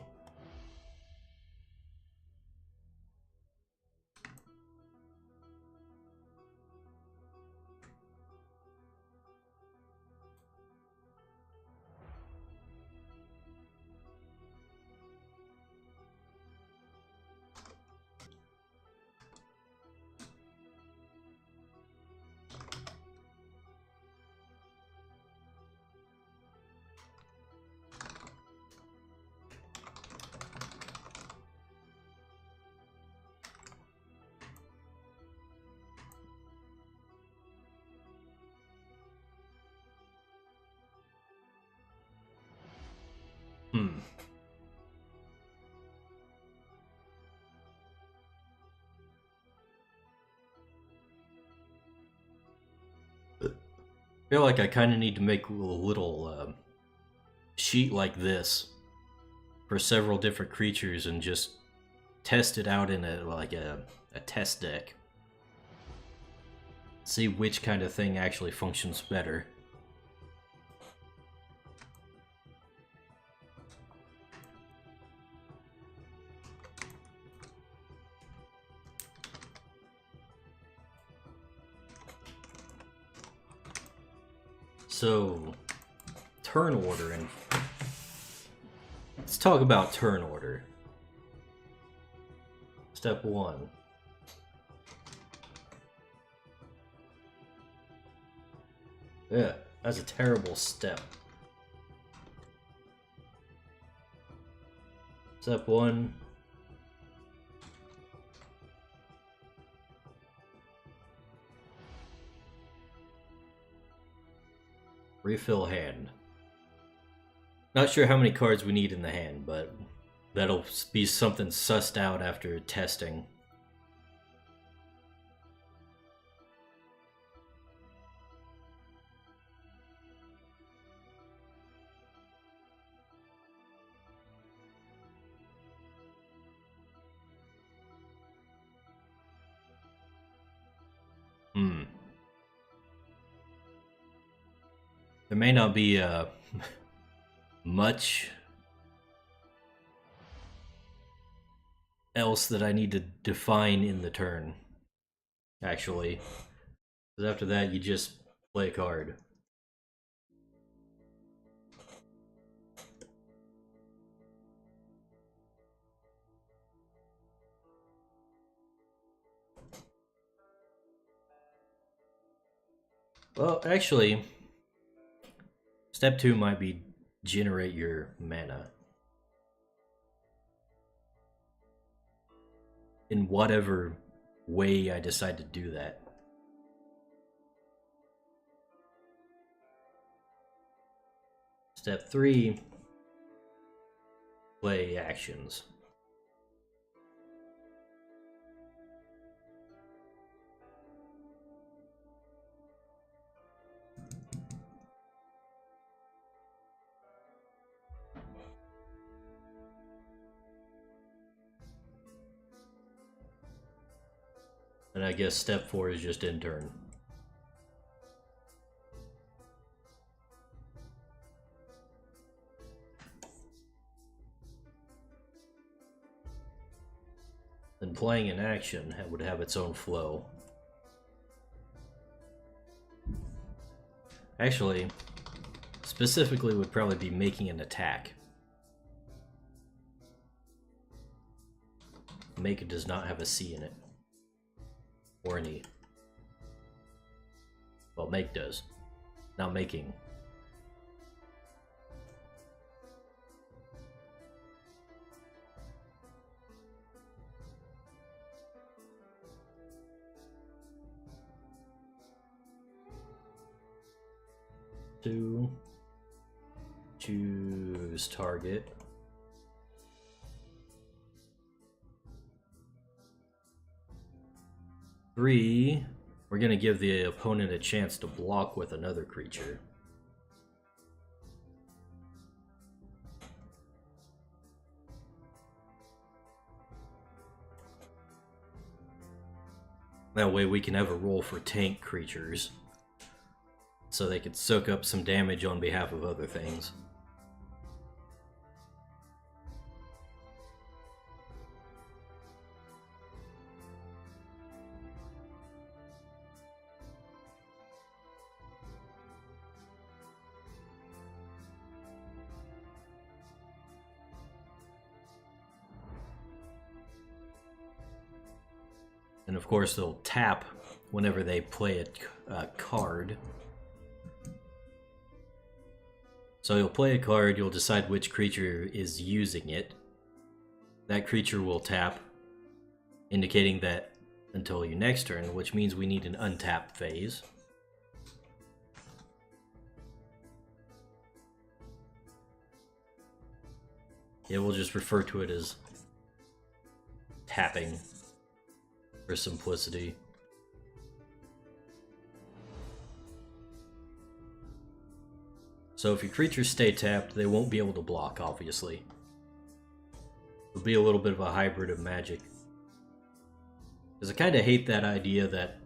Hmm. I feel like I kind of need to make a little sheet like this for several different creatures and just test it out in a test deck. See which kind of thing actually functions better. So, turn order, and let's talk about turn order. Step 1. Yeah, that's a terrible step. Step 1. Refill hand. Not sure how many cards we need in the hand, but that'll be something sussed out after testing. There may not be much else that I need to define in the turn, actually. Because after that, you just play a card. Well, actually, step 2 might be generate your mana. In whatever way I decide to do that. Step 3, play actions. And I guess step 4 is just in turn. Then playing an action would have its own flow. Actually, specifically would probably be making an attack. Make does not have a C in it. Or an E. Well, make does. Not making. Two. Choose target. Three. We're gonna give the opponent a chance to block with another creature. That way we can have a roll for tank creatures, so they could soak up some damage on behalf of other things. And of course they'll tap whenever they play a card. So you'll play a card, you'll decide which creature is using it. That creature will tap, indicating that until your next turn, which means we need an untap phase. Yeah, we'll just refer to it as tapping for simplicity. So if your creatures stay tapped, they won't be able to block, obviously. It'll be a little bit of a hybrid of Magic. Because I kind of hate that idea that,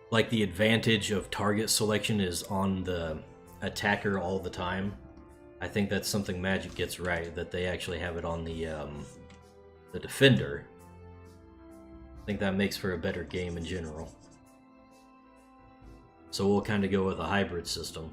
like, the advantage of target selection is on the attacker all the time. I think that's something Magic gets right, that they actually have it on the defender. I think that makes for a better game in general. So we'll kind of go with a hybrid system.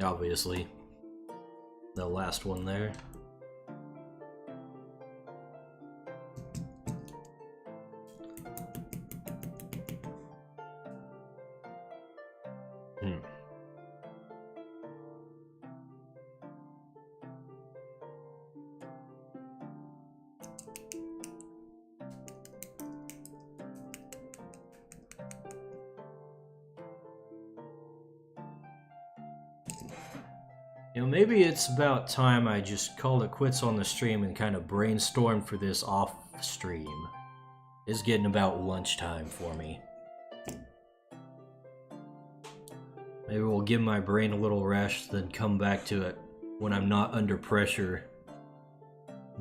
Obviously, the last one there. You know, maybe it's about time I just called it quits on the stream and kind of brainstormed for this off stream. It's getting about lunchtime for me. Maybe we'll give my brain a little rest, then come back to it when I'm not under pressure.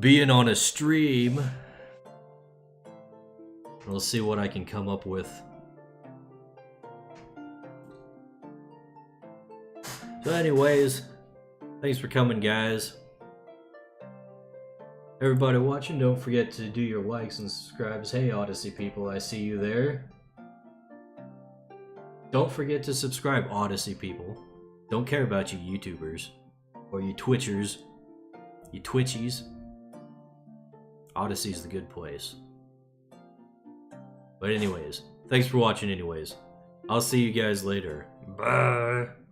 Being on a stream. We'll see what I can come up with. So anyways, thanks for coming, guys. Everybody watching, don't forget to do your likes and subscribes. Hey, Odyssey people, I see you there. Don't forget to subscribe, Odyssey people. Don't care about you YouTubers. Or you Twitchers. You Twitchies. Odyssey's the good place. But anyways, thanks for watching anyways. I'll see you guys later. Bye!